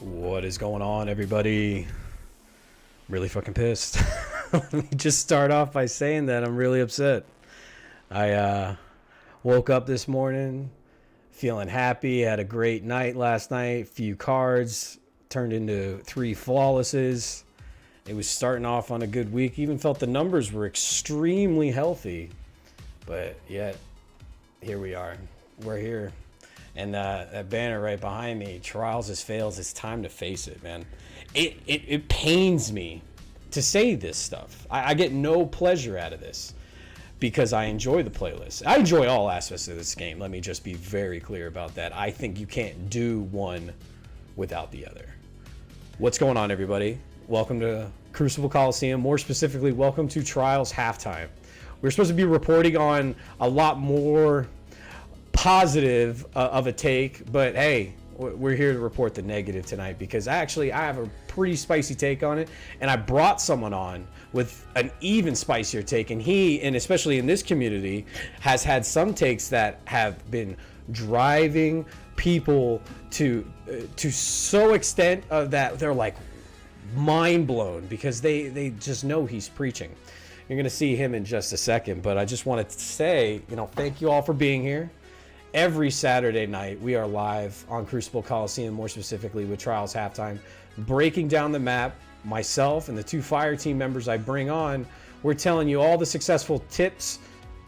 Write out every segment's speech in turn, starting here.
What is going on, everybody? Really fucking pissed. Let me just start off by saying that I'm really upset. I woke up this morning feeling happy, had a great night last night, few cards, turned into 3 flawlesses. It was starting off on a good week, even felt the numbers were extremely healthy. But yet, here we are. We're here. And that banner right behind me, trials as fails, it's time to face it, man. It pains me to say this stuff. I get no pleasure out of this because I enjoy the playlist. I enjoy all aspects of this game. Let me just be very clear about that. I think you can't do one without the other. What's going on, everybody? Welcome to Crucible Coliseum. More specifically, welcome to Trials Halftime. We're supposed to be reporting on a lot more positive of a take, but hey, we're here to report the negative tonight because I have a pretty spicy take on it, and I brought someone on with an even spicier take, and he, and especially in this community, has had some takes that have been driving people to so extent of that they're like mind blown because they just know he's preaching. You're gonna see him in just a second, but I just wanted to say, thank you all for being here. Every Saturday night, we are live on Crucible Coliseum, more specifically with Trials Halftime, breaking down the map. Myself and the 2 fire team members I bring on, we're telling you all the successful tips,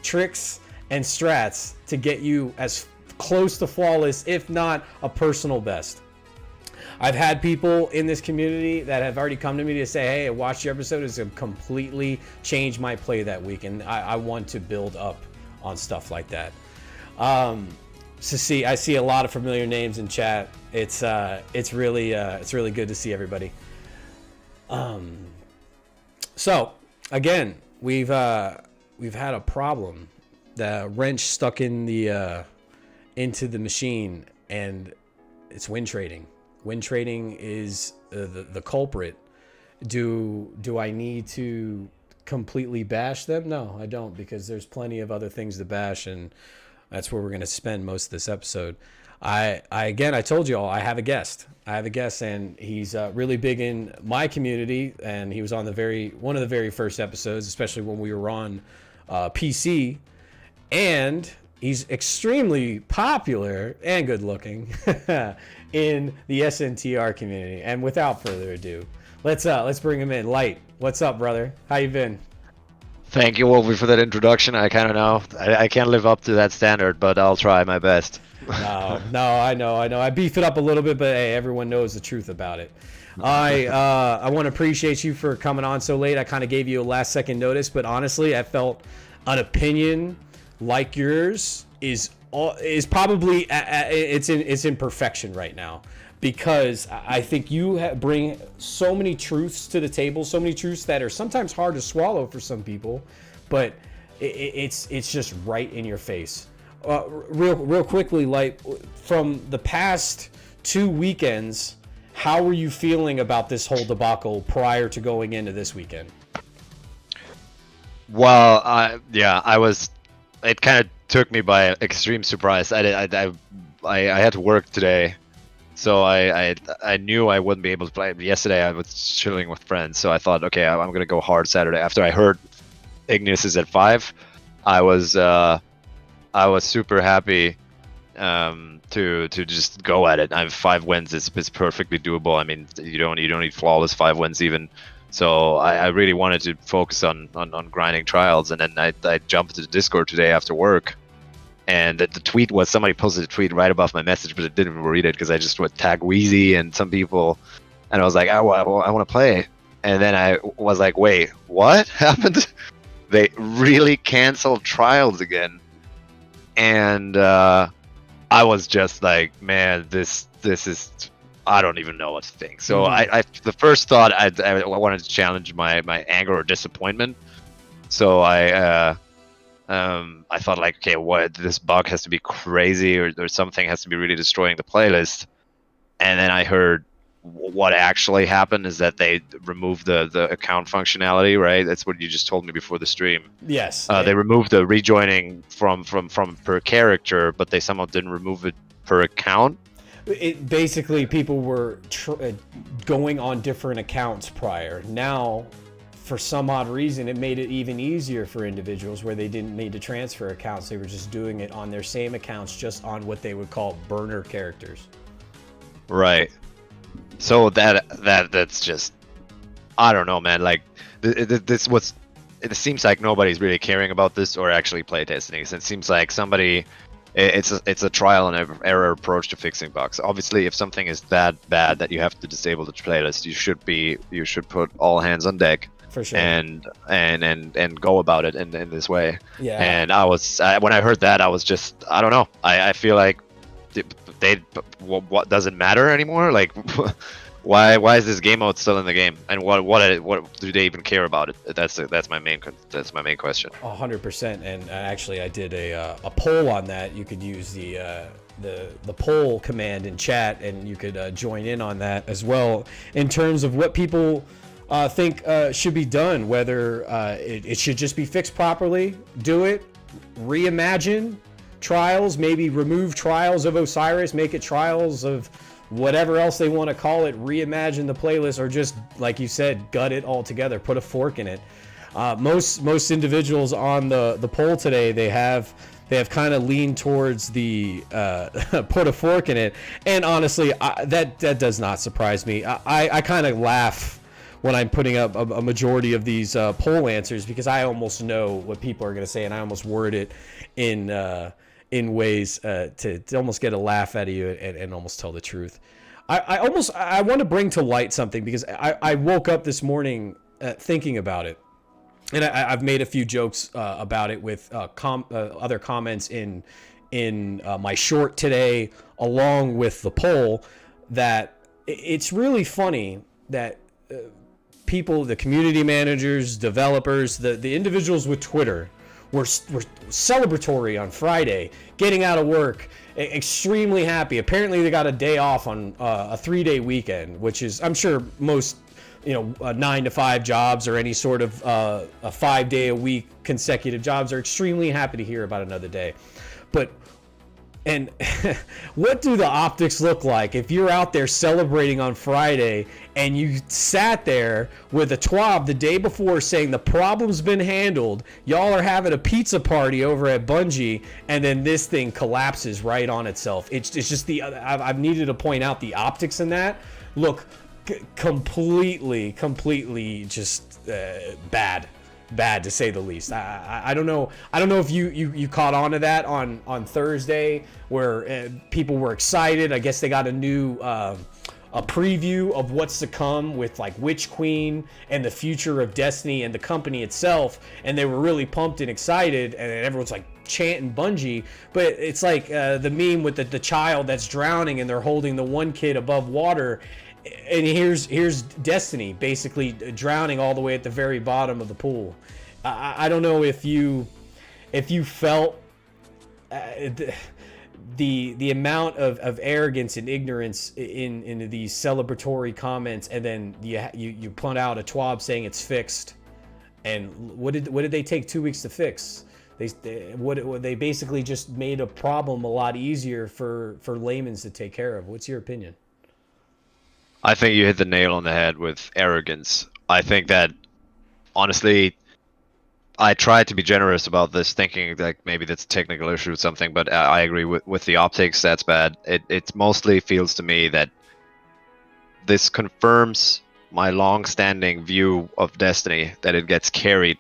tricks, and strats to get you as close to flawless, if not a personal best. I've had people in this community that have already come to me to say, hey, I watched your episode, it's completely changed my play that week, and I want to build up on stuff like that. I see a lot of familiar names in chat. It's really good to see everybody. So again, we've had a problem. The wrench stuck in the into the machine, and it's win trading. Win trading is the culprit. Do I need to completely bash them? No, I don't, because there's plenty of other things to bash, and that's where we're going to spend most of this episode. I told you all, I have a guest, and he's really big in my community, and he was on one of the very first episodes, especially when we were on PC, and he's extremely popular and good looking in the SNTR community. And without further ado, let's bring him in. Light, what's up, brother? How you been? Thank you, Wolfie, for that introduction. I kind of know. I can't live up to that standard, but I'll try my best. No, I know. I beef it up a little bit, but hey, everyone knows the truth about it. I want to appreciate you for coming on so late. I kind of gave you a last second notice, but honestly, I felt an opinion like yours is probably it's in perfection right now, because I think you bring so many truths to the table, so many truths that are sometimes hard to swallow for some people, but it's just right in your face. Real quickly, like from the past 2 weekends, how were you feeling about this whole debacle prior to going into this weekend? Well, I was. It kind of took me by extreme surprise. I had to work today, so I knew I wouldn't be able to play. Yesterday I was chilling with friends, so I thought, okay, I'm gonna go hard Saturday. After I heard Ignis is at 5, I was super happy to just go at it. I have 5 wins. It's perfectly doable. I mean, you don't need flawless 5 wins even. So I really wanted to focus on grinding trials, and then I jumped into the Discord today after work, and the tweet was, somebody posted a tweet right above my message, but I didn't even read it because I just would tag Wheezy and some people, and I was like, I want to play, and then I was like, wait, what happened? They really canceled trials again, and I was just like, man, this is. I don't even know what to think. So the first thought, I wanted to challenge my anger or disappointment. So I thought, like, okay, what, this bug has to be crazy, or something has to be really destroying the playlist. And then I heard what actually happened is that they removed the account functionality, right? That's what you just told me before the stream. Yes. They removed the rejoining from per character, but they somehow didn't remove it per account. It basically, people were going on different accounts prior. Now, for some odd reason, it made it even easier for individuals where they didn't need to transfer accounts. They were just doing it on their same accounts, just on what they would call burner characters. Right. So that's just, I don't know, man. Like this was. It seems like nobody's really caring about this or actually playtesting. It seems like somebody. It's a trial and error approach to fixing bugs. Obviously, if something is that bad that you have to disable the playlist, you should put all hands on deck. For sure. And go about it in this way. Yeah. And when I heard that, I was just, I don't know. I feel like what does it matter anymore? Like, why is this game mode still in the game? And what do they even care about it? That's my main question. 100%. And actually, I did a poll on that. You could use the poll command in chat, and you could join in on that as well, in terms of what people think should be done. Whether it should just be fixed properly, do it, reimagine trials, maybe remove trials of Osiris, make it trials of whatever else they want to call it, reimagine the playlist, or just, like you said, gut it all together, put a fork in it. Most individuals on the poll today, they have kind of leaned towards the put a fork in it, and honestly, that does not surprise me. I kind of laugh when I'm putting up a majority of these poll answers, because I almost know what people are going to say, and I almost word it in ways to almost get a laugh out of you and almost tell the truth. I want to bring to light something, because I woke up this morning thinking about it, and I've made a few jokes about it with other comments in my short today, along with the poll, that it's really funny that people, the community managers, developers, the individuals with Twitter, were celebratory on Friday, getting out of work, extremely happy. Apparently, they got a day off on a 3-day weekend, which is, I'm sure most 9 to 5 jobs, or any sort of a 5-day-a-week consecutive jobs, are extremely happy to hear about another day. But what do the optics look like if you're out there celebrating on Friday, and you sat there with a TWAB the day before saying the problem's been handled, y'all are having a pizza party over at Bungie, and then this thing collapses right on itself? It's just I've needed to point out the optics in that look completely just bad. bad, to say the least. I don't know. I don't know if you caught on to that on Thursday, where people were excited. I guess they got a new a preview of what's to come with like Witch Queen and the future of Destiny and the company itself, and they were really pumped and excited, and everyone's like chanting Bungie. But it's like the meme with the child that's drowning and they're holding the one kid above water, and here's Destiny basically drowning all the way at the very bottom of the pool. I don't know if you felt the amount of arrogance and ignorance in these celebratory comments, and then you punt out a twab saying it's fixed. And what did they take 2 weeks to fix? They basically just made a problem a lot easier for laymen's to take care of. What's your opinion? I think you hit the nail on the head with arrogance. I think that, honestly, I tried to be generous about this, thinking like maybe that's a technical issue or something, but I agree with the optics. That's bad. It mostly feels to me that this confirms my long-standing view of Destiny, that it gets carried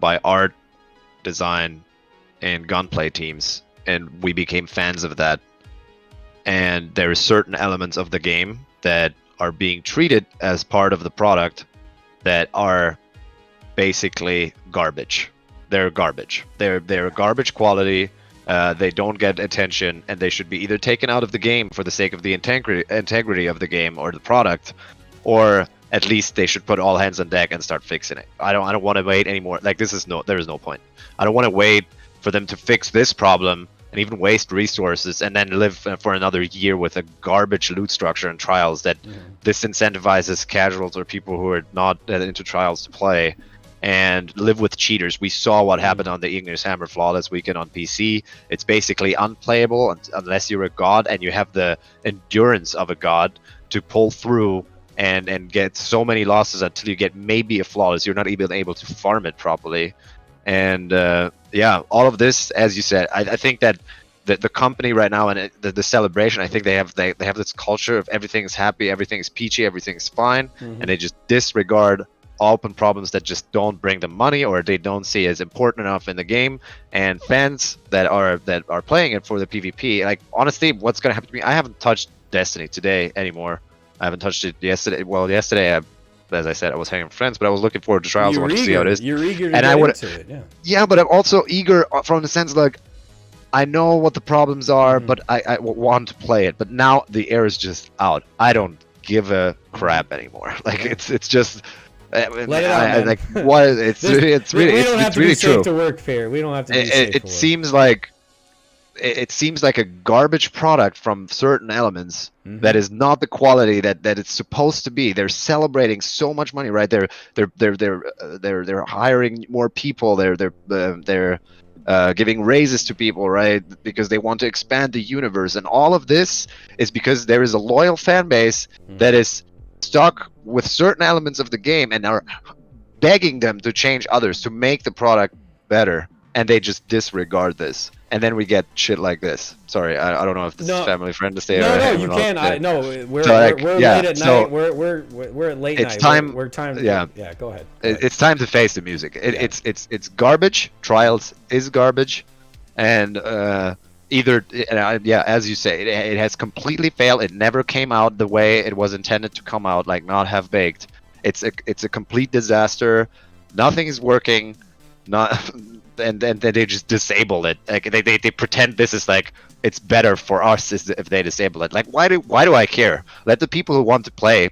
by art, design, and gunplay teams, and we became fans of that. And there are certain elements of the game that are being treated as part of the product that are basically garbage. They're garbage. They're garbage quality. They don't get attention, and they should be either taken out of the game for the sake of the integrity of the game or the product, or at least they should put all hands on deck and start fixing it. I don't want to wait anymore. Like, there is no point. I don't want to wait for them to fix this problem and even waste resources and then live for another year with a garbage loot structure and trials that disincentivizes casuals or people who are not into trials to play, and live with cheaters. We saw what happened on the Ignis Hammer Flawless weekend on PC. It's basically unplayable unless you're a god and you have the endurance of a god to pull through and get so many losses until you get maybe a flawless. You're not even able to farm it properly. And yeah, all of this, as you said, I think that the company right now and the celebration, I think they have this culture of everything's happy, everything's peachy, everything's fine, and they just disregard open problems that just don't bring them money or they don't see as important enough in the game. And fans that are playing it for the PvP, like, honestly, what's gonna happen to me? I haven't touched Destiny today anymore. I haven't touched it yesterday. Well, yesterday, as I said, I was hanging with friends, but I was looking forward to trials. I want to see how it is. You're eager to get into it, yeah. Yeah, but I'm also eager from the sense, like, I know what the problems are, but I want to play it. But now the air is just out. I don't give a crap anymore. Like, it's just. Let it out, man. Like, what? It's really we don't have to be true. safe to work fair. We don't have to be safe to work. It seems like a garbage product from certain elements that is not the quality that it's supposed to be. They're celebrating so much money, right? They're hiring more people. They're giving raises to people, right? Because they want to expand the universe, and all of this is because there is a loyal fan base that is stuck with certain elements of the game and are begging them to change others to make the product better, and they just disregard this. And then we get shit like this. Sorry, I don't know if this is family friendly to say. No, you can. We're late at night. We're at late night. It's time. We're time. Yeah, go ahead. It's time to face the music. It's garbage. Trials is garbage, and as you say, it has completely failed. It never came out the way it was intended to come out, like not half baked. It's a complete disaster. Nothing is working. And then they just disable it. Like they pretend this is like it's better for us if they disable it. Like, why do I care? Let the people who want to play,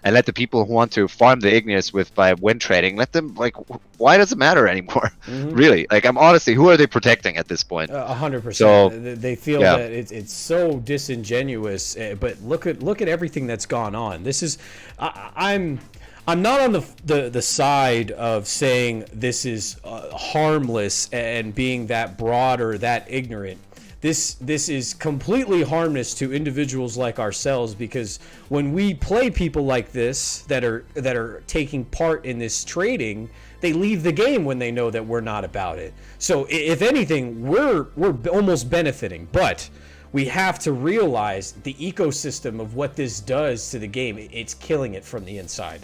and let the people who want to farm the Ignis by win trading, let them, like, why does it matter anymore? Really? Like, I'm honestly, who are they protecting at this point? 100%. So they feel that it's so disingenuous. But look at everything that's gone on. This is I'm not on the side of saying this is harmless and being that broad or that ignorant. This is completely harmless to individuals like ourselves, because when we play people like this that are taking part in this trading, they leave the game when they know that we're not about it. So if anything, we're almost benefiting, but we have to realize the ecosystem of what this does to the game. It's killing it from the inside.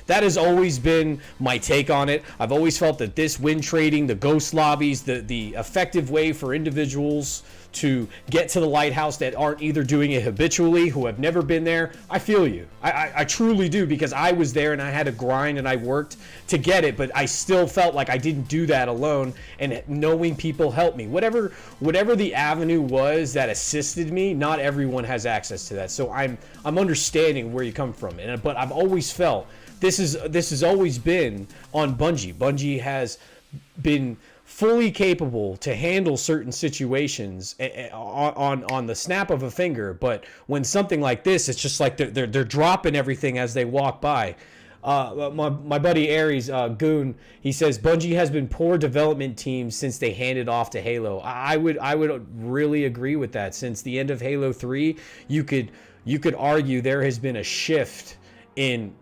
That has always been my take on it. I've always felt that this win trading, the ghost lobbies, the effective way for individuals to get to the lighthouse that aren't either doing it habitually, who have never been there. I feel you. I truly do, because I was there and I had to grind and I worked to get it, but I still felt like I didn't do that alone, and knowing people helped me. Whatever the avenue was that assisted me, not everyone has access to that. So I'm understanding where you come from. But I've always felt this has always been on Bungie. Bungie has been fully capable to handle certain situations on the snap of a finger, but when something like this, it's just like they're dropping everything as they walk by. My buddy Aries Goon, he says Bungie has been poor development team since they handed off to Halo. I would really agree with that. Since the end of Halo 3, you could argue there has been a shift in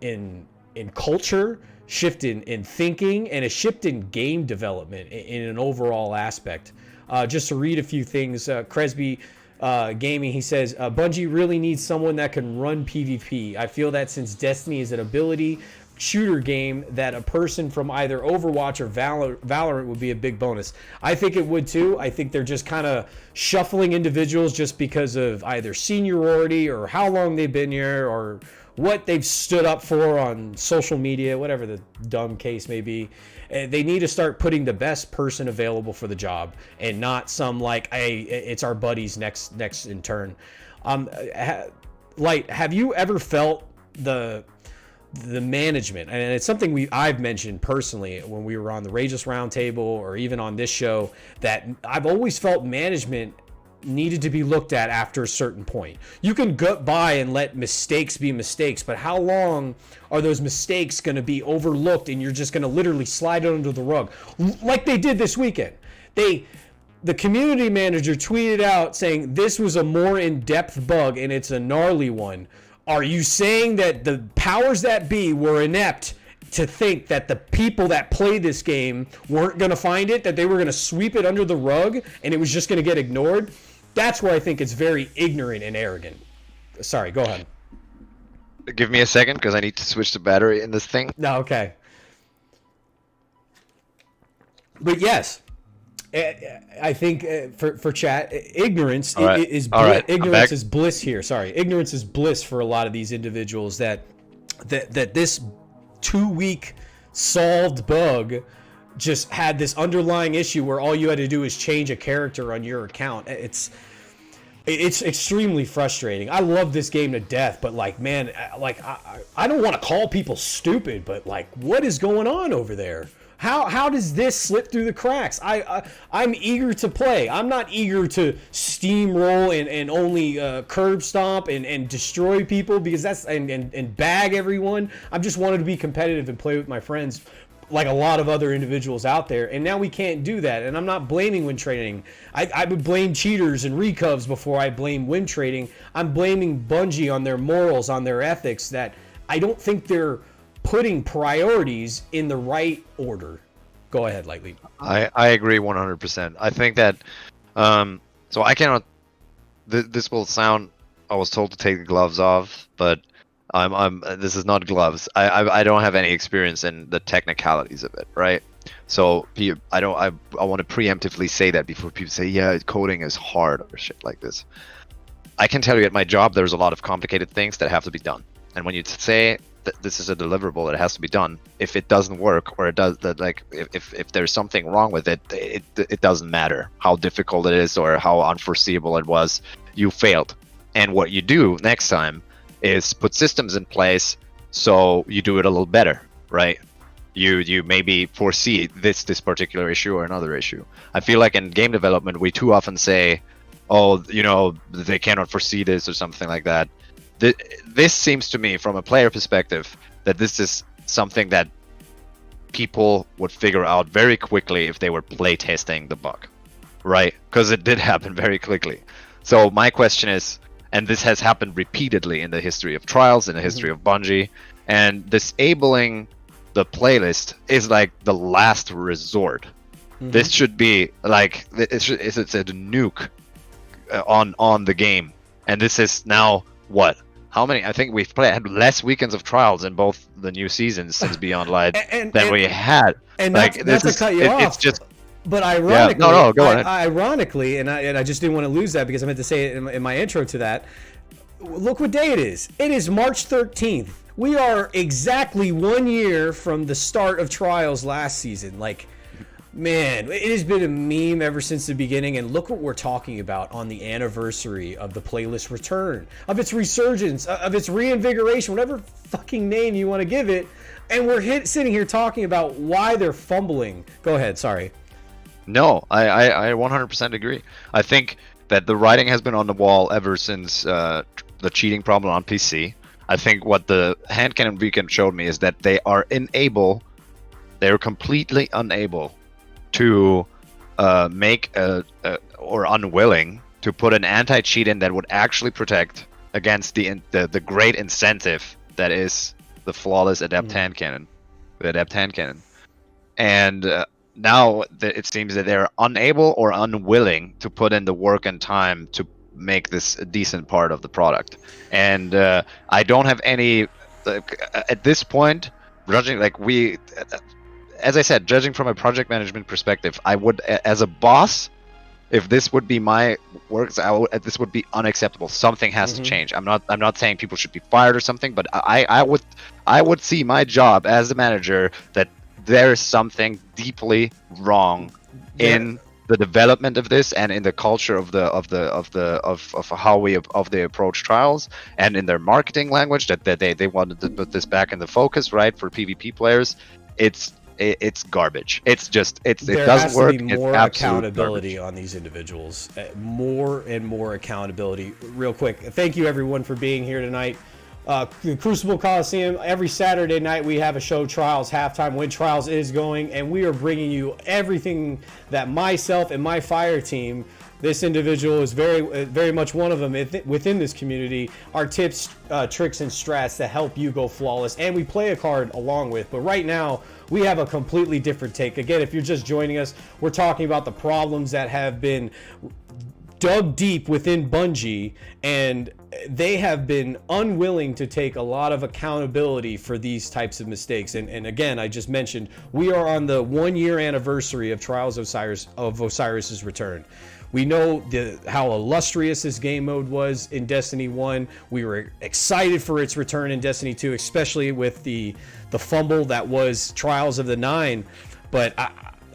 culture, shift in thinking, and a shift in game development in an overall aspect. Just to read a few things, Cresby Gaming, he says, Bungie really needs someone that can run PvP. I feel that since Destiny is an ability shooter game, that a person from either Overwatch or Valorant would be a big bonus. I think it would too. I think they're just kind of shuffling individuals just because of either seniority or how long they've been here or what they've stood up for on social media, whatever the dumb case may be. They need to start putting the best person available for the job, and not some like, hey, it's our buddies next in turn. Light, have you ever felt the management, and it's something I've mentioned personally when we were on the Rageless Roundtable or even on this show, that I've always felt management needed to be looked at after a certain point. You can go by and let mistakes be mistakes, but how long are those mistakes going to be overlooked and you're just going to literally slide it under the rug like they did this weekend? The community manager tweeted out saying this was a more in-depth bug and it's a gnarly one. Are you saying that the powers that be were inept to think that the people that play this game weren't going to find it, that they were going to sweep it under the rug and it was just going to get ignored? That's where I think it's very ignorant and arrogant. Sorry, go ahead. Give me a second, because I need to switch the battery in this thing. No, okay. But yes, I think for chat, ignorance is ignorance is bliss here. Sorry, ignorance is bliss for a lot of these individuals. That this 2-week solved bug just had this underlying issue where all you had to do is change a character on your account. It's extremely frustrating. I love this game to death, but like, man, like I don't want to call people stupid, but like, what is going on over there? How does this slip through the cracks? I'm eager to play. I'm not eager to steamroll and only curb stomp and destroy people because that's and bag everyone. I just wanted to be competitive and play with my friends, like a lot of other individuals out there, and now we can't do that. And I'm not blaming win trading. I would blame cheaters and recovs before I blame win trading. I'm blaming Bungie on their morals, on their ethics, that I don't think they're putting priorities in the right order. Go ahead, Lightly. I agree 100%. I think that so I cannot. This will sound. I was told to take the gloves off, but this is not gloves. I don't have any experience in the technicalities of it, right? So I want to preemptively say that before people say, yeah, coding is hard or shit like this. I can tell you at my job there's a lot of complicated things that have to be done. And when you say that this is a deliverable that has to be done, if it doesn't work or it does that, like if there's something wrong with it, it doesn't matter how difficult it is or how unforeseeable it was, you failed. And what you do next time is put systems in place so you do it a little better, right? You maybe foresee this particular issue or another issue. I feel like in game development we too often say, oh, they cannot foresee this or something like that. This seems to me, from a player perspective, that this is something that people would figure out very quickly if they were play testing the bug, right? Because it did happen very quickly. So my question is, and this has happened repeatedly in the history of Trials, in the history of Bungie, and disabling the playlist is like the last resort. This should be like it's a nuke on the game, and this is now what, how many? I think we've had less weekends of trials in both the new seasons since Beyond Light than we had. And like not to cut you off, it's just. But Yeah, ironically, no, go ahead. Ironically, and I just didn't want to lose that because I meant to say it in my intro to that. Look what day it is. It is March 13th. We are exactly 1 year from the start of trials last season. Like, man, it has been a meme ever since the beginning. And look what we're talking about on the anniversary of the playlist return, of its resurgence, of its reinvigoration, whatever fucking name you want to give it. And we're sitting here talking about why they're fumbling. Go ahead. Sorry. No, I 100% agree. I think that the writing has been on the wall ever since the cheating problem on PC. I think what the hand cannon weekend showed me is that they're completely unable to make or unwilling to put an anti-cheat in that would actually protect against the great incentive that is the flawless adept hand cannon, the adept hand cannon, and now it seems that they're unable or unwilling to put in the work and time to make this a decent part of the product. And I don't have any at this point, judging as I said, judging from a project management perspective, I would, as a boss, if this would be my works, this would be unacceptable. Something has to change. I'm not saying people should be fired or something, but I would see my job as the manager that there is something deeply wrong in the development of this and in the culture of how they approach trials, and in their marketing language that they wanted to put this back in the focus, right, for PvP players. It's garbage. It doesn't work. There has to be more it's accountability garbage on these individuals. More and more accountability. Real quick, thank you everyone for being here tonight. The Crucible Coliseum, every Saturday night we have a show, Trials Halftime, when Trials is going, and we are bringing you everything that myself and my fire team, this individual is very much one of them within this community, our tips, tricks, and strats to help you go flawless, and we play a card along with. But right now, we have a completely different take. Again, if you're just joining us, we're talking about the problems that have been dug deep within Bungie, and they have been unwilling to take a lot of accountability for these types of mistakes. And again, I just mentioned we are on the 1 year anniversary of Trials of Osiris's return. We know how illustrious this game mode was in Destiny 1. We were excited for its return in Destiny 2, especially with the fumble that was Trials of the Nine. But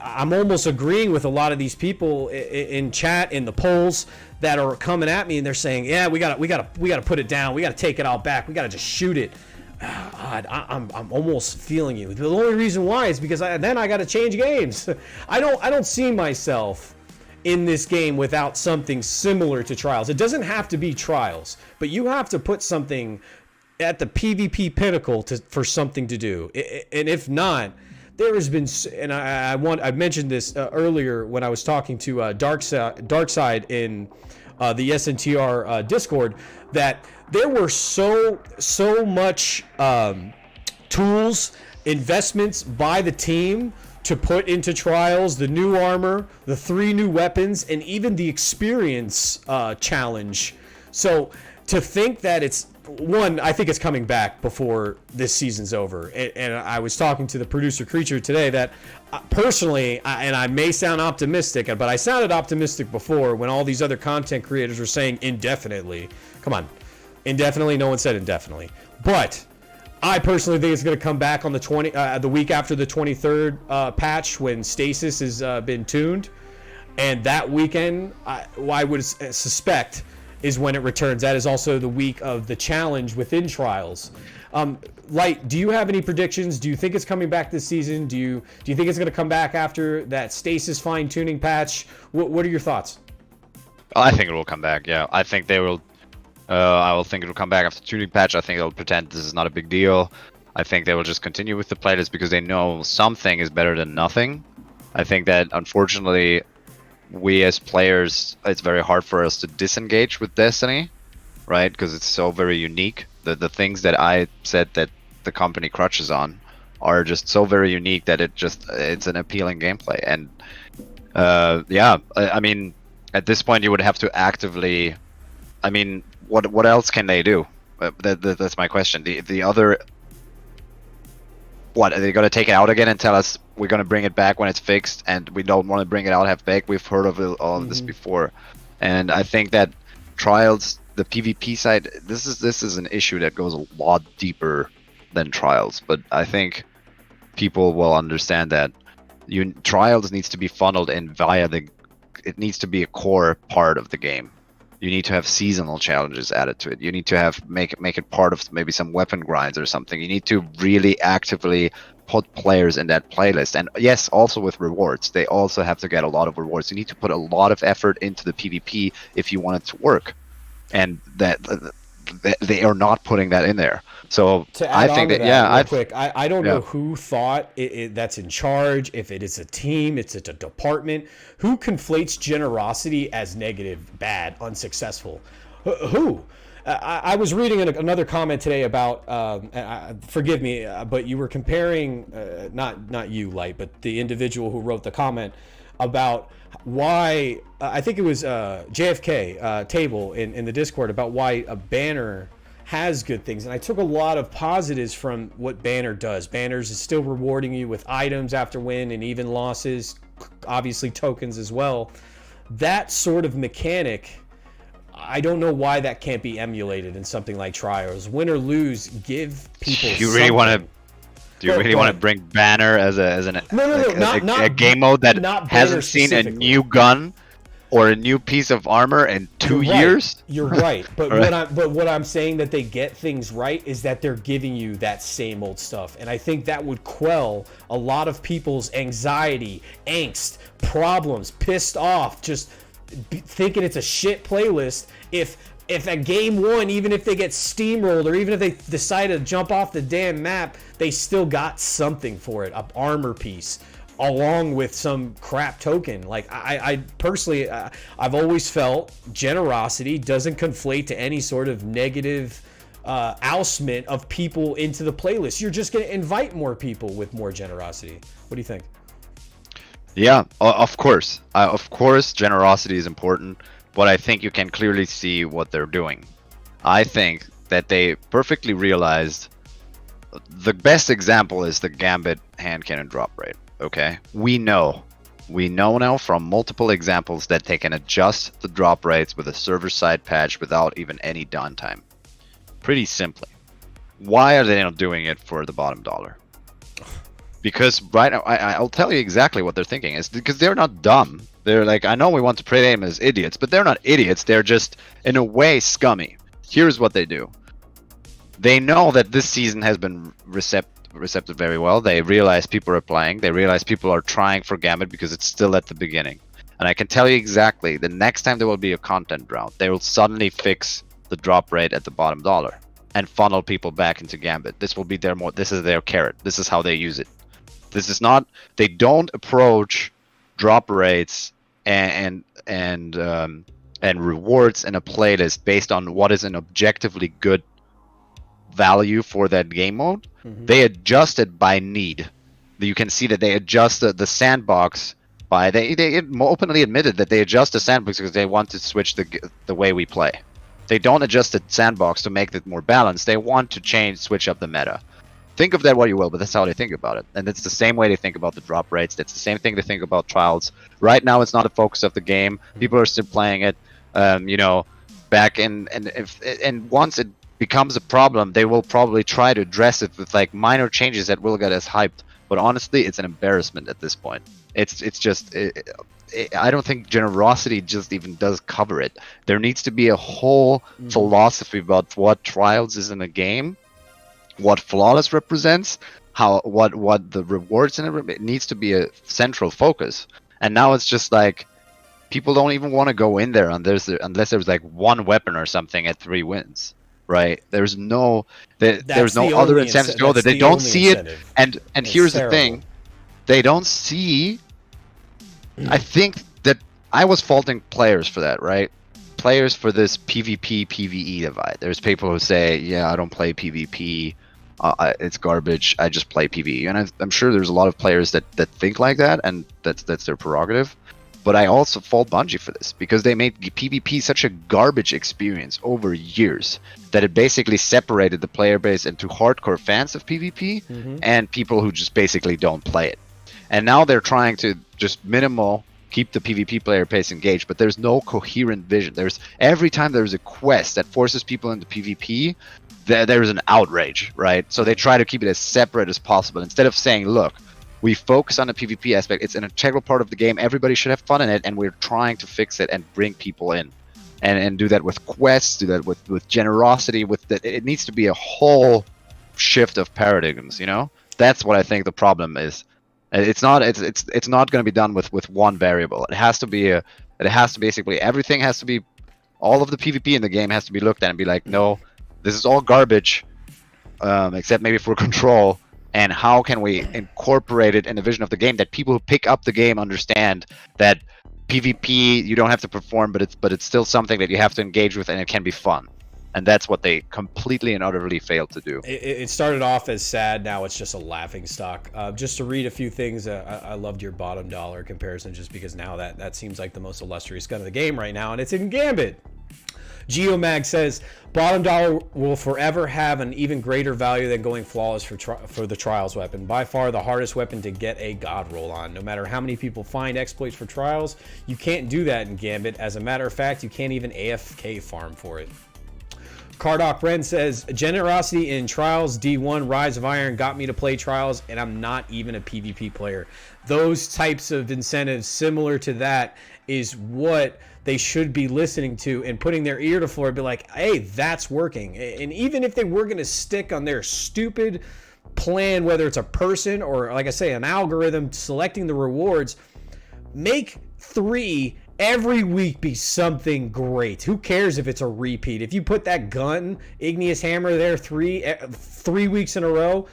I'm almost agreeing with a lot of these people in chat, in the polls, that are coming at me, and they're saying, "Yeah, we gotta put it down. We gotta take it out back. We gotta just shoot it." God, I'm almost feeling you. The only reason why is because then I gotta change games. I don't see myself in this game without something similar to Trials. It doesn't have to be Trials, but you have to put something at the PvP pinnacle for something to do. And if not, there has been, and I mentioned this earlier when I was talking to Darkside in the SNTR Discord, that there were so much tools, investments by the team to put into Trials, the new armor, the 3 new weapons, and even the experience challenge. So to think that I think it's coming back before this season's over. And I was talking to the producer Creature today that personally, and I may sound optimistic, but I sounded optimistic before when all these other content creators were saying indefinitely. Come on. Indefinitely? No one said indefinitely. But I personally think it's going to come back on the week after the 23rd patch when Stasis has been tuned. And that weekend, I would suspect, is when it returns. That is also the week of the challenge within Trials. Light, do you have any predictions? Do you think it's coming back this season? Do you think it's going to come back after that Stasis fine-tuning patch? What are your thoughts? I think it will come back, yeah. I think they will. I will think it will come back after the tuning patch. I think they'll pretend this is not a big deal. I think they will just continue with the playlist because they know something is better than nothing. I think that, unfortunately, we as players, it's very hard for us to disengage with Destiny, right? Because it's so very unique. The things that I said that the company crutches on are just so very unique that it's an appealing gameplay. And I mean, at this point you would have to actively, I mean, what else can they do? That's my question. The other, what, are they going to take it out again and tell us we're going to bring it back when it's fixed, and we don't want to bring it out half baked? We've heard of all of this before, and I think that Trials, the PvP side, this is an issue that goes a lot deeper than Trials, but I think people will understand that Trials needs to be funneled in via it needs to be a core part of the game. You need to have seasonal challenges added to it. You need to have make it part of maybe some weapon grinds or something. You need to really actively put players in that playlist. And yes, also with rewards. They also have to get a lot of rewards. You need to put a lot of effort into the PvP if you want it to work. And that they are not putting that in there. So I think that, I don't know who thought that's in charge, if it is a team, it's a department, who conflates generosity as negative, bad, unsuccessful. Who? I was reading another comment today about, forgive me, but you were comparing, not you, Light, but the individual who wrote the comment about why, I think it was JFK Table in the Discord, about why a banner has good things. And I took a lot of positives from what Banner does. Banners is still rewarding you with items after win and even losses, obviously tokens as well. That sort of mechanic, I don't know why that can't be emulated in something like Trials. Win or lose, give people Do you really want to bring Banner as a game mode that hasn't seen a new gun or a new piece of armor in 2 years? You're right. But what I'm saying that they get things right is that they're giving you that same old stuff. And I think that would quell a lot of people's anxiety, angst, problems, pissed off, just thinking it's a shit playlist. If at game one, even if they get steamrolled or even if they decide to jump off the damn map, they still got something for it, an armor piece, along with some crap token. Like I personally, I've always felt generosity doesn't conflate to any sort of negative oustement of people into the playlist. You're just going to invite more people with more generosity. What do you think? Yeah, of course. Of course, generosity is important, but I think you can clearly see what they're doing. I think that they perfectly realized the best example is the Gambit hand cannon drop rate. Okay, we know now from multiple examples that they can adjust the drop rates with a server-side patch without even any downtime. Pretty simply. Why are they not doing it for the bottom dollar? Because right now, I'll tell you exactly what they're thinking. It's because they're not dumb. They're like, I know we want to play them as idiots, but they're not idiots. They're just, in a way, scummy. Here's what they do. They know that this season has been receptive very well. They realize people are playing. They realize people are trying for Gambit because it's still at the beginning. And I can tell you exactly, the next time there will be a content round, they will suddenly fix the drop rate at the bottom dollar and funnel people back into Gambit. This will be this is their carrot. This is how they use it. This is not, they don't approach drop rates and rewards in a playlist based on what is an objectively good value for that game mode. They adjust it by need. You can see that they adjust the sandbox by they openly admitted that they adjust the sandbox because they want to switch the way we play. They don't adjust the sandbox to make it more balanced. They want to switch up the meta. Think of that what you will, but that's how they think about it. And it's the same way they think about the drop rates. That's the same thing they think about Trials. Right now, it's not a focus of the game. People are still playing it. Back in, and once it becomes a problem, they will probably try to address it with like minor changes that will get us hyped. But honestly, it's an embarrassment at this point. It's just. I don't think generosity just even does cover it. There needs to be a whole philosophy about what Trials is in a game, what Flawless represents, what the rewards in it needs to be a central focus. And now it's just like people don't even want to go in there unless there's like one weapon or something at 3 wins, right? There's no other incentive to go there. They don't see it, and here's the thing, they don't see. I think that I was faulting players for that, right? Players for this PvP PvE divide. There's people who say, yeah, I don't play PvP. It's garbage. I just play PvE, and I'm sure there's a lot of players that think like that, and that's their prerogative. But I also fault Bungie for this, because they made PvP such a garbage experience over years that it basically separated the player base into hardcore fans of PvP and people who just basically don't play it. And now they're trying to just keep the PvP player base engaged, but there's no coherent vision. Every time there's a quest that forces people into PvP, there's an outrage, right? So they try to keep it as separate as possible. Instead of saying, look, we focus on the PvP aspect. It's an integral part of the game. Everybody should have fun in it, and we're trying to fix it and bring people in, and do that with quests, do that with generosity. It needs to be a whole shift of paradigms. That's what I think the problem is. It's not going to be done with one variable. It has to be basically everything has to be, all of the PvP in the game has to be looked at and be like, no, this is all garbage, except maybe for control. And how can we incorporate it in the vision of the game that people who pick up the game understand that PvP, you don't have to perform, but it's still something that you have to engage with, and it can be fun. And that's what they completely and utterly failed to do. It started off as sad, now it's just a laughing stock. Just to read a few things, I loved your bottom dollar comparison, just because now that seems like the most illustrious gun of the game right now, and it's in Gambit. Geomag says, bottom dollar will forever have an even greater value than going flawless for the Trials weapon. By far the hardest weapon to get a god roll on. No matter how many people find exploits for Trials, you can't do that in Gambit. As a matter of fact, you can't even AFK farm for it. Cardoc Ren says, generosity in Trials D1 Rise of Iron got me to play Trials, and I'm not even a PvP player. Those types of incentives similar to that is what they should be listening to and putting their ear to the floor and be like, hey, that's working. And even if they were going to stick on their stupid plan, whether it's a person or, like I say, an algorithm selecting the rewards, make 3 every week be something great. Who cares if it's a repeat? If you put that gun, Igneous Hammer, there 3 weeks in a row,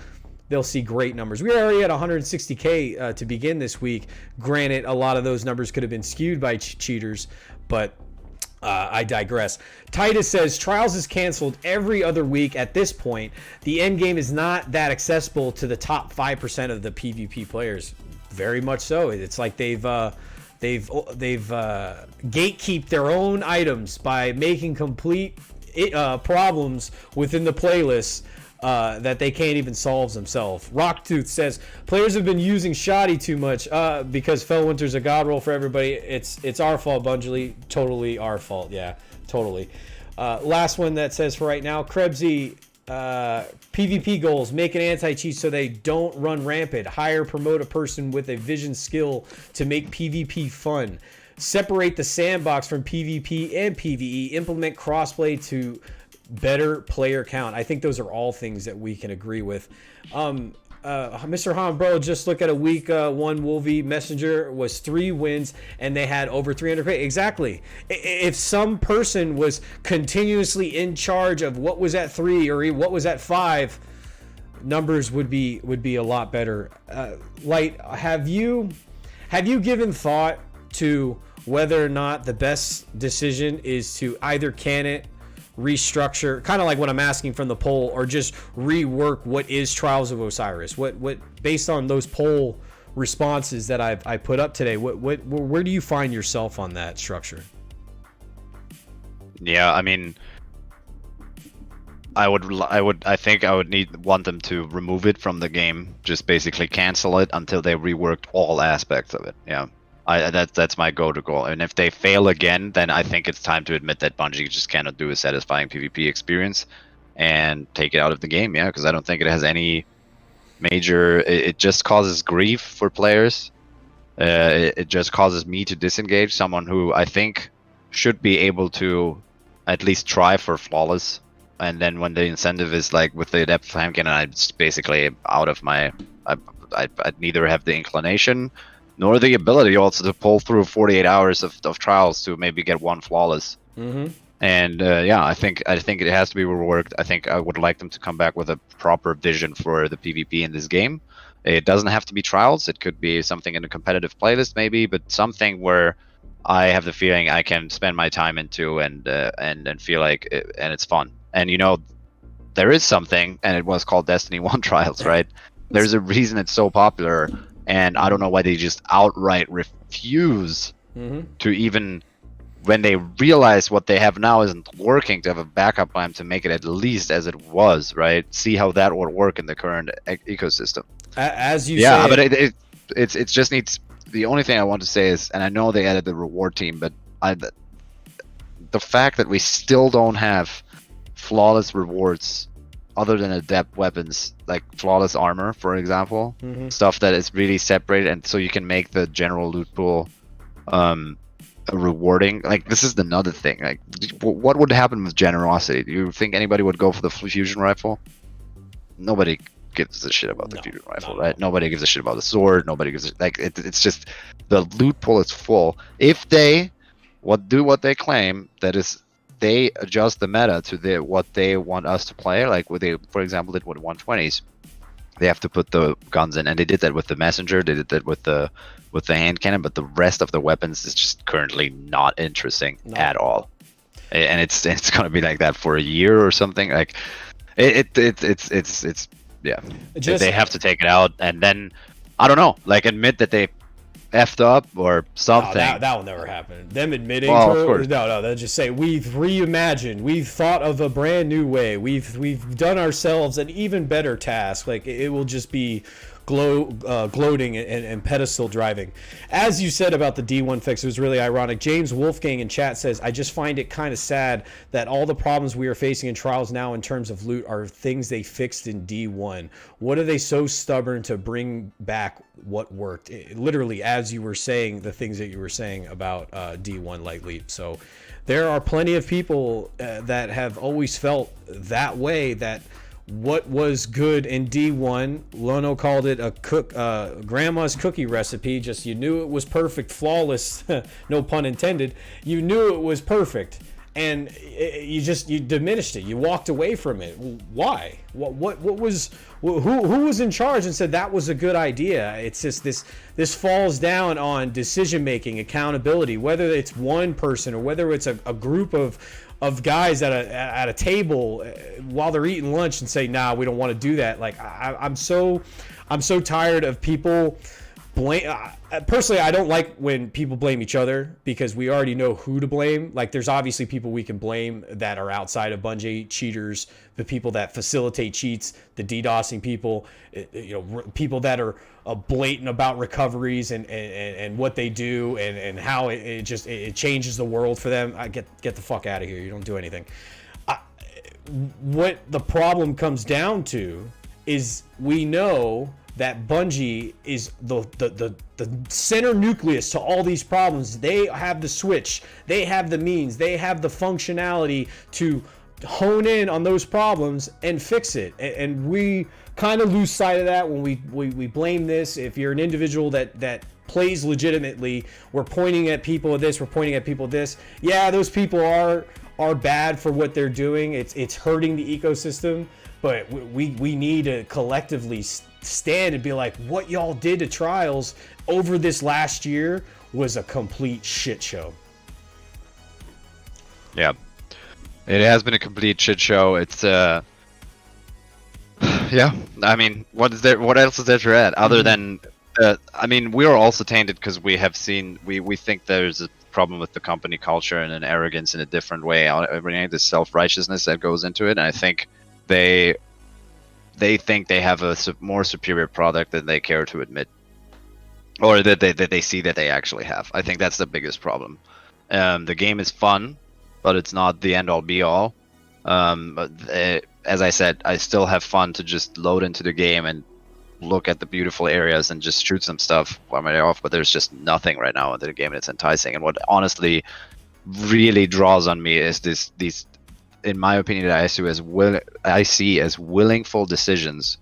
they'll see great numbers. We were already at 160K to begin this week. Granted, a lot of those numbers could have been skewed by cheaters, but I digress. Titus says, Trials is canceled every other week at this point. The end game is not that accessible to the top 5% of the PvP players. Very much so. It's like they've gatekeep their own items by making complete problems within the playlists that they can't even solve themselves. Rocktooth says, players have been using shoddy too much because Fellwinter's a god roll for everybody. It's our fault, Bungie. Totally our fault. Yeah, totally. Last one that says for right now, Krebsy, PvP goals, make an anti-cheat so they don't run rampant. Hire, promote a person with a vision skill to make PvP fun. Separate the sandbox from PvP and PvE. Implement crossplay to better player count. I think those are all things that we can agree with. Mr. Han, bro, just look at a week 1 Wolvie Messenger was 3 wins and they had over 300 credit. Exactly. If some person was continuously in charge of what was at 3 or what was at 5, numbers would be a lot better. Light, have you given thought to whether or not the best decision is to either can it, restructure, kind of like what I'm asking from the poll, or just rework what is Trials of Osiris? What based on those poll responses that I put up today, where do you find yourself on that structure? Yeah, I mean, I think I would want them to remove it from the game, just basically cancel it until they reworked all aspects of it. Yeah. That's my go-to goal. And if they fail again, then I think it's time to admit that Bungie just cannot do a satisfying PvP experience and take it out of the game. Yeah, because I don't think it has any major. It just causes grief for players. It just causes me to disengage someone who I think should be able to at least try for flawless. And then when the incentive is like with the depth of Hamkin, I'm just basically out of my. I'd neither have the inclination nor the ability also to pull through 48 hours of Trials to maybe get 1 flawless. Mm-hmm. And yeah, I think it has to be reworked. I think I would like them to come back with a proper vision for the PvP in this game. It doesn't have to be Trials. It could be something in a competitive playlist maybe, but something where I have the feeling I can spend my time into and feel like and it's fun. And there is something, and it was called Destiny 1 Trials, right? There's a reason it's so popular. And I don't know why they just outright refuse to even, when they realize what they have now isn't working, to have a backup plan to make it at least as it was, right? See how that would work in the current ecosystem. As you yeah, say, but it just needs. The only thing I want to say is, and I know they added the reward team, but the fact that we still don't have flawless rewards other than adept weapons, like flawless armor, for example, stuff that is really separated, and so you can make the general loot pool rewarding. Like, this is another thing. Like, what would happen with generosity? Do you think anybody would go for the fusion rifle? Nobody gives a shit about the fusion rifle, right? Nobody gives a shit about the sword. Nobody gives it's just the loot pool is full. If they do what they claim, that is, they adjust the meta to what they want us to play, like what they, for example, did with 120s. They have to put the guns in, and they did that with the messenger. They did that with the hand cannon, but the rest of the weapons is just currently not interesting at all. And it's going to be like that for a year or something. Like it's yeah. They have to take it out, and then I don't know, like, admit that they effed up or something. No, that will never happen. Them admitting no, they'll just say, we've reimagined, we've thought of a brand new way, we've done ourselves an even better task. Like, it will just be gloating and pedestal driving. As you said about the D1 fix, it was really ironic. James Wolfgang in chat says, I just find it kind of sad that all the problems we are facing in Trials now in terms of loot are things they fixed in D1. What are they so stubborn to bring back what worked? Literally, as you were saying, the things that you were saying about D1 Light Leap. So there are plenty of people that have always felt that way, that what was good in D1, Lono called it a grandma's cookie recipe. Just, you knew it was perfect, flawless, no pun intended. You knew it was perfect, and you diminished it. You walked away from it. Why? What was who was in charge and said that was a good idea? It's just this falls down on decision making, accountability. Whether it's one person or whether it's a group of guys at a table while they're eating lunch and say, nah, we don't want to do that. Like, I'm so tired of people blame. Personally, I don't like when people blame each other, because we already know who to blame. Like, there's obviously people we can blame that are outside of Bungie, cheaters, the people that facilitate cheats, the DDoSing people, people that are blatant about recoveries and what they do and how it changes the world for them. I get the fuck out of here. You don't do anything. What the problem comes down to is, we know that Bungie is the center nucleus to all these problems. They have the switch, they have the means, they have the functionality to hone in on those problems and fix it. And we kind of lose sight of that when we blame this. If you're an individual that plays legitimately, we're pointing at people of this, we're pointing at people of this. Yeah, those people are bad for what they're doing. It's hurting the ecosystem, but we need to collectively stand and be like, what y'all did to Trials over this last year was a complete shit show. Yeah, it has been a complete shit show. It's yeah, I mean, what else is there to add other than I mean, we are also tainted because we have seen, we think there's a problem with the company culture and an arrogance in a different way. Everything, this self-righteousness that goes into it, and I think they think they have a more superior product than they care to admit, or that they see that they actually have. I think that's the biggest problem. The game is fun, but it's not the end all be all. As I said, I still have fun to just load into the game and look at the beautiful areas and just shoot some stuff while I'm off, but there's just nothing right now in the game that's enticing. And what honestly really draws on me is these, in my opinion, that I see as willful decisions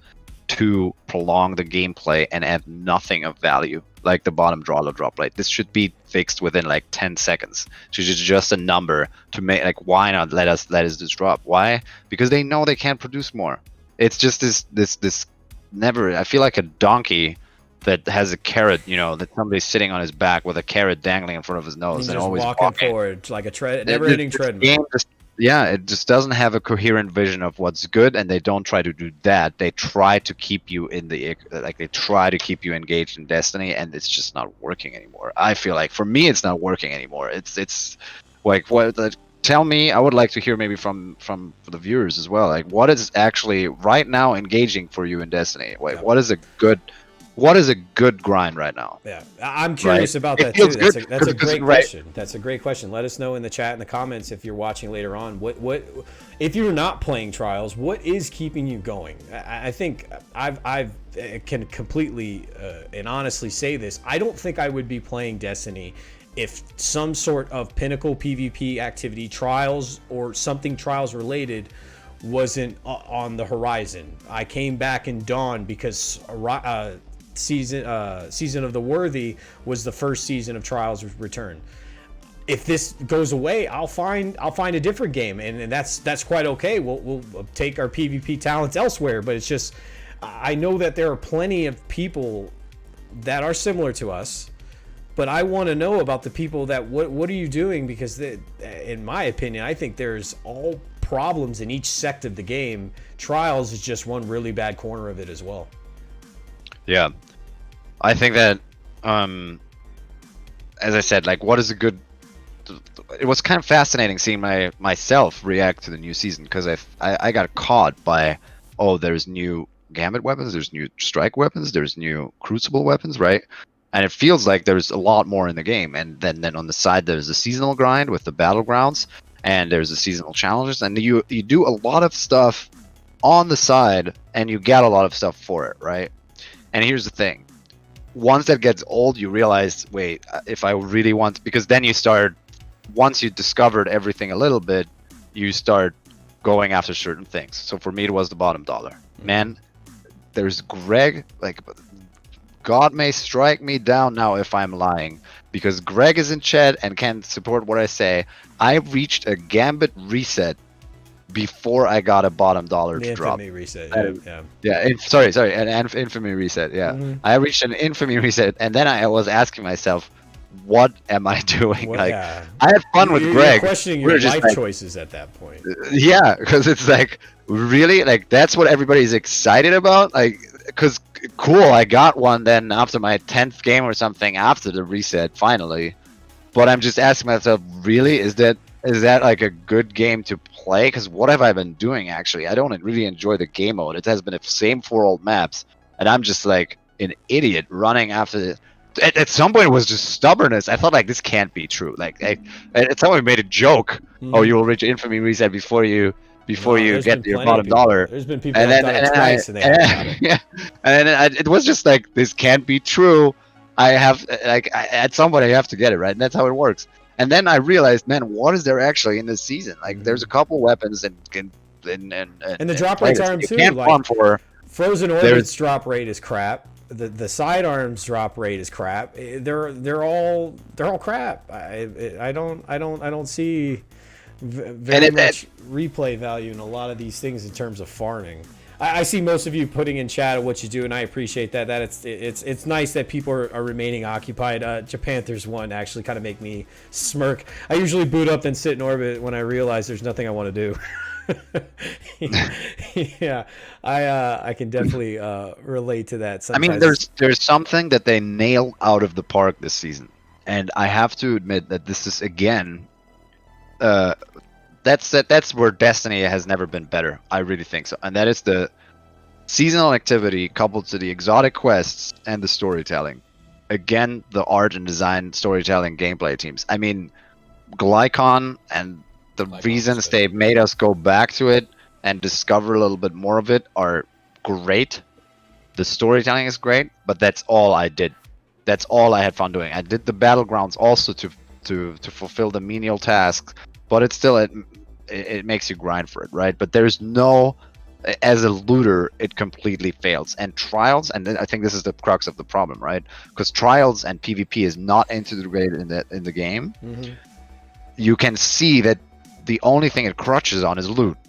to prolong the gameplay and add nothing of value, like the bottom drop. Like, this should be fixed within like 10 seconds. It's just a number to make, like, why not let us just drop? Why? Because they know they can't produce more. It's just this never. I feel like a donkey that has a carrot, that somebody's sitting on his back with a carrot dangling in front of his nose and just always walking forward like a never-ending treadmill. yeah, it just doesn't have a coherent vision of what's good, and they don't try to do that. They try to keep you in the like they try to keep you engaged in Destiny, and it's just not working anymore. I feel like for me, it's not working anymore. It's like what. Tell me, I would like to hear maybe from the viewers as well. Like, what is actually right now engaging for you in Destiny? Like, Yeah. what is a good grind right now? Yeah, I'm curious about It that too. feels That's good, a 'cause- great right. question. That's a great question. Let us know in the chat in the comments if you're watching later on. What if you're not playing Trials? What is keeping you going? I think I can completely and honestly say this. I don't think I would be playing Destiny if some sort of pinnacle PvP activity, Trials or something Trials related, wasn't on the horizon. I came back in Dawn because season of the Worthy was the first season of Trials Return. If this goes away, I'll find a different game, and that's quite okay. We'll take our PvP talents elsewhere. But it's just, I know that there are plenty of people that are similar to us, but I want to know about the people that what are you doing? Because in my opinion, I think there's all problems in each sect of the game. Trials is just one really bad corner of it as well. Yeah, I think that, as I said, like, what is a good? It was kind of fascinating seeing myself react to the new season, because I got caught by, oh, there's new Gambit weapons, there's new Strike weapons, there's new Crucible weapons, right? And it feels like there's a lot more in the game. And then on the side, there's a seasonal grind with the battlegrounds, and there's the seasonal challenges, and you do a lot of stuff on the side, and you get a lot of stuff for it, right? And here's the thing: once that gets old, you realize, wait, if I really want, because then you start, once you discovered everything a little bit, you start going after certain things. So for me, it was the bottom dollar. Man, there's Greg, like, God may strike me down now if I'm lying, because Greg is in chat and can support what I say. I reached a Gambit reset before I got a bottom dollar to drop. Infamy reset. Sorry, an infamy reset. Yeah, I reached an infamy reset, and then I was asking myself, what am I doing? Well, like, yeah. I had fun with Greg. You're questioning We your were just life like, choices at that point. yeah, because it's like, really, like, that's what everybody's excited about. Like, because cool, I got one then after my 10th game or something after the reset finally. But I'm just asking myself, really, is that like a good game to play? Because what have I been doing actually? I don't really enjoy the game mode. It has been the same 4 old maps, and I'm just like an idiot running after the. At some point, it was just stubbornness. I thought, like, this can't be true. Like, at some point, we made a joke. Oh, you will reach infamy reset before you get your bottom dollar. There's been people that have done it twice, and they haven't got it. Yeah, and then it was just like, this can't be true. I have, like, at some point I have to get it right, and that's how it works. And then I realized, man, what is there actually in this season? Like, there's a couple weapons and the drop rates are too. Like, Frozen Orbit's drop rate is crap. The sidearms drop rate is crap. They're all crap. I don't see very much replay value in a lot of these things in terms of farming. I see most of you putting in chat what you do, and I appreciate that. It's nice that people are remaining occupied. Japanthers 1 actually kind of make me smirk. I usually boot up and sit in orbit when I realize there's nothing I want to do. Yeah, I can definitely relate to that. Sometimes. I mean, there's something that they nail out of the park this season, and I have to admit that this is, again, that's where Destiny has never been better. I really think so, and that is the seasonal activity coupled to the exotic quests and the storytelling. Again, the art and design, storytelling, gameplay teams. I mean, Glycon and the reasons they've made us go back to it and discover a little bit more of it are great. The storytelling is great, but that's all I did. That's all I had fun doing. I did the battlegrounds also to fulfill the menial tasks, but it's still it makes you grind for it, right? But there's no, as a looter, it completely fails. And Trials, and I think this is the crux of the problem, right? Because Trials and PvP is not integrated in the game. You can see that the only thing it crutches on is loot,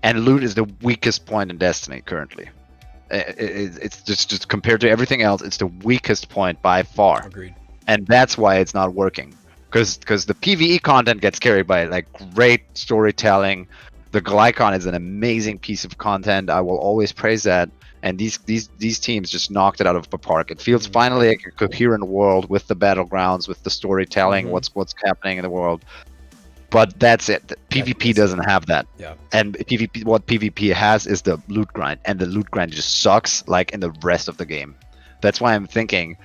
and loot is the weakest point in Destiny currently. It's just compared to everything else, it's the weakest point by far. Agreed. And that's why it's not working. because the PvE content gets carried by like great storytelling. The Glycon is an amazing piece of content. I will always praise that. And these teams just knocked it out of the park. It feels finally like a coherent world with the battlegrounds, with the storytelling, what's happening in the world. But that's it. PvP doesn't have that. Yeah. And what PvP has is the loot grind, and the loot grind just sucks like in the rest of the game. That's why I'm thinking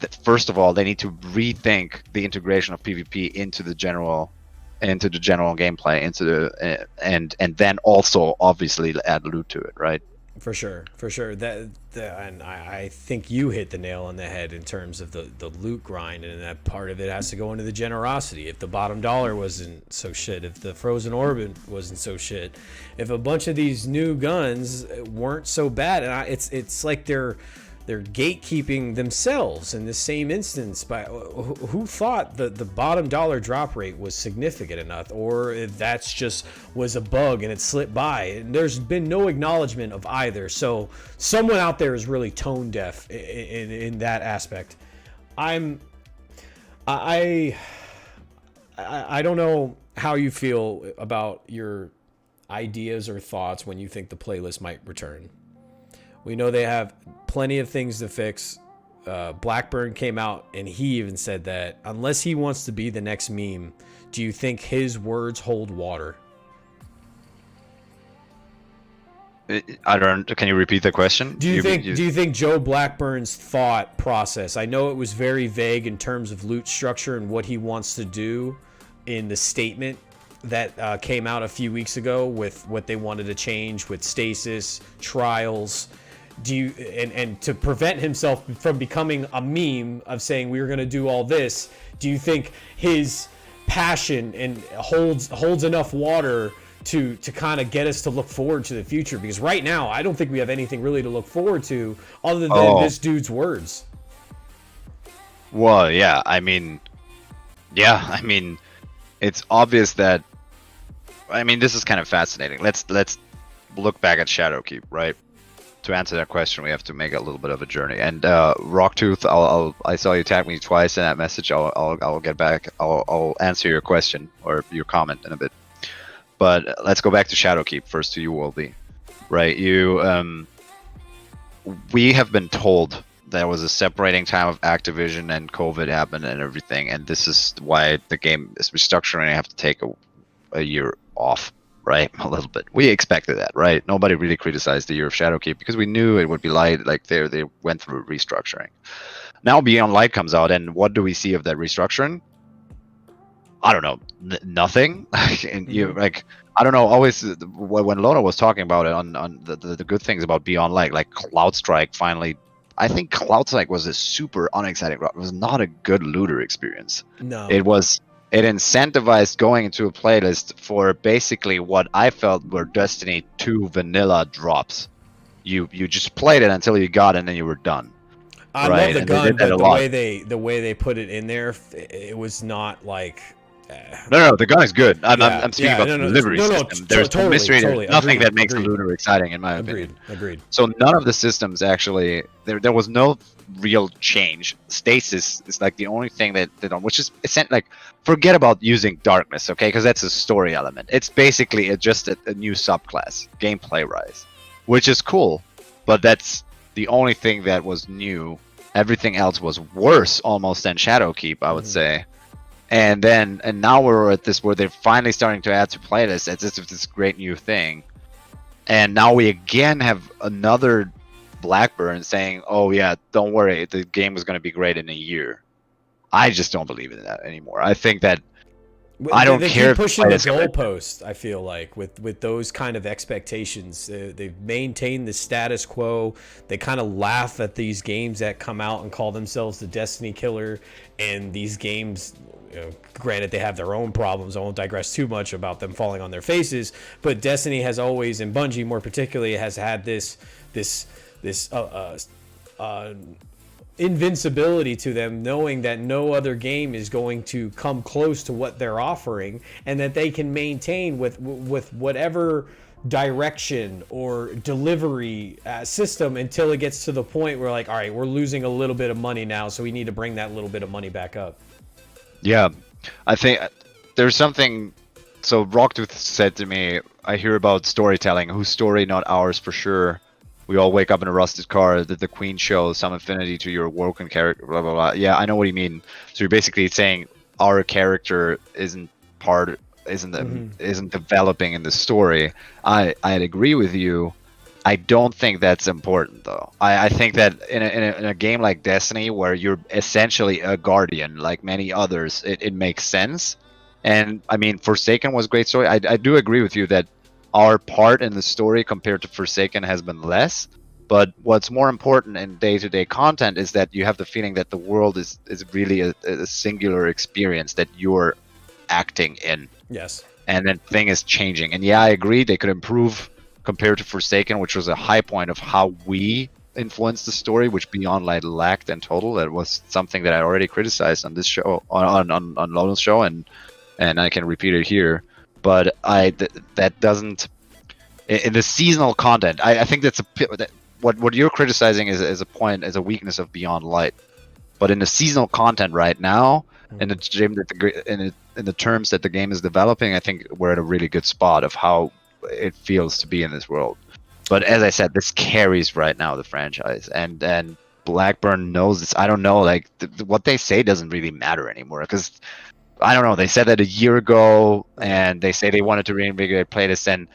that first of all they need to rethink the integration of PvP into the general gameplay, and then also obviously add loot to it, right? For sure. And I think you hit the nail on the head in terms of the loot grind, and that part of it has to go into the generosity. If the bottom dollar wasn't so shit, if the frozen orbit wasn't so shit, if a bunch of these new guns weren't so bad, and it's like they're gatekeeping themselves in the same instance. By who thought that the bottom dollar drop rate was significant enough, or if that's just was a bug and it slipped by. And there's been no acknowledgement of either. So someone out there is really tone deaf in that aspect. I don't know how you feel about your ideas or thoughts when you think the playlist might return. We know they have plenty of things to fix. Blackburn came out and he even said that unless he wants to be the next meme, do you think his words hold water? I don't. Can you repeat the question? Do you think Joe Blackburn's thought process? I know it was very vague in terms of loot structure and what he wants to do in the statement that came out a few weeks ago with what they wanted to change with stasis, trials. Do you and to prevent himself from becoming a meme of saying we were going to do all this, do you think his passion and holds enough water to kind of get us to look forward to the future? Because right now I don't think we have anything really to look forward to other than this dude's words. Well, yeah, I mean it's obvious that this is kind of fascinating. Let's look back at Shadowkeep, right? To answer that question, we have to make a little bit of a journey. And Rocktooth, I saw you tag me twice in that message. I'll get back. I'll answer your question or your comment in a bit. But let's go back to Shadowkeep first, to you, Wolby. Right? We have been told there was a separating time of Activision and COVID happened and everything, and this is why the game is restructuring. I have to take a year off. Right, a little bit. We expected that, right? Nobody really criticized the year of Shadowkeep because we knew it would be light. Like they went through restructuring. Now Beyond Light comes out, and what do we see of that restructuring? I don't know, nothing. And I don't know. Always when Lona was talking about it on the good things about Beyond Light, like Cloudstrike finally. I think Cloudstrike was a super unexciting. It was not a good looter experience. No, It incentivized going into a playlist for basically what I felt were Destiny 2 vanilla drops. You just played it until you got it and then you were done. I love the gun, but the way they put it in there, it was not like. No, the gun is good. I'm speaking about the delivery system. There's no mystery. There's nothing that makes the looter exciting, in my opinion. Agreed. So none of the systems actually. There was no real change. Stasis is like the only thing that they don't, which is like forget about using darkness, okay? Because that's a story element. It's basically just a new subclass, gameplay rise, which is cool, but that's the only thing that was new. Everything else was worse almost than Shadowkeep, I would say. And now we're at this where they're finally starting to add to playlists. It's just this great new thing, and now we again have another Blackburn saying, "Oh yeah, don't worry, the game is going to be great in a year." I just don't believe in that anymore. I think that I don't care. Keep pushing the goalpost. I feel like with those kind of expectations, they've maintained the status quo. They kind of laugh at these games that come out and call themselves the Destiny killer, and these games. Granted, they have their own problems. I won't digress too much about them falling on their faces, but Destiny has always, and Bungie more particularly, has had this invincibility to them, knowing that no other game is going to come close to what they're offering, and that they can maintain with whatever direction or delivery system until it gets to the point where, like, all right, we're losing a little bit of money now, so we need to bring that little bit of money back up. Yeah, I think there's something. So Rocktooth said to me, I hear about storytelling. Whose story, not ours for sure. We all wake up in a rusted car. That the Queen shows some affinity to your woken character. Blah blah blah. Yeah, I know what you mean. So you're basically saying our character isn't developing in the story. I'd agree with you. I don't think that's important though. I think that in a game like Destiny, where you're essentially a guardian like many others, it makes sense. And I mean, Forsaken was a great story. I do agree with you that our part in the story compared to Forsaken has been less. But what's more important in day-to-day content is that you have the feeling that the world is really a singular experience that you're acting in. Yes. And then thing is changing. And yeah, I agree they could improve compared to Forsaken, which was a high point of how we influenced the story, which Beyond Light lacked in total. That was something that I already criticized on this show, on Lionel's show, and I can repeat it here. But that doesn't in the seasonal content. I think that's what you're criticizing is a weakness of Beyond Light. But in the seasonal content right now, in the terms that the game is developing, I think we're at a really good spot of how it feels to be in this world. But as I said, this carries right now the franchise, and Blackburn knows this. I don't know, like what they say doesn't really matter anymore, because I don't know. They said that a year ago, and they say they wanted to reinvigorate playlists, and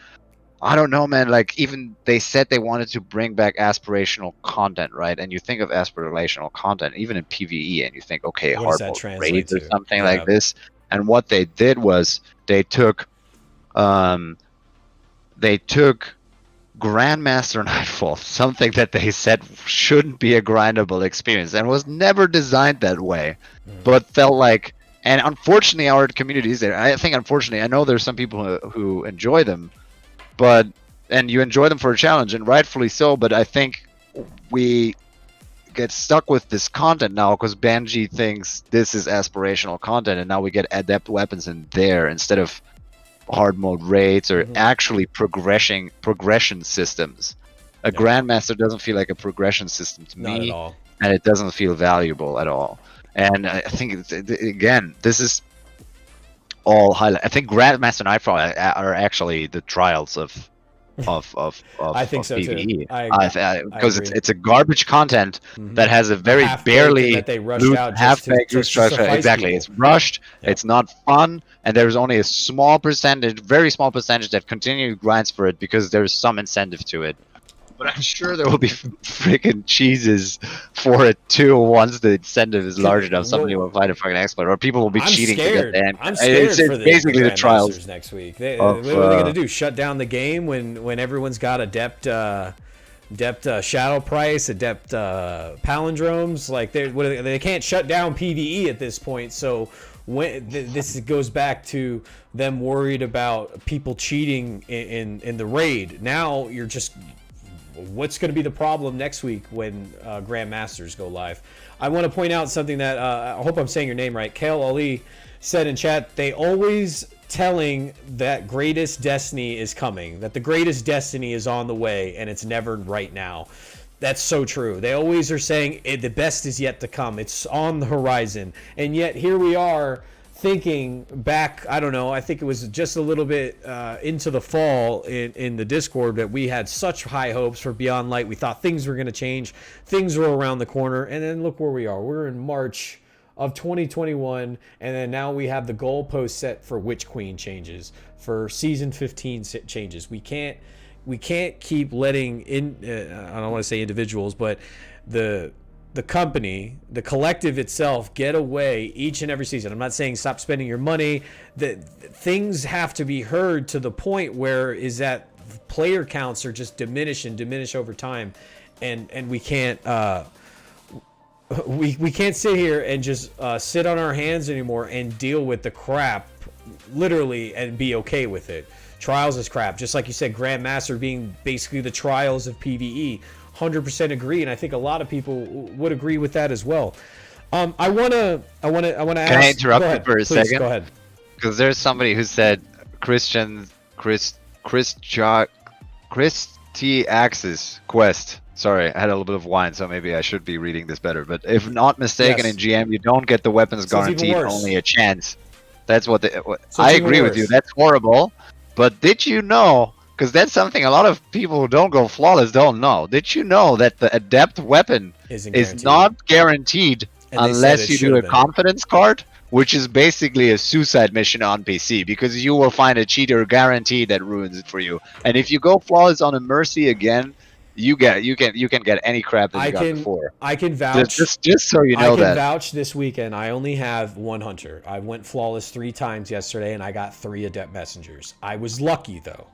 I don't know, man. Like, even they said they wanted to bring back aspirational content, right? And you think of aspirational content, even in PvE, and you think, okay, What does hard that mode translate raids or to? something Yeah. like this. And what they did was they took Grandmaster Nightfall, something that they said shouldn't be a grindable experience and was never designed that way, but felt like. And unfortunately, our community is there. I think, unfortunately, I know there's some people who enjoy them, and you enjoy them for a challenge, and rightfully so. But I think we get stuck with this content now because Bungie thinks this is aspirational content, and now we get adept weapons in there instead of hard mode raids or actually progression systems. A Grandmaster doesn't feel like a progression system to Not me, at all. and it doesn't feel valuable at all. And I think, again, this is all highlight. I think Grandmaster Nightfall are actually the trials of I think so too. because it's a garbage content that has a very Half-baked barely that they rushed out half-baked just to structure. suffice Exactly, people. it's rushed. Yep. It's not fun, and there's only a small percentage, very small percentage, that continue grinds for it because there's some incentive to it. But I'm sure there will be freaking cheeses for it too once the incentive is large enough. Somebody will find a fucking exploit, or people will be cheating to get the end. I'm scared It's for the basically the trials Grandmasters next week. What of, are they going to do? Shut down the game when everyone's got adept shadow price, adept palindromes? Like they can't shut down PvE at this point. So when this goes back to them worried about people cheating in the raid. Now you're just. What's going to be the problem next week when Grandmasters go live? I want to point out something that I hope I'm saying your name right. Kale Ali said in chat, they always telling that greatest destiny is coming, that the greatest destiny is on the way, and it's never right now. That's so true. They always are saying the best is yet to come. It's on the horizon. And yet here we are thinking back, I don't know, I think it was just a little bit into the fall in the Discord that we had such high hopes for Beyond Light. We thought things were going to change. Things were around the corner. And then look where we are. We're in March of 2021. And then now we have the goalpost set for Witch Queen changes, for Season 15 changes. We can't keep letting I don't want to say individuals, but the company, the collective itself, get away each and every season. I'm not saying stop spending your money. Things have to be heard to the point where is that player counts are just diminish over time, and we can't we can't sit here and just sit on our hands anymore and deal with the crap, literally, and be okay with it. Trials is crap, just like you said. Grandmaster being basically the trials of PvE. 100% agree, and I think a lot of people would agree with that as well. I wanna ask. Can I interrupt you for a Please, second? Go ahead. Because there's somebody who said Christy Axis Quest. Sorry, I had a little bit of wine, so maybe I should be reading this better. But if not mistaken, Yes. in GM you don't get the weapons So it's even guaranteed, worse. only a chance. That's what So I it's even agree with you. worse. That's horrible. But did you know? Because that's something a lot of people who don't go flawless don't know. Did you know that the adept weapon Isn't is guaranteed. not guaranteed And they said unless it you should do have a been. confidence card, which is basically a suicide mission on PC, because you will find a cheater guaranteed that ruins it for you. And if you go flawless on a mercy again, you can get any crap that you I got can before. I can vouch. Just so you I know can that. vouch this weekend. I only have one hunter. I went flawless 3 times yesterday, and I got 3 adept messengers. I was lucky though.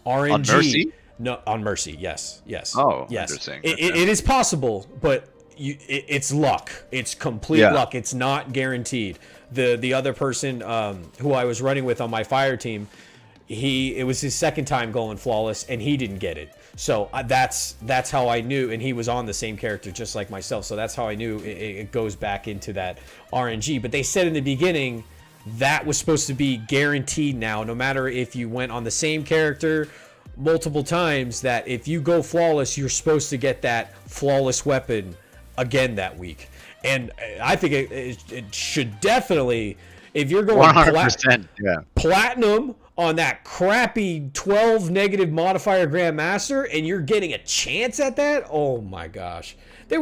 On RNG. mercy? No, on mercy. Yes, Oh, yes. interesting. It is possible, but it's luck. It's complete Yeah. luck. It's not guaranteed. The other person who I was running with on my fire team, it was his second time going flawless, and he didn't get it. So that's how I knew, and he was on the same character just like myself. So that's how I knew it goes back into that RNG. But they said in the beginning that was supposed to be guaranteed now, no matter if you went on the same character multiple times, that if you go flawless, you're supposed to get that flawless weapon again that week. And I think it should definitely, if you're going 100%. Yeah. platinum on that crappy 12 negative modifier Grandmaster, and you're getting a chance at that, oh my gosh. There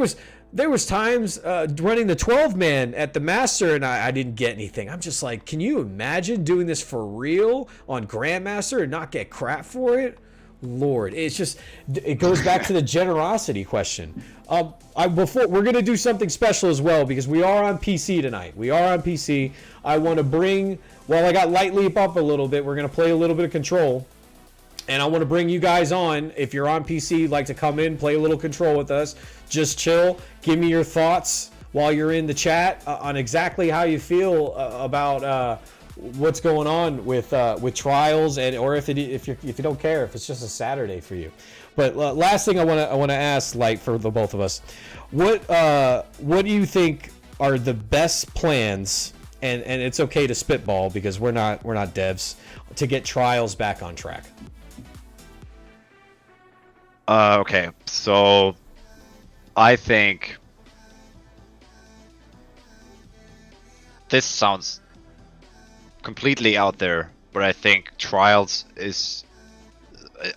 was times running the 12-man at the Master, and I didn't get anything. I'm just like, can you imagine doing this for real on Grandmaster and not get crap for it? Lord, it's just, it goes back to the generosity question. Before we're gonna do something special as well, because we are on PC tonight. We are on PC. I want to bring, while I got Light Leap up a little bit, we're gonna play a little bit of Control, and I want to bring you guys on. If you're on PC, like to come in, play a little Control with us. Just chill. Give me your thoughts while you're in the chat on exactly how you feel about what's going on with trials, and or if you don't care, if it's just a Saturday for you. But last thing I want to ask, Light, for the both of us, what do you think are the best plans? And it's okay to spitball because we're not devs, to get trials back on track. Okay, so I think this sounds completely out there, but I think trials is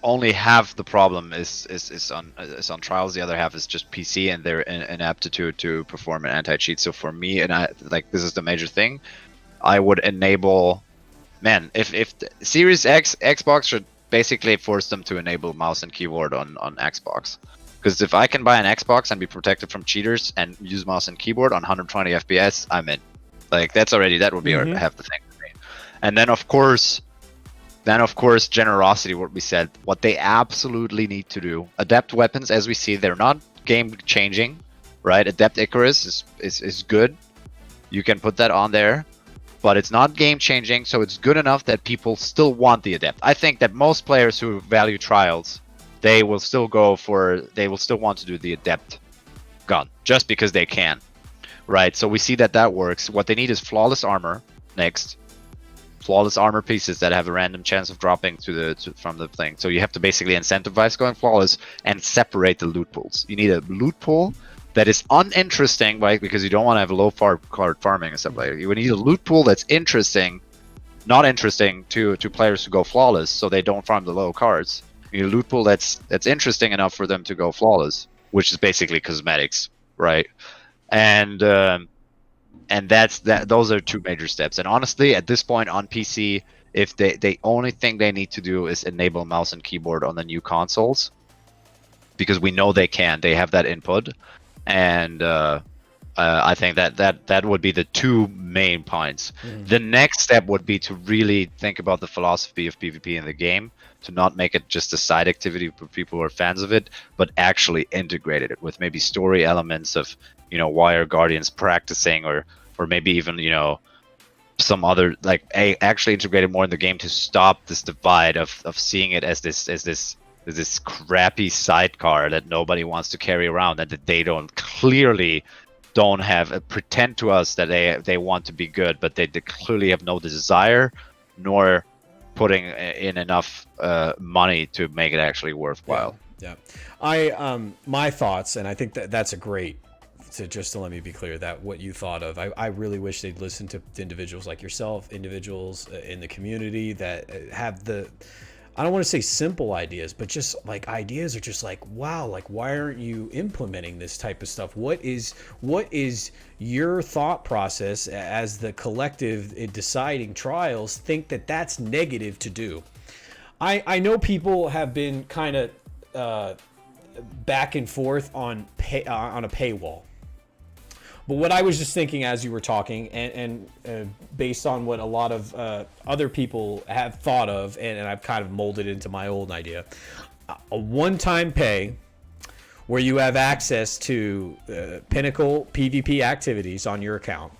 only half the problem is on trials. The other half is just PC and their inaptitude to perform an anti-cheat. So for me, and I like, this is the major thing, I would enable, man, if the Series X Xbox should basically force them to enable mouse and keyboard on Xbox. Because if I can buy an Xbox and be protected from cheaters and use mouse and keyboard on 120 FPS, I'm in. Like, that would be half the thing for me. And then of course generosity, what we said, what they absolutely need to do. Adept weapons, as we see, they're not game changing, right? Adept Icarus is good. You can put that on there, but it's not game changing, so it's good enough that people still want the adept. I think that most players who value trials, they will still want to do the adept gun just because they can, right? So we see that works. What they need is flawless armor next. Flawless armor pieces that have a random chance of dropping from the thing. So you have to basically incentivize going flawless and separate the loot pools. You need a loot pool that is uninteresting, right? Because you don't want to have low card farming and stuff like that. You need a loot pool that's interesting, not interesting to players who go flawless, so they don't farm the low cards. You need a loot pool that's interesting enough for them to go flawless, which is basically cosmetics, right? And those are two major steps. And honestly, at this point on PC, if the only thing they need to do is enable mouse and keyboard on the new consoles, because we know they have that input. And I think that would be the two main points. The next step would be to really think about the philosophy of PvP in the game, to not make it just a side activity for people who are fans of it, but actually integrated it with maybe story elements of, why are Guardians practicing, or maybe even, some other, like, actually integrated more in the game to stop this divide of seeing it as this crappy sidecar that nobody wants to carry around, and that they clearly don't have pretend to us that they want to be good, but they clearly have no desire nor putting in enough money to make it actually worthwhile. Yeah. I my thoughts, and I think that's a great to let me be clear that what you thought of, I really wish they'd listen to individuals like yourself, individuals in the community that have the, I don't want to say simple ideas, but just like ideas are just like, wow, like why aren't you implementing this type of stuff? What is your thought process as the collective in deciding trials think that that's negative to do? I know people have been kind of back and forth on on a paywall. But what I was just thinking as you were talking, and based on what a lot of other people have thought of, and I've kind of molded into my old idea, a one-time pay where you have access to Pinnacle PvP activities on your account.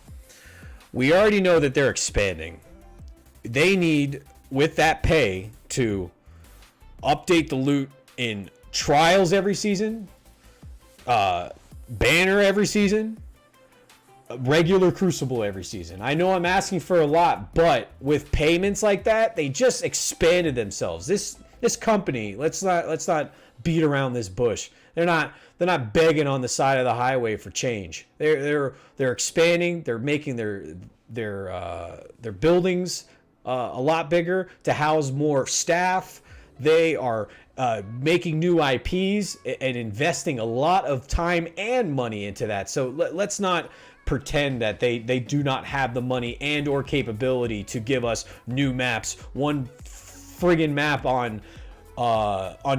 We already know that they're expanding. They need, with that pay, to update the loot in Trials every season, Banner every season, regular Crucible every season. I know I'm asking for a lot, but with payments like that, they just expanded themselves. This company, let's not beat around this bush. They're not begging on the side of the highway for change. They're expanding. They're making their buildings a lot bigger to house more staff. They are making new IPs and investing a lot of time and money into that. So let's not pretend that they do not have the money and or capability to give us new maps. One friggin' map on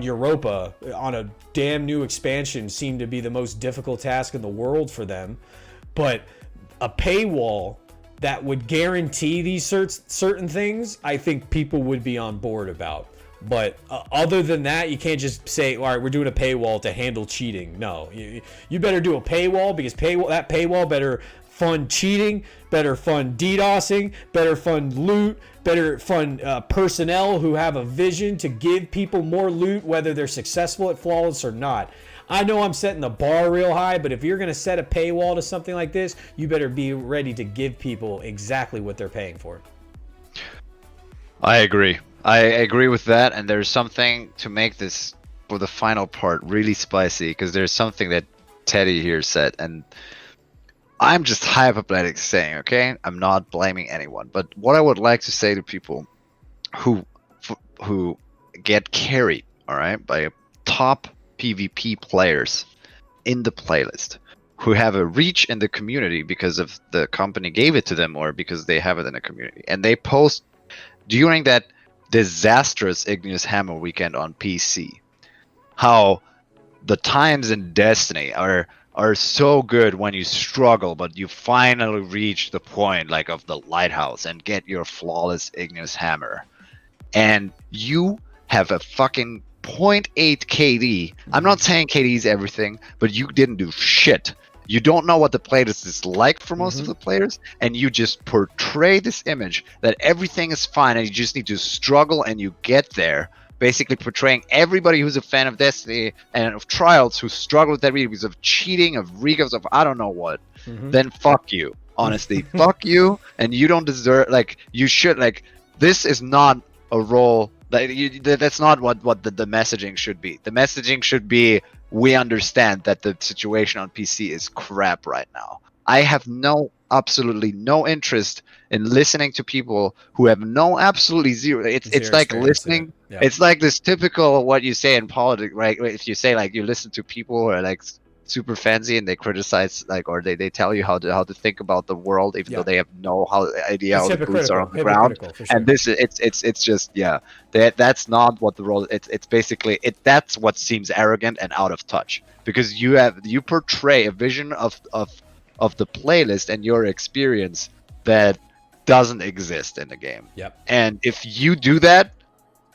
Europa on a damn new expansion seemed to be the most difficult task in the world for them. But a paywall that would guarantee these certain things, I think people would be on board about. But other than that, you can't just say, all right, we're doing a paywall to handle cheating. No, you better do a paywall, because that paywall better fund cheating, better fund DDoSing, better fund loot, better fund personnel who have a vision to give people more loot, whether they're successful at Flawless or not. I know I'm setting the bar real high, but if you're going to set a paywall to something like this, you better be ready to give people exactly what they're paying for. I agree. I agree with that, and there's something to make this, for the final part, really spicy, because there's something that Teddy here said, and I'm just hypothetically saying, okay? I'm not blaming anyone, but what I would like to say to people who get carried, all right, by top PvP players in the playlist, who have a reach in the community because of the company gave it to them, or because they have it in the community, and they post during that disastrous Igneous Hammer weekend on PC how the times in Destiny are so good when you struggle, but you finally reach the point like of the lighthouse and get your flawless Igneous Hammer, and you have a fucking 0.8 KD. I'm not saying KD is everything, but you didn't do shit. You don't know what the playlist is like for most of the players, and you just portray this image that everything is fine and you just need to struggle and you get there, basically portraying everybody who's a fan of Destiny and of Trials who struggle with that because of cheating, of recos, of I don't know what. Then fuck you. Honestly, fuck you, and you don't deserve, like, you should, like, this is not a role that's not what the messaging should be. The messaging should be, we understand that the situation on PC is crap right now. I have absolutely no interest in listening to people who have absolutely zero. It's like listening. Yeah. It's like this typical what you say in politics, right? If you say like you listen to people who are like super fancy and they criticize, like, or they tell you how to think about the world, even though they have no idea how the boots are on the ground. Sure. And this it's just that's not what the role. It's basically that's what seems arrogant and out of touch, because you portray a vision of the playlist and your experience that doesn't exist in the game. Yep. And if you do that,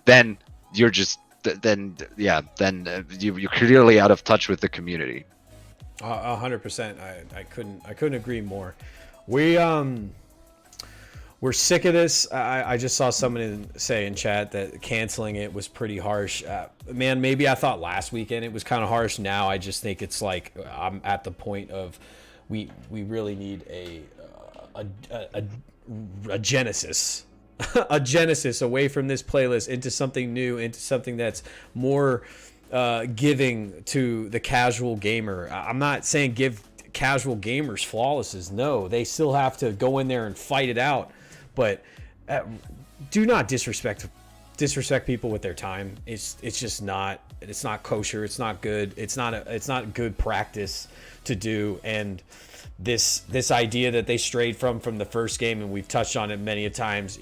then you're just you're clearly out of touch with the community. 100%. I couldn't agree more. We're sick of this. I just saw someone say in chat that canceling it was pretty harsh. Man, maybe I thought last weekend it was kind of harsh. Now I just think it's like I'm at the point of we really need a genesis. A genesis away from this playlist into something new, into something that's more giving to the casual gamer. I'm not saying give casual gamers flawlesses. No, they still have to go in there and fight it out. But do not disrespect people with their time. It's just not. It's not kosher. It's not good. It's not good practice to do. And this idea that they strayed from the first game, and we've touched on it many a times.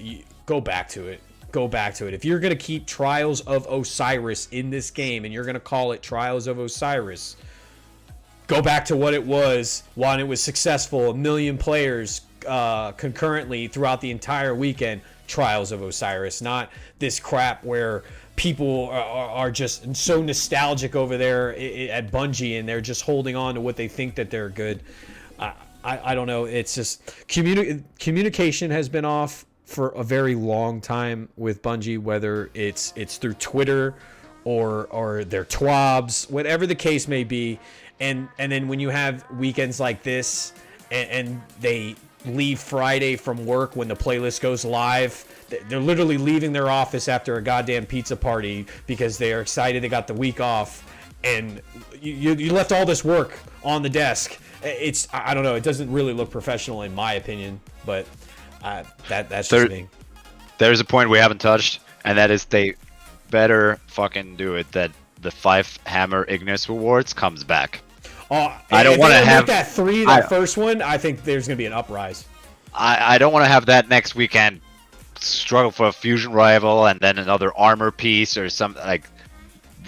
Go back to it. Go back to it. If you're going to keep Trials of Osiris in this game and you're going to call it Trials of Osiris, go back to what it was when it was successful, 1 million players concurrently throughout the entire weekend. Trials of Osiris, not this crap where people are just so nostalgic over there at Bungie, and they're just holding on to what they think that they're good. I don't know. It's just communication has been off for a very long time with Bungie, whether it's through Twitter or their twabs, whatever the case may be. And then when you have weekends like this and they leave Friday from work when the playlist goes live, they're literally leaving their office after a goddamn pizza party because they are excited they got the week off, and you left all this work on the desk. I don't know, it doesn't really look professional in my opinion, but that's just me. There's a point we haven't touched, and that is they better fucking do it that the 5 Hammer Ignis rewards comes back. I don't want to have that 3, that first one. I think there's gonna be an uprise. I don't want to have that next weekend struggle for a fusion rival and then another armor piece or something. Like,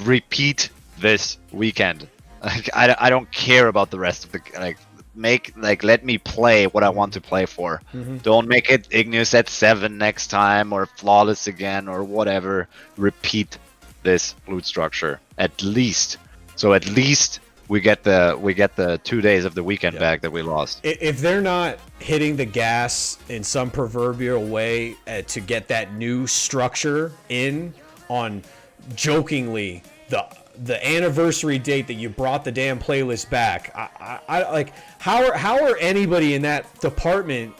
repeat this weekend. Like, I don't care about the rest of the let me play what I want to play for. Mm-hmm. Don't make it Ignis at 7 next time or flawless again or whatever. Repeat this loot structure at least. So at least we get the 2 days of the weekend back that we lost. If they're not hitting the gas in some proverbial way to get that new structure in on jokingly the anniversary date that you brought the damn playlist back, I like how are anybody in that department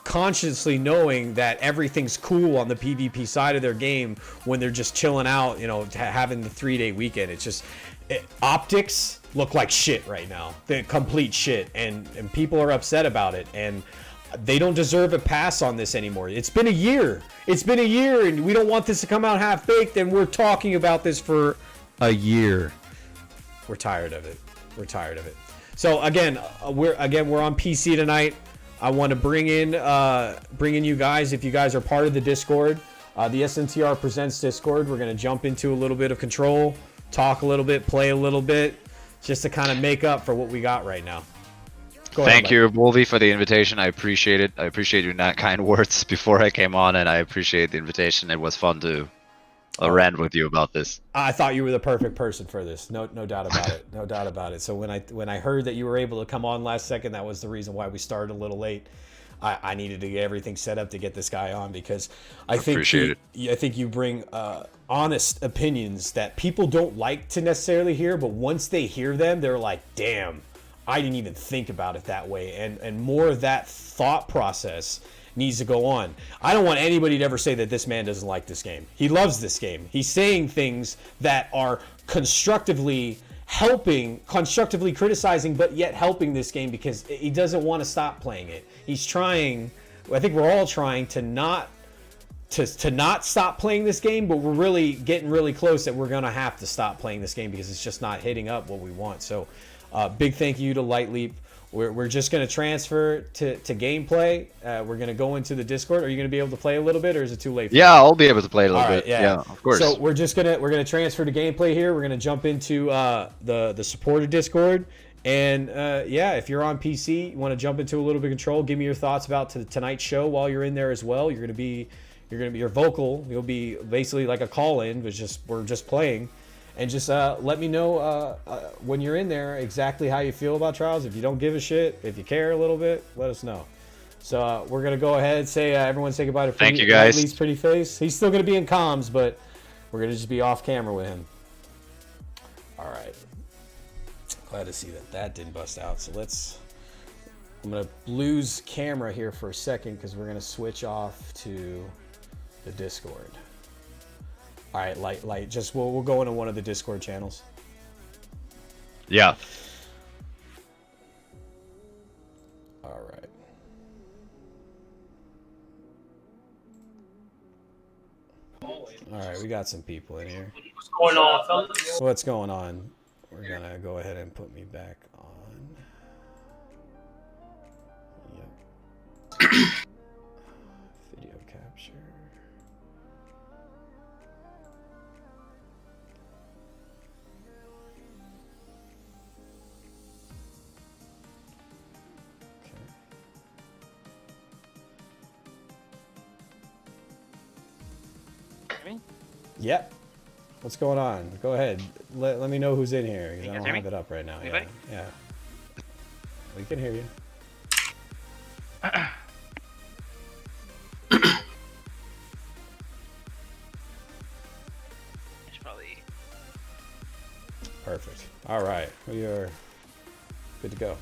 consciously knowing that everything's cool on the PvP side of their game when they're just chilling out, having the 3-day weekend? It's just optics look like shit right now. They're complete shit, and people are upset about it, and they don't deserve a pass on this anymore. It's been a year, and we don't want this to come out half-baked, and we're talking about this for a year. We're tired of it. So again, we're on PC tonight. I want to bring in you guys, if you guys are part of the Discord, the SNTR Presents Discord. We're going to jump into a little bit of Control, talk a little bit, play a little bit, just to kind of make up for what we got right now. Thank you, Wolvie, for the invitation. I appreciate it. I appreciate your not kind words before I came on, and I appreciate the invitation. It was fun to rant with you about this. I thought you were the perfect person for this. No doubt about it. No doubt about it. So when I heard that you were able to come on last second, that was the reason why we started a little late. I needed to get everything set up to get this guy on, because I think you bring honest opinions that people don't like to necessarily hear, but once they hear them, they're like, damn, I didn't even think about it that way. And more of that thought process needs to go on. I don't want anybody to ever say that this man doesn't like this game. He loves this game. He's saying things that are constructively criticizing, but yet helping this game, because he doesn't want to stop playing it. He's trying, I think we're all trying to not stop playing this game, but we're really getting really close that we're going to have to stop playing this game because it's just not hitting up what we want. So big thank you to Light Leap. We're just going to transfer to gameplay. We're going to go into the Discord. Are you going to be able to play a little bit, or is it too late for you? I'll be able to play a little bit. Yeah, of course. So we're gonna transfer to gameplay here. We're gonna jump into the supporter Discord, and if you're on PC, you want to jump into a little bit of Control. Give me your thoughts about tonight's show while you're in there as well. You're gonna be your vocal. You'll be basically like a call-in, but we're just playing. And just let me know when you're in there exactly how you feel about Trials. If you don't give a shit, if you care a little bit, let us know. So we're going to go ahead and say, everyone say goodbye to Thank you, guys. Lee's pretty face. He's still going to be in comms, but we're going to just be off camera with him. All right. Glad to see that didn't bust out. So I'm going to lose camera here for a second because we're going to switch off to the Discord. All right, light. Just we'll go into one of the Discord channels. Yeah. All right. All right, we got some people in here. What's going on, fellas? What's going on? We're gonna go ahead and put me back on. Yep. Video capture. Me? Yep. What's going on? Go ahead. Let me know who's in here, because I don't hear have me? it up right now. Anybody? Yeah. We can hear you. It's probably Perfect. All right. We are good to go.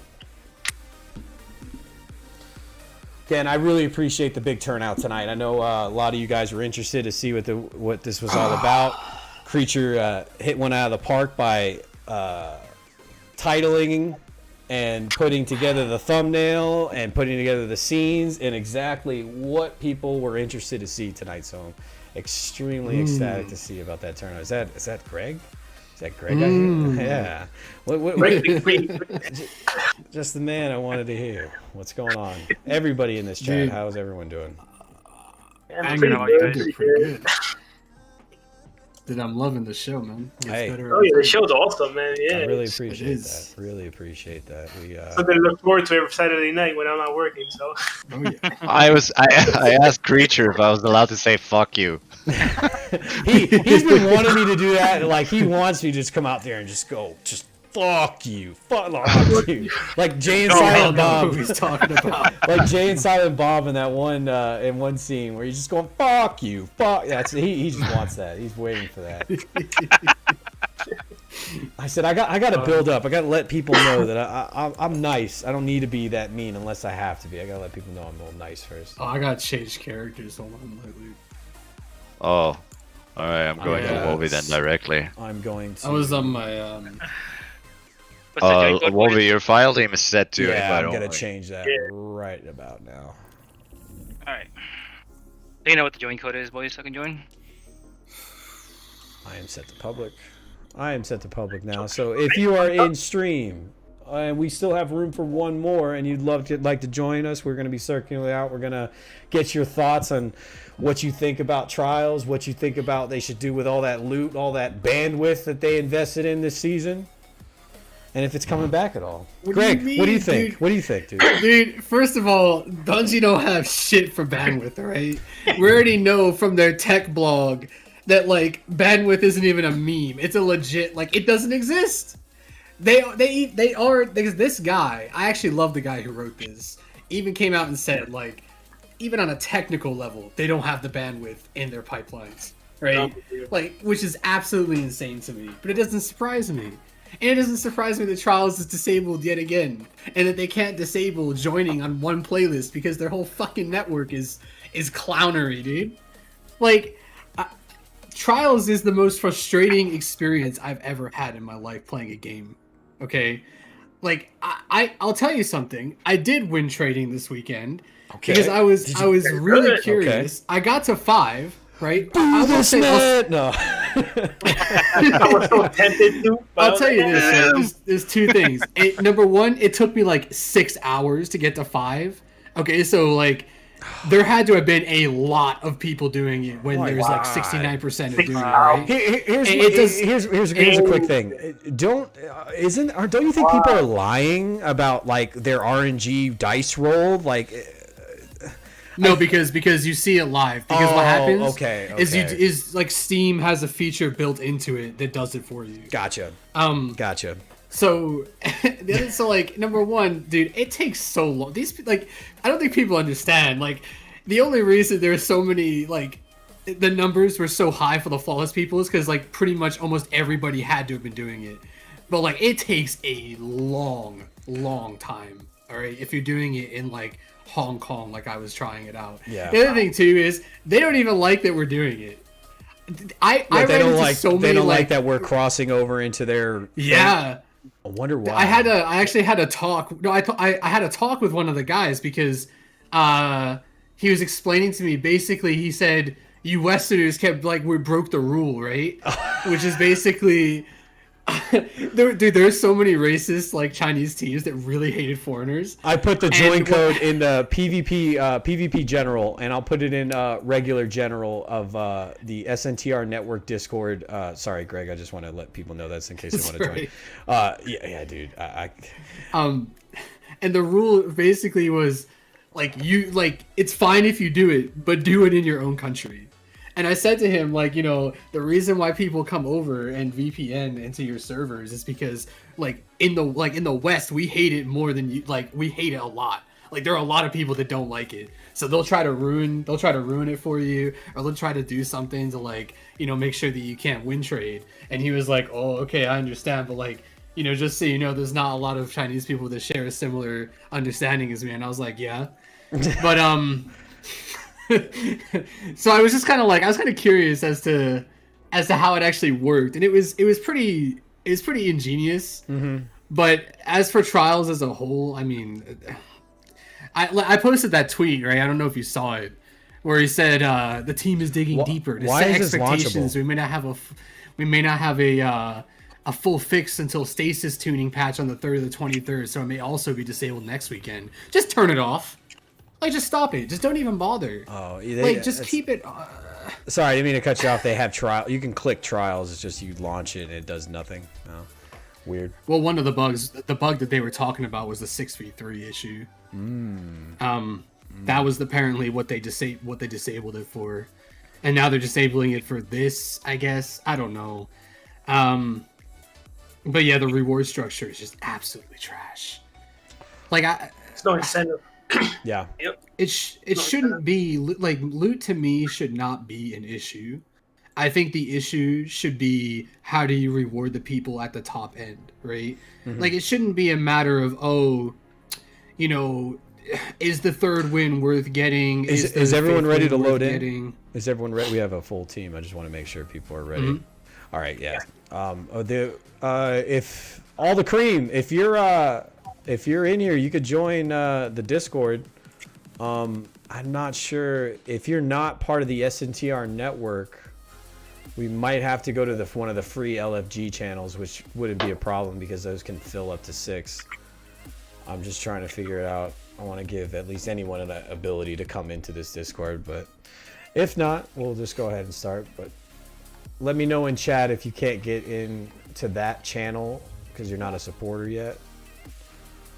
Again, I really appreciate the big turnout tonight. I know a lot of you guys were interested to see what this was all about. Creature hit one out of the park by titling and putting together the thumbnail and putting together the scenes and exactly what people were interested to see tonight. So I'm extremely ecstatic to see about that turnout. Is that Greg? Is that Greg out here? Yeah. Just the man I wanted to hear. What's going on? Everybody in this chat, Dude. how's everyone doing? I'm pretty good, Pretty good. Dude, I'm loving the show, man. It gets Hey. better Oh every yeah, the time. show's awesome, man. Yeah. I really It appreciate is. that. Really appreciate that. We Something to look forward to every Saturday night when I'm not working. So Oh yeah. I asked Creature if I was allowed to say "fuck you." he's been wanting me to do that. Like he wants me to just come out there and just go, just fuck you, fuck you, like Jay and I Silent don't know Bob. who he's talking about. Like Jay and Silent Bob in that one in one scene where he's just going fuck you, fuck. That's he just wants that. He's waiting for that. I said I got to build up. I got to let people know that I'm nice. I don't need to be that mean unless I have to be. I got to let people know I'm a little nice first. Oh, I gotta change characters. Hold on, lately. Oh, all right. I'm going to Yeah. Wolvie then directly. I'm going to. I was on my what's the joint code? Wolvie, your file name is set to Yeah, invite I'm gonna only. change that Yeah. right about now. All right. Do you know what the join code is, boys? So I can join. I am set to public. I am set to public now. So if you are in stream and we still have room for one more and you'd like to join us, we're going to be circulating out. We're going to get your thoughts on what you think about Trials, what you think about they should do with all that loot, all that bandwidth that they invested in this season, and if it's coming back at all. What do Greg, you what do you mean, think? dude? What do you think, dude? Dude, first of all, Bungie don't have shit for bandwidth, alright? We already know from their tech blog that, like, bandwidth isn't even a meme. It's a legit, like, it doesn't exist. They are, because this guy, I actually love the guy who wrote this, even came out and said, like, even on a technical level, they don't have the bandwidth in their pipelines, right? Like, which is absolutely insane to me. But it doesn't surprise me. And it doesn't surprise me that Trials is disabled yet again, and that they can't disable joining on one playlist because their whole fucking network is clownery, dude. Like, Trials is the most frustrating experience I've ever had in my life playing a game. Okay, like I'll tell you something. I did win trading this weekend because I was really Good. curious. I got to 5. Right? I will say, no. I was so tempted to. but I I'll was tell you like, this. Right? There's two things. Number one, it took me like 6 hours to get to 5. Okay, so like there had to have been a lot of people doing it when there's like 69% of doing it. Right? Here's a quick thing. Don't you think people are lying about like their RNG dice roll? Like, No, because you see it live. Because what happens is like Steam has a feature built into it that does it for you. Gotcha. Gotcha. So, so like number one, dude, it takes so long. These like, I don't think people understand. Like, the only reason there's so many like the numbers were so high for the flawless people is because like pretty much almost everybody had to have been doing it. But like, it takes a long time. All right, if you're doing it in like Hong Kong, like I was trying it out. Yeah. The other thing too is they don't even like that we're doing it. I They ran don't into like so many they don't like that we're crossing over into their yeah. I wonder why. I actually had a talk. No, I had a talk with one of the guys because he was explaining to me. Basically, he said you Westerners kept like we broke the rule, right? Which is basically. There's so many racist like Chinese teams that really hated foreigners. I put the join code in the PvP general, and I'll put it in regular general of the SNTR network Discord. Sorry, Greg, I just want to let people know that's in case they want to join. Yeah, dude. And the rule basically was like it's fine if you do it, but do it in your own country. And I said to him, like, you know, the reason why people come over and VPN into your servers is because, like, in the West, we hate it more than you. Like, we hate it a lot. Like, there are a lot of people that don't like it, so they'll try to ruin it for you, or they'll try to do something to, like, you know, make sure that you can't win trade. And he was like, "Oh, okay, I understand, but like, you know, just so you know, there's not a lot of Chinese people that share a similar understanding as me." And I was like, "Yeah," but so I was just kind of curious as to how it actually worked, and it was pretty ingenious. Mm-hmm. But as for trials as a whole, I mean, I posted that tweet, right? I don't know if you saw it, where he said the team is digging deeper to why set is this expectations. launchable? We may not have a full fix until stasis tuning patch on the 3rd or the 23rd, so it may also be disabled next weekend. Just turn it off. Like, just stop it. Just don't even bother. Oh, just keep it. Sorry, I didn't mean to cut you off. They have trial. You can click trials. It's just you launch it and it does nothing. Oh, weird. Well, one of the bug that they were talking about was the 6v3 issue. That was apparently what they disabled it for, and now they're disabling it for this. I guess I don't know. But yeah, the reward structure is just absolutely trash. Like It's no incentive. Yeah. Yep. It shouldn't be like loot to me should not be an issue. I think the issue should be how do you reward the people at the top end, right? Mm-hmm. Like it shouldn't be a matter of you know, is the 3rd win worth getting? Is everyone ready to load in? Getting? Is everyone ready? We have a full team. I just want to make sure people are ready. Mm-hmm. All right, yeah. If all the cream, if you're in here, you could join the Discord. I'm not sure if you're not part of the SNTR network. We might have to go to one of the free LFG channels, which wouldn't be a problem because those can fill up to 6. I'm just trying to figure it out. I want to give at least anyone an ability to come into this Discord, but if not, we'll just go ahead and start. But let me know in chat if you can't get into that channel because you're not a supporter yet.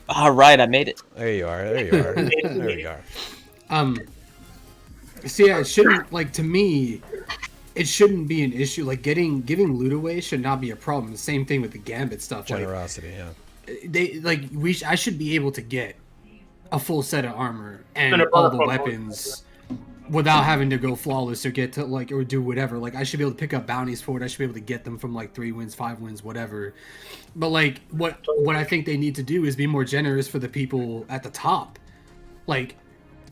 All right, I made it. There you are. There you are. There you are. So yeah, it shouldn't, like, to me, it shouldn't be an issue. Like giving loot away should not be a problem. The same thing with the Gambit stuff. Generosity, I should be able to get a full set of armor and all the weapons without having to go flawless or get to or do whatever. Like I should be able to pick up bounties for it. I should be able to get them from like 3 wins, 5 wins, whatever. But like what I think they need to do is be more generous for the people at the top. Like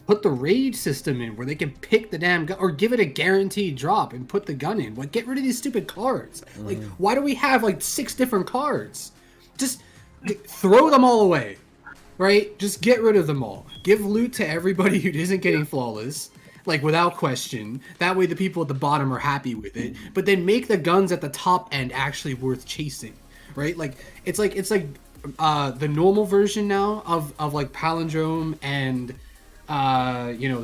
put the raid system in where they can pick the damn gun or give it a guaranteed drop and put the gun in. Like get rid of these stupid cards. Like why do we have like 6 different cards? Just throw them all away. Right? Just get rid of them all. Give loot to everybody who isn't getting flawless. Like without question. That way the people at the bottom are happy with it. But then make the guns at the top end actually worth chasing. Right? Like it's like the normal version now of like Palindrome and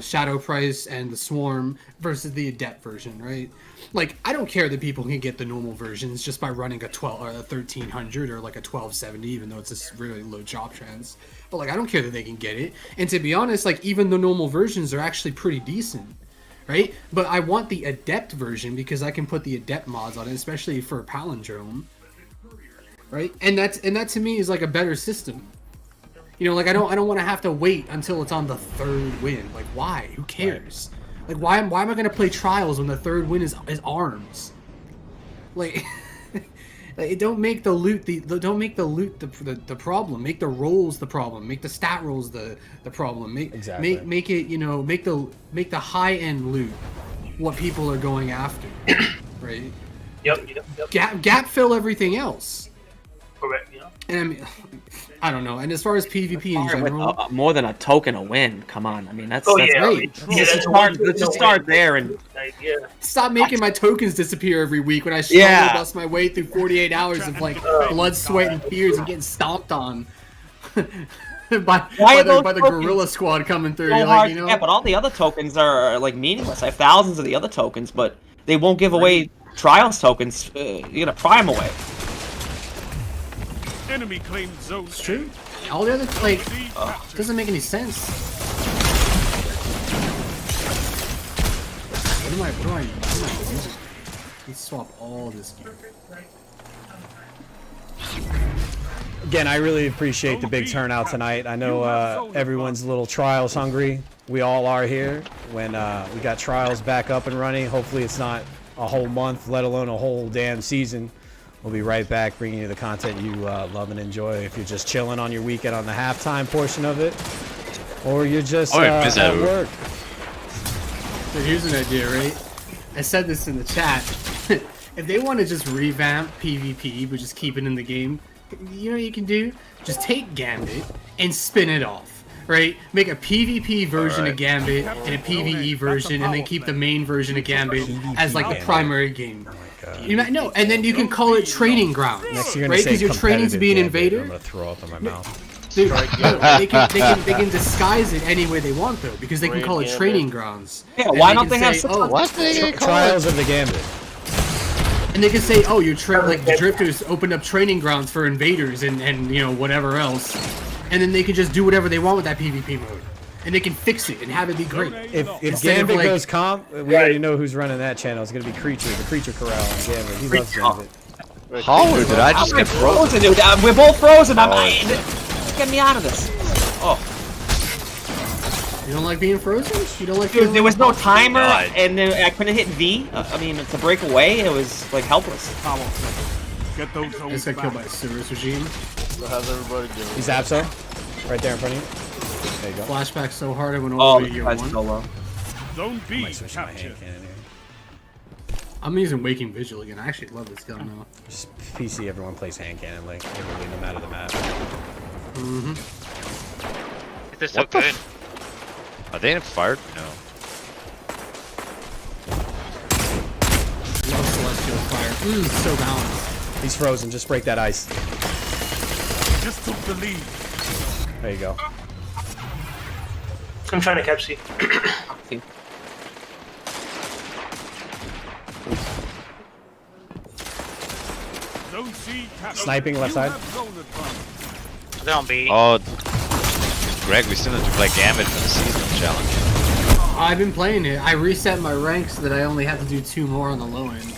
Shadow Price and the Swarm versus the Adept version, right? Like I don't care that people can get the normal versions just by running a 12 or a 1300 or like a 1270, even though it's a really low drop chance. But like I don't care that they can get it. And to be honest, like even the normal versions are actually pretty decent, right? But I want the Adept version because I can put the Adept mods on it, especially for Palindrome, right? And that to me is like a better system. You know, like I don't want to have to wait until it's on the 3rd win. Like why? Who cares? Like why am I going to play trials when the 3rd win is arms? Like don't make the loot the problem. Make the rolls the problem. Make the stat rolls the problem. Make it make the high end loot what people are going after, right? Yep. Gap fill everything else. Correct. Yeah. And I mean, I don't know. And as far as PvP in With general, more than a token a win. Come on. I mean, that's Oh that's yeah, right. Let's just start there and Yeah. stop making my tokens disappear every week when I Yeah. bust my way through 48 hours of like blood, sweat, and tears and getting stomped on by Why are the those gorilla squad coming through. so You're hard like, to get, but all the other tokens are like meaningless. I have thousands of the other tokens, but they won't give away trials tokens. You gotta pry them away. Enemy claimed zone. it's true. All the other like doesn't make any sense. What am I using? Let's swap all this gear. Again, I really appreciate the big turnout tonight. I know everyone's a little trials hungry. We all are here. When we got trials back up and running, hopefully it's not a whole month, let alone a whole damn season. We'll be right back bringing you the content you love and enjoy. If you're just chilling on your weekend on the halftime portion of it, or you're just at work. So here's an idea, right? I said this in the chat. If they want to just revamp PvP, but just keep it in the game, you know what you can do? Just take Gambit and spin it off, right? Make a PvP version of Gambit and a PvE version, and then keep the main version of Gambit as like the primary game. You might know, and then you can call it training grounds, Next, you're gonna right? say Because you're training to be an competitive Gambit. invader. I'm gonna throw up in my mouth. Dude, no, they can disguise it any way they want though, because they can call it training grounds. Yeah, And why they don't can they have say, such oh, Trials of the Gambit. and they can say, oh, you're like the drifters opened up training grounds for invaders and you know whatever else, and then they can just do whatever they want with that PvP mode, and they can fix it and have it be great. If Instead of, Gambit like- goes comp, we already know who's running that channel. It's gonna be Creature, the Creature Corral on Gambit. He loves Gambit. How did I just I'm get frozen? frozen, dude. We're both frozen. I'm Oh. get me out of this. Oh, You don't like being frozen? You don't like? dude, feeling there was no timer, No, and then I couldn't hit V. I mean, to break away, it was like helpless. Power play. Get those I just zones got killed by back. a sewers regime. He's Abso, right there in front of you. There you go. Flashback so hard I went all Oh, the way to year that's one. so low. Zone B Might switch to my captured. hand cannon here. I'm using Waking Vigil again. I actually love this gun now. Just PC, everyone plays hand cannon, like literally no matter the map. This is so What the good. Are they fired? No. Love Celestial Fire. So balanced. He's frozen. Just break that ice. Just took the lead. There you go. I'm trying to catch C. Zone C captured. Sniping left You side. have zone advantage. They're on B. Oh, Greg, we still need to play Gambit for the seasonal challenge. I've been playing it. I reset my rank so that I only have to do 2 more on the low end.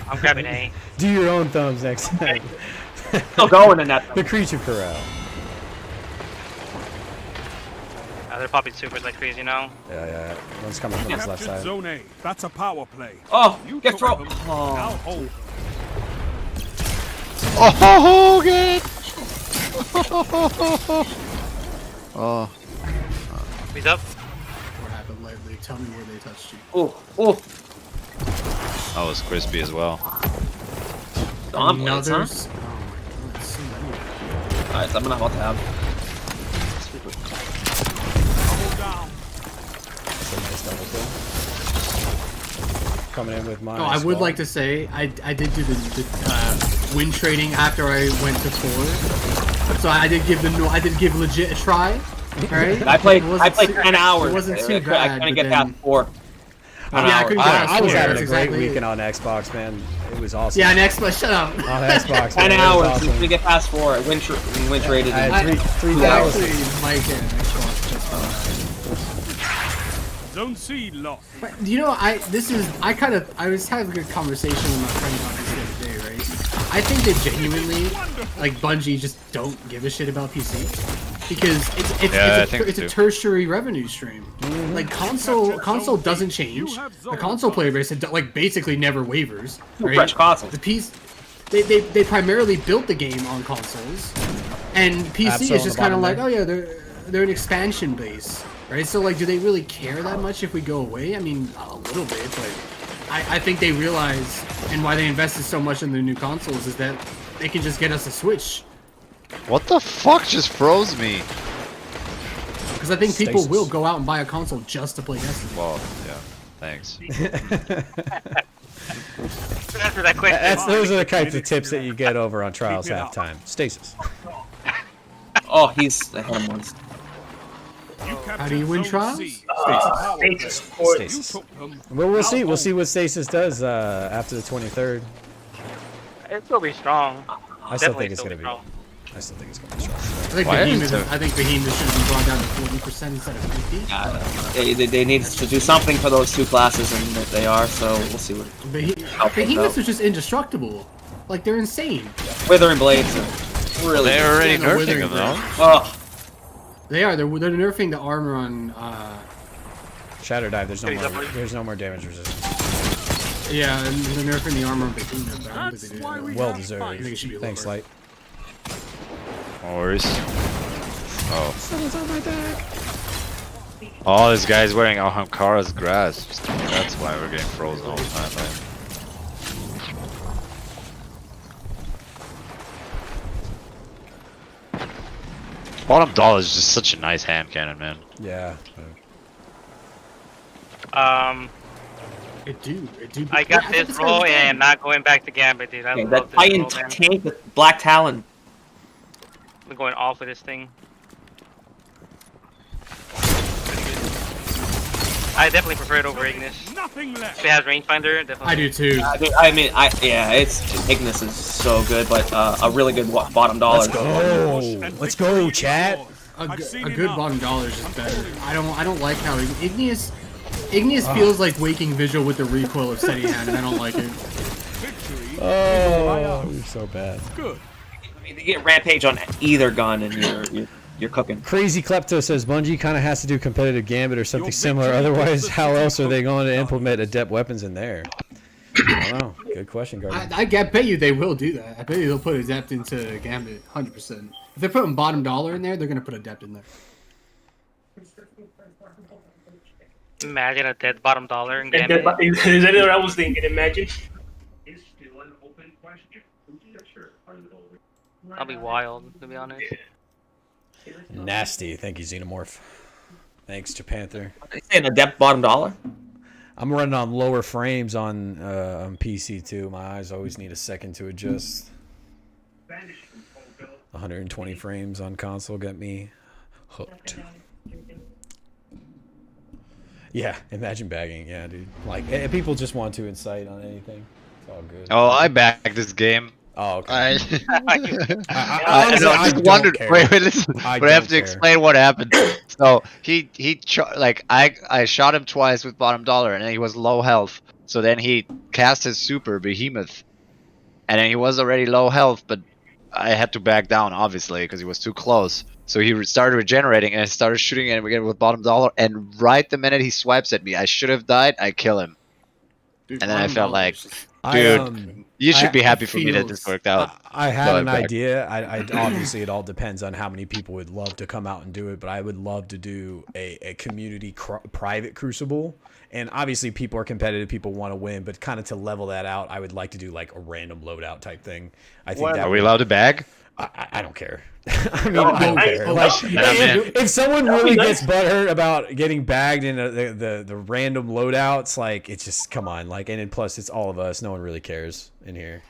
I'm grabbing A. Do your own thumbs next time. Still going in that. The Creature Corral. They're popping supers like crazy now. Yeah. One's coming from his left Captured side. zone A. That's a power play. Oh, You get took throw. them. Oh. Now hold. Oh, good. Oh. He's up. What happened lately? Tell me where they touched you. Oh. That was crispy as well. Dawn blades, huh? Others. Oh my god, so many. Alright, I'm gonna have to have. Double down. That's a nice double kill. Coming in with my. Oh, I would like to say I did do the win trading after I went to 4, so I did give legit a try. Right? I played It wasn't 10 hours. It wasn't too I bad. couldn't but get then- past 4. Yeah, I couldn't get past I was 4, having a that's great exactly it. weekend on Xbox, man. It was awesome. Yeah, next, but shut up. On Xbox, 10 man, it was hours. awesome. We get past 4. Win traded. I had and- three I thousand. actually might get an Xbox just fine. Zone C lost. But, you know, I was having a good conversation with my friend about this the other day, right? I think that genuinely, like Bungie, just don't give a shit about PC because Yeah, I think it's a too. tertiary revenue stream. Like console doesn't change. The console player base like basically never wavers. Right? Fresh consoles. The piece, they primarily built the game on consoles, and PC Absol is on just the kind of bottom like, there. oh yeah, they're an expansion base, right? So like, do they really care that much if we go away? I mean, a little bit, but I think they realize, and why they invested so much in the new consoles is that they can just get us a Switch. What the fuck just froze me? Because I think people Stasis. will go out and buy a console just to play Destiny. Well, yeah. Thanks. Answer that question. Those are the kinds of tips that you get over on Trials Keep it up. halftime. Stasis. Oh, he's ahead of us. How do you win trials? Status support. Stasis. Well, we'll see. We'll see what Stasis does after the 23rd. It's gonna be strong. I still think Definitely it's still gonna be. strong. I still think it's gonna be strong. I think Behemoth should have been brought down to 40% instead of 50. They need to do something for those two classes, and they are. So we'll see what. Behemoths are just indestructible. Like they're insane. Withering blades are really. They're already Yeah, no, nerfing Withering them though. Oh, They are. They're nerfing the armor on. Shatter Dive. There's no more damage resistance. Yeah, and they're nerfing the armor on Behemoth. But I don't think they why do. we Well have I deserved. think it should be Thanks, lower. Light. No worries. Oh. Someone's on my back. Oh, this guy's wearing Ahamkara's grass. That's why we're getting frozen all the time, man. Bottom dollar is just such a nice hand cannon, man. Yeah. It do. I got think this it's roll gonna be and fun. not going back to Gambit, dude. I okay, love that this Titan roll, man. tank with Black Talon. I'm going off with this thing. I definitely prefer it over Ignis. Nothing left. If it has rangefinder, definitely. I do too. Ignis is so good, but a really good bottom dollar. Let's go. Let's go, chat. A I've good seen good enough. bottom dollar is just better. I don't like how Igneous feels like waking visual with the recoil of steady hand, and I don't like it. Victory. Oh, you're so bad. Good. I mean, you get rampage on either gun, and you're cooking. Crazy Klepto says Bungie kind of has to do competitive Gambit or something Your similar. victory Otherwise, is the how else are they going to city implement adept weapons in there? I don't know. Good question, Guardian. I bet you they will do that. I bet you they'll put Adept into Gambit, 100%. If they're putting bottom dollar in there, they're gonna put Adept in there. Imagine a dead bottom dollar in And Gambit. that, is that what I was thinking? Imagine. That'll be wild, to be honest. Nasty. Thank you, Xenomorph. Thanks, Japanther. They say an adept bottom dollar. I'm running on lower frames on PC too. My eyes always need a second to adjust. 120 frames on console got me hooked. Yeah, imagine bagging. Yeah, dude. Like, people just want to incite on anything. It's all good. Oh, I backed this game. Oh, okay. I Honestly, know, I just don't wondered. care. Wait, listen. I But I have don't to care. explain what happened. So I shot him twice with bottom dollar, and then he was low health. So then he cast his super Behemoth, and then he was already low health, but I had to back down obviously because he was too close. So he started regenerating, and I started shooting at him again with bottom dollar. And right the minute he swipes at me, I should have died. I kill him. Dude, And then I bottom felt dollar like, is just- dude, you should be happy for me that feels- this worked out. I had So an I backed. idea. I obviously it all depends on how many people would love to come out and do it, but I would love to do a community private Crucible. And obviously people are competitive, people want to win, but kind of to level that out, I would like to do like a random loadout type thing. I think that Are we allowed to bag? I don't care. I mean, I don't care. no, Like, no, if someone That'd really be gets nice. butthurt about getting bagged in the random loadouts, like it's just come on. Like, and then plus it's all of us. No one really cares in here.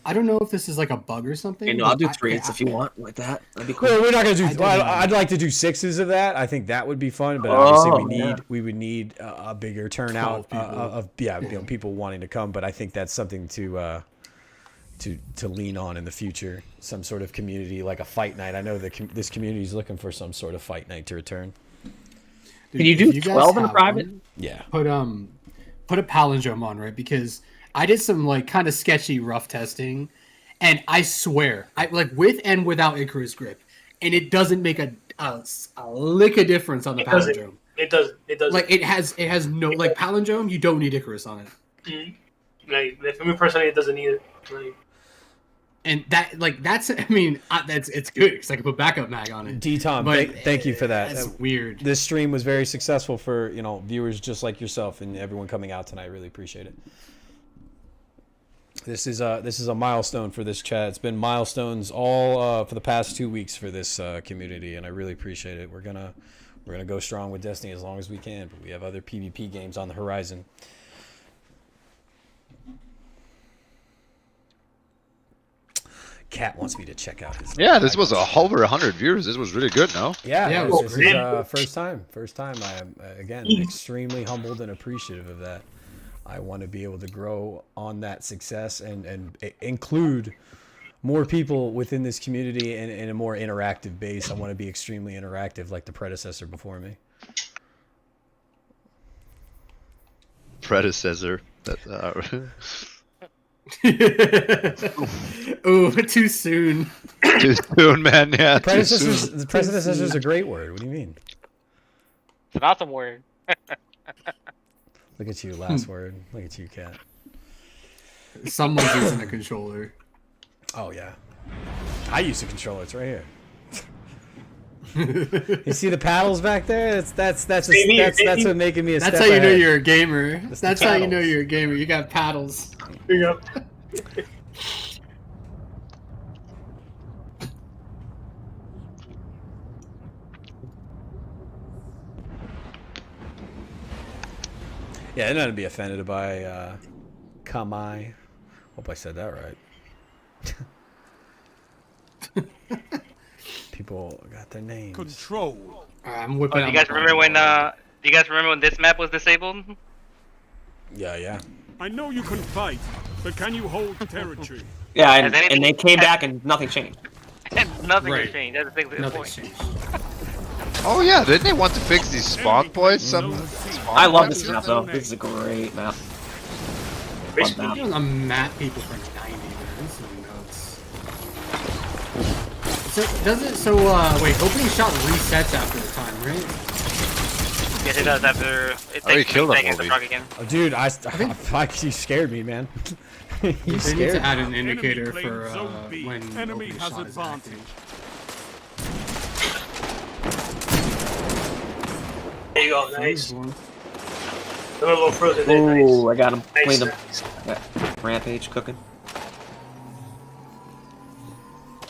I don't know if this is like a bug or something. You know, I'll do but threes if you want like that. That'd be cool. Well, we're not gonna do. I don't know. I'd like to do sixes of that. I think that would be fun. But obviously, yeah. we would need a bigger turnout 12 people. of people wanting to come. But I think that's something to lean on in the future. Some sort of community, like a fight night. I know that this community is looking for some sort of fight night to return. Dude, Can you do if guys 12 in a have private? one, Yeah. put a palindrome on, right? Because I did some like kind of sketchy rough testing, and I swear, I like with and without Icarus grip, and it doesn't make a lick of difference on the It doesn't. palindrome. It does. Like it has no like palindrome. You don't need Icarus on it. Like for me personally, it doesn't either. Like, And that's I mean it's good because I can put backup mag on it. D-Tom, But thank you for that. That's weird. This stream was very successful for viewers just like yourself and everyone coming out tonight. Really appreciate it. This is a milestone for this chat. It's been milestones all for the past 2 weeks for this community, and I really appreciate it. We're gonna go strong with Destiny as long as we can, but we have other PvP games on the horizon. Cat wants me to check out his. Yeah, this was over 100 viewers. This was really good, no? Yeah, it this was is first time. I am again extremely humbled and appreciative of that. I want to be able to grow on that success and include more people within this community in a more interactive base. I want to be extremely interactive like the predecessor before me. Predecessor. Ooh, too soon. Too soon, man. Yeah. The predecessor is a great word. What do you mean? It's an awesome word. Look at you, last word. Look at you, Cat. Someone's using a controller. Oh yeah, I use a controller. It's right here. You see the paddles back there? That's what making me a That's step how you know ahead. you're a gamer. That's the That's how you know paddles. you're a gamer. You got paddles. There you go. Yeah, they're not to be offended by Kamai. Hope I said that right. People got their names. Control. I'm whipping. Oh, do out you guys my remember when? phone. Do you guys remember when this map was disabled? Yeah. I know you can fight, but can you hold territory? Yeah, Has anything- and they came back and nothing changed. Nothing Right. has changed. That's exactly the Nothing's point. changed. Oh yeah, didn't they want to fix these spawn points? I love this map though. This is a great map. Rich Fun map. You're doing a map people for 90, man. This is nuts. So does it? So wait, opening shot resets after the time, right? Yes, it does. After it already takes killed 2 that seconds to movie. proc again. Oh, dude, you scared me, man. You They need scared to me. add an Enemy indicator claims for zone B. when Enemy opening has shot is advantage. active. There you go. Nice. One. A little frozen there. Ooh, Nice. I got him. Nice. Cleaned him. Nice. Got Rampage cooking.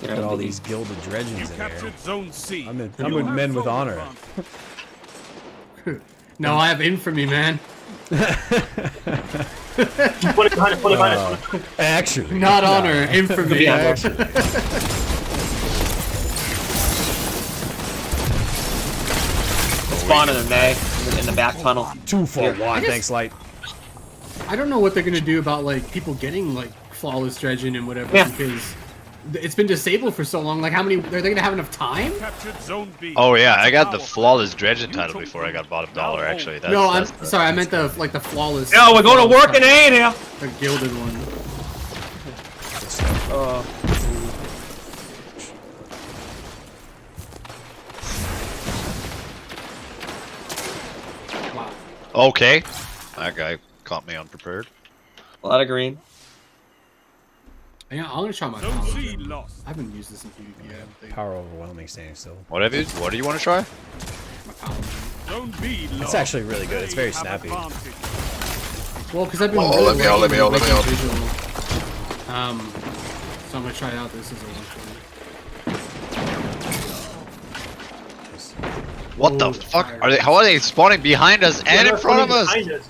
Look at all these gilded You dredgens in captured here. Zone C. I'm You with have men with zone honor. advantage. No, I have infamy, man. Put it behind it. Put it behind it. Actually, Not honor, infamy. Yeah, actually. Spawn in the May in the back tunnel. 2 for 1. Thanks, Light. I don't know what they're gonna do about like people getting like flawless dredging and whatever Yeah. because it's been disabled for so long. Like, how many are they gonna have enough time? Captured Zone B. Oh yeah, That's I a got the power flawless dredging title before I got bottom dollar. Actually, that's, No, I'm that's the- sorry. I meant the flawless. Yo, we're going to work in A now. The gilded one. Wow. Okay, that guy caught me unprepared. A lot of green. Yeah, I'm gonna try my Zone power. C lost. I haven't used this in PvP yet. I don't think. Power overwhelming standing still. What do you want to try? My power. Zone B lost. It's actually really good. It's very They have snappy. advantage. Well, because I've been Oh, really let me out, let me out, let me working out. visual. So I'm gonna try out this as a one for What the Oh, fuck? fire. Are they? How are they spawning behind us and in front of us? Behind us.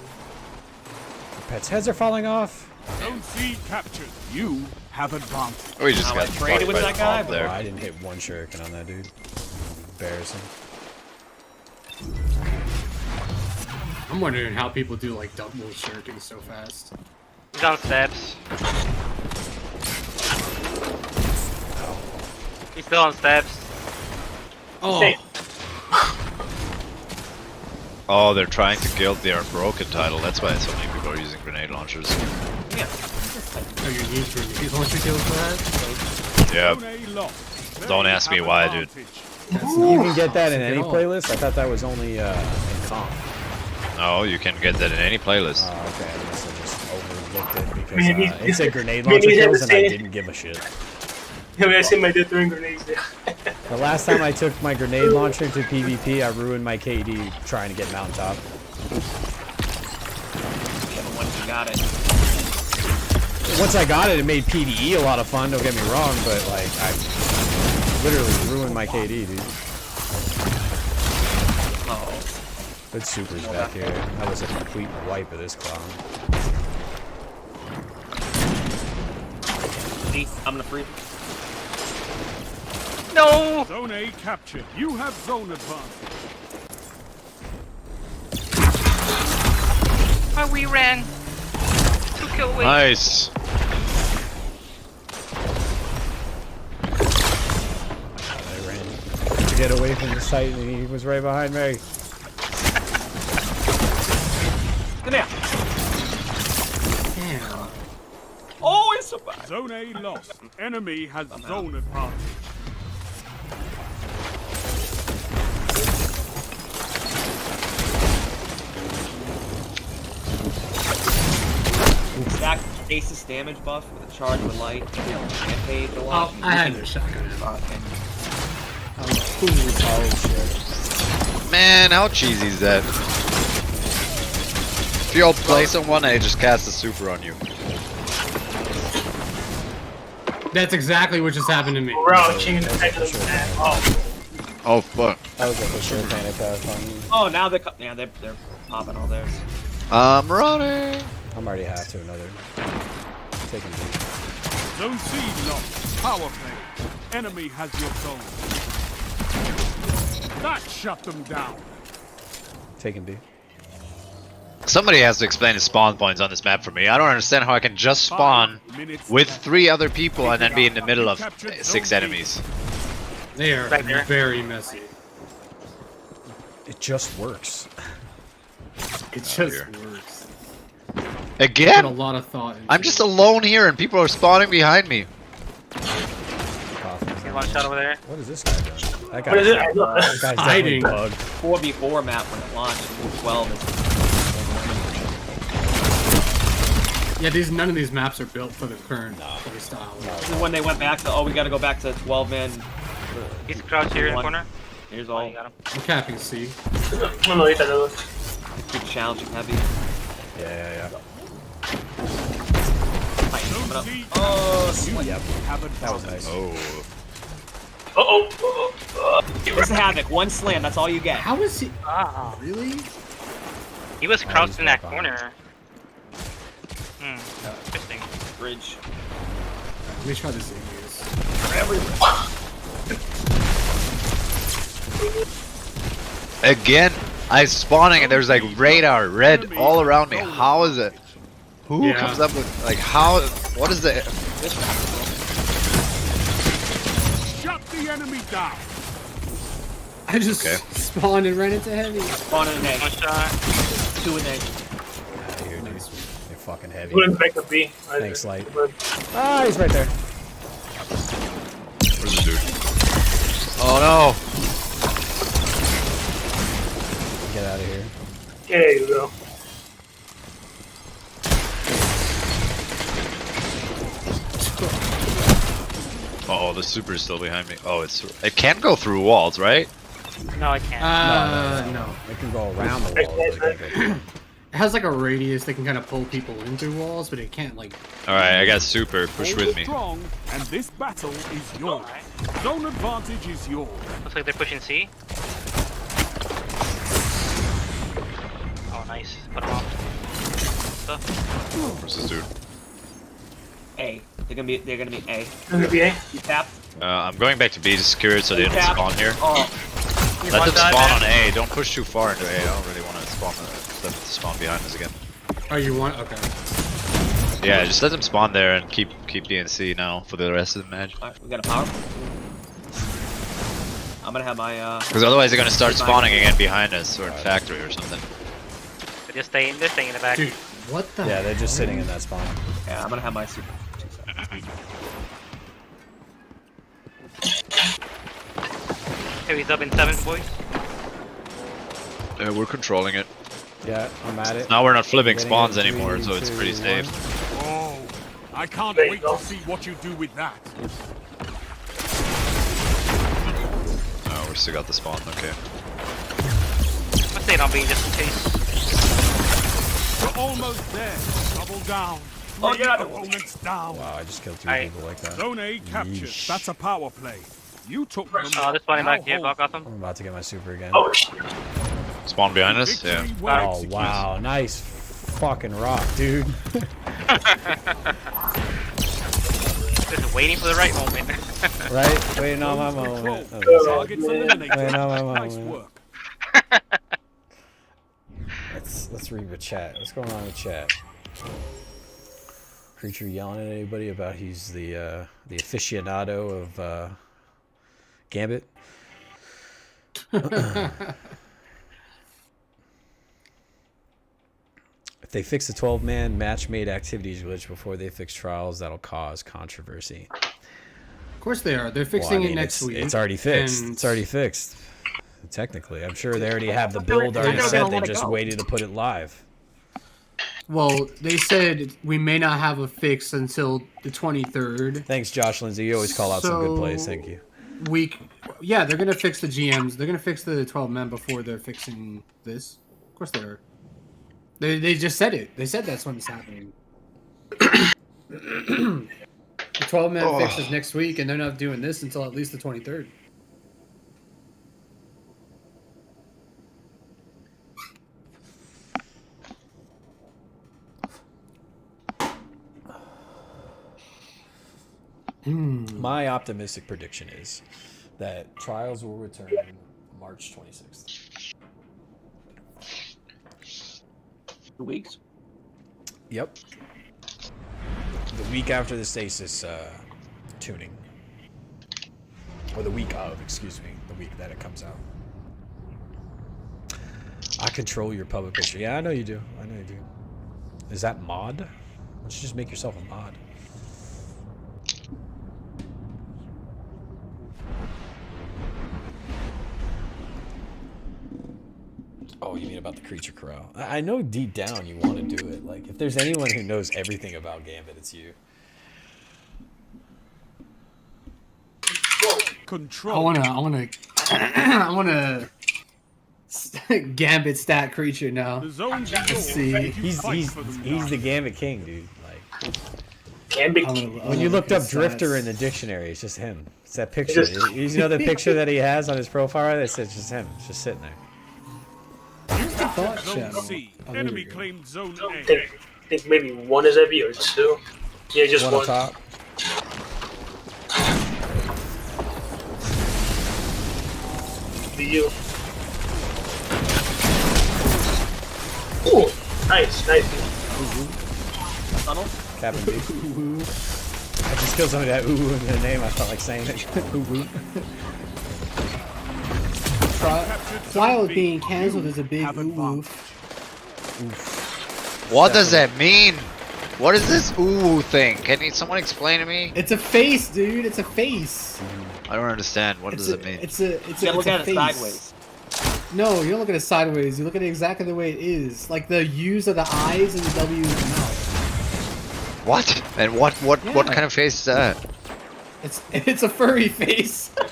Pets' heads are falling off. Zone C captured. You have advantage. Oh, we just How got I traded fucked with by that the guy, mob Bro, there. I didn't hit one shuriken on that dude. Embarrassing. I'm wondering how people do like double shirking so fast. He's on steps. He's still on steps. Oh, Hey. Oh, they're trying to guild their broken title. That's why so many people are using grenade launchers. oh, you need grenade launcher kills for that? Yeah. Zone A lost. They Don't ask me have why, dude. advantage. That's You not can get that in toxic any at all. playlist? I thought that was only in comp. No, you can get that in any playlist. Oh, okay. I must have just overlooked it I mean, because it said grenade I mean, launcher he's kills and I saying- didn't give a shit. Yeah, I see my dude throwing grenades there. The last time I took my grenade launcher to PvP, I ruined my KD trying to get mountaintop. Yeah, but once you got it. Once I got it, it made PvE a lot of fun, don't get me wrong, but like, I literally ruined my KD, dude. Oh. Good supers back here. That was a complete wipe of this clown. See, I'm gonna free. No! Zone A captured. You have zone advantage. Oh, we ran. 2 kill away. Nice. I ran to get away from the site, and he was right behind me. Come here. Damn. Oh, it's so bad. Zone A lost. Enemy has zone advantage. Back stasis damage buff with a charge of light. Get paid to watch. Oh, I had no shotgun. Okay. Oh shit. Man, how cheesy is that? If you all play someone and they just cast a super on you. That's exactly what just happened to me. Crouching in the back of the map. Oh, Oh fuck. That was like a sure panic attack on me. Oh, now they're popping all theirs. I'm running. I'm already half to another. Taking B. Zone C lost. Power play. Enemy has your zone. That shut them down. Taking B. Somebody has to explain the spawn points on this map for me. I don't understand how I can just spawn 5 minutes with left. 3 other people and then be in the middle of 6 enemies. They are Back there. very messy. It just works. It just here. works. Put a Again? lot of thought into I'm just it. alone here and people are spawning behind me. Get one shot over there. What is this guy doing? That what is it? that guy's definitely Hiding. bugged. 4v4 map when it launched. 12 is. Yeah, none of these maps are built for the current play style. This is when they went back to, oh, we gotta go back to 12 man. He's crouched here in the One. corner. Here's Oh, all. you got him. I'm capping C. no, no, ahorita lo doy. Keep challenging heavy. Yeah. Fight, Zone coming up. C. Oh, Yep. Have That was advantage. nice. Oh. it's a havoc. One slam. That's all you get. How is he? Ah. Really? He was crouched he's in that back on. corner. Interesting. Bridge. Let me try this Igneous. Again, I'm spawning and there's like radar red all around me. How is it? Who Yeah. comes up with like how? What is the? Shut the enemy down. I just Okay. spawned and ran into heavy. Spawn in an egg. One shot. 2 in egg. Out of here, dude. You're fucking heavy. Going back to B. Thanks, Light. Ah, he's right there. Where's the dude? Oh no! Get out of here. There you go. Oh, the super is still behind me. Oh, it can't go through walls, right? No, I can't. No. It can go around the wall. But it can't go through. It has like a radius that can kind of pull people in through walls, but it can't like. All right, I got super. Push Hold with me. strong, and this battle is yours. Zone advantage is yours. Looks like they're pushing C. Oh, nice. Put him off. Stuff. Where's this dude? A. They're gonna be A. Gonna be A. You tapped. I'm going back to B to secure it so they don't Tap. spawn here. Oh, Let One them shot, spawn man. on A. Don't push too far into A. I don't really want to spawn them to spawn behind us again. Oh, you want? Okay. Yeah, just let them spawn there and keep DNC now for the rest of the match. alright, we got a power. I'm gonna have my Because otherwise they're gonna start spawning again behind us or in factory or something. They're staying in the back. Dude, what the? Yeah, they're just sitting in that spawn. yeah, I'm gonna have my super. Heavy's up in 7, boys. Yeah, we're controlling it. Yeah, I'm at it. Now we're not flipping Getting spawns it. anymore, 3, so it's pretty 2, safe. Oh, I can't There you wait go. to see what you do with that. we still got the spawn. Okay. Let's stay on B just in case. We're almost there. Double down. Oh, yeah. Opponents down. Wow, I just killed 3 Alright. people like that. Zone A captured. Yeesh. That's a power play. You took them. Oh, this spawning Now back here, hold. Gotham. I'm about to get my super again. Oh shit. Spawn behind us. Yeah. Victory well Oh, executed. wow, nice fucking rock, dude. Just waiting for the right moment. Right? Waiting on my Zone moment. control. Oh, Targets eliminated. Wait, no, no, no, Nice no. work. let's read the chat. What's going on with chat? Creature yelling at anybody about he's the aficionado of Gambit. If they fix the 12-man match-made activities glitch before they fix trials, that'll cause controversy. Of course they are. They're Well, fixing I mean, it next it's, week. It's already fixed. and- It's already fixed. Technically, I'm sure they already have the build They're already gonna set. let They it just go. waited to put it live. Well, they said we may not have a fix until the 23rd. Thanks, Josh Lindsay. You always call out some good plays. So- Thank you. Yeah, they're gonna fix the GMs. They're gonna fix the 12 men before they're fixing this. Of course they are. They just said it. They said that's when it's happening. The 12 man fix is next week, and they're not doing this until at least the 23rd. My optimistic prediction is that Trials will return March 26th. 2 weeks. Yep. The week after the Stasis tuning. Or the week of, excuse me. The week that it comes out. I control your public picture. Yeah, I know you do. I know you do. Is that mod? Why don't you just make yourself a mod? Oh, you mean about the creature corral? I know deep down you want to do it. Like, if there's anyone who knows everything about Gambit, it's you. Control. I wanna Gambit stat creature now. The zone's Let's yours. see. You He's fight for them now. the Gambit king, dude. Like, Gambit. when you looked up Drifter in the dictionary, it's just him. It's that picture. You know the picture that he has on his profile? It's just him. It's just sitting there. Thought Zone shadow. C. Oh, here Enemy we go. claimed zone I A. think maybe one is heavy or two. Yeah, just One one. on top. To you. Ooh, nice. Tunnel. Captain B. I just killed somebody that ooh in the name. I felt like saying it. Ooh. Trial being cancelled is a big Have oof. What does that mean? What is this ooh thing? Can someone explain to me? It's a face, dude. It's a face. I don't understand. What It's does a, it mean? It's a You gotta look at it face. sideways. No, you don't look at it sideways. You look at it exactly the way it is. Like the U's are the eyes and the W's are the mouth. What? And what Yeah. kind of face is that? It's a furry face. You're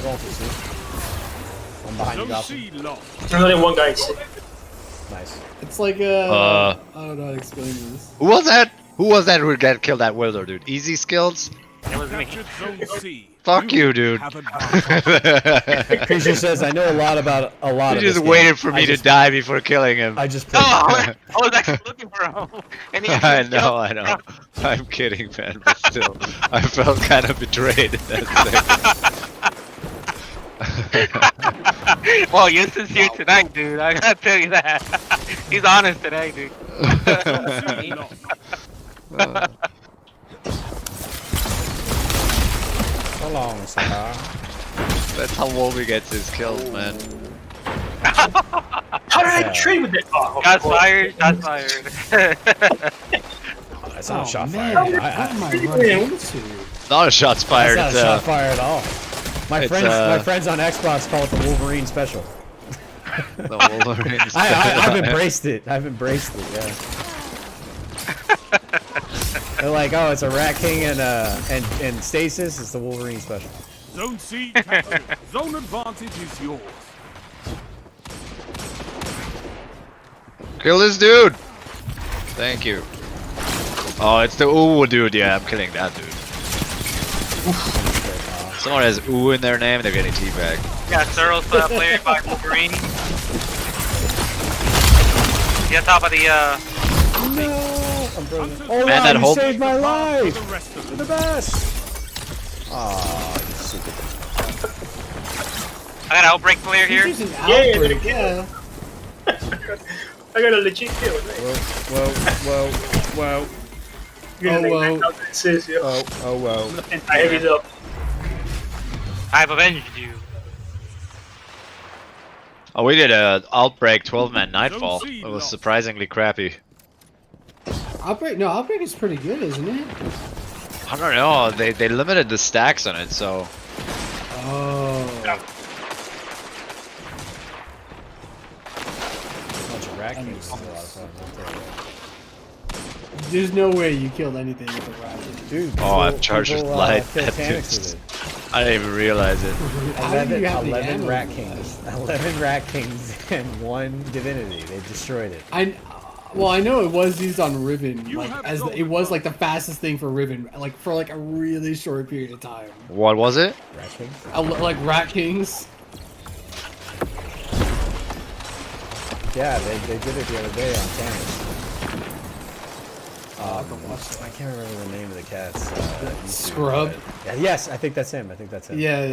going for C. One behind you, Zone Gotham. C lost. There's only one guy. Sick. Nice. It's like Uh. I don't know how to explain this. Who was that? Who was that who killed that Wilder dude? Easy skills? It was me. Captured zone C. Fuck you, dude. Have advantage. Creature says, I know a lot about a lot You of just this game. waited for me I to just- die before killing him. I just played. Oh, I was actually looking for him. And he I know. I'm kidding, man, but still, I felt kind of betrayed. That's Well, you're sincere tonight, dude. I gotta tell you that. He's honest today, dude. Zone C lost. So long, sir. That's how Wolby gets his kills, man. How did I trade with that? Oh, Shots boy. fired. Shots fired. That's not a shot man. fired. What am I running into? Not a shots fired. That's It's not a shot fire at all. My it's, friends on Xbox call it the Wolverine special. the Wolverine. I've embraced it. Yeah. They're like, oh, it's a Rat King and Stasis. It's the Wolverine special. Zone C captured. Zone advantage is yours. Kill this dude! Thank you. Oh, it's the ooh dude. Yeah, I'm killing that dude. Someone has ooh in their name, they're getting teabagged. Yeah, Searle's player by Wolverine. He's on top of the No, I'm brilliant. Oh, Man, wow, that you whole- saved my For life. the rest of You're the best. Aw, you stupid. I got an outbreak player here. He's using Yeah, yeah, outbreak, yeah. yeah. I got a legit kill. Right? Whoa. You're gonna Oh, like whoa. 9,000 assists, yo. Oh. I heavies up. I've avenged you. Oh, we did a Outbreak 12-man Nightfall. Zone C It was lost. surprisingly crappy. Outbreak is pretty good, isn't it? I don't know, they limited the stacks on it, so... Oh. Yeah. Bunch of rat kings is a lot of fun. I'll tell you that. There's no way you killed anything with a rat. Dude, Oh, I've charged with light. kill That Taniks dude's- with it. I didn't even realize it. How do you have the 11 ammo rat for kings. 11 rat kings and 1 divinity. They destroyed it. Well, I know it was used on Riven, You like have as zone it was like the fastest thing for Riven, like for like a really short period of time. What was it? Rat kings? Like Rat Kings. Yeah, they did it the other day on Taniks. I can't remember the name of the cats. YouTube, Scrub? but- yes, I think that's him. Yeah.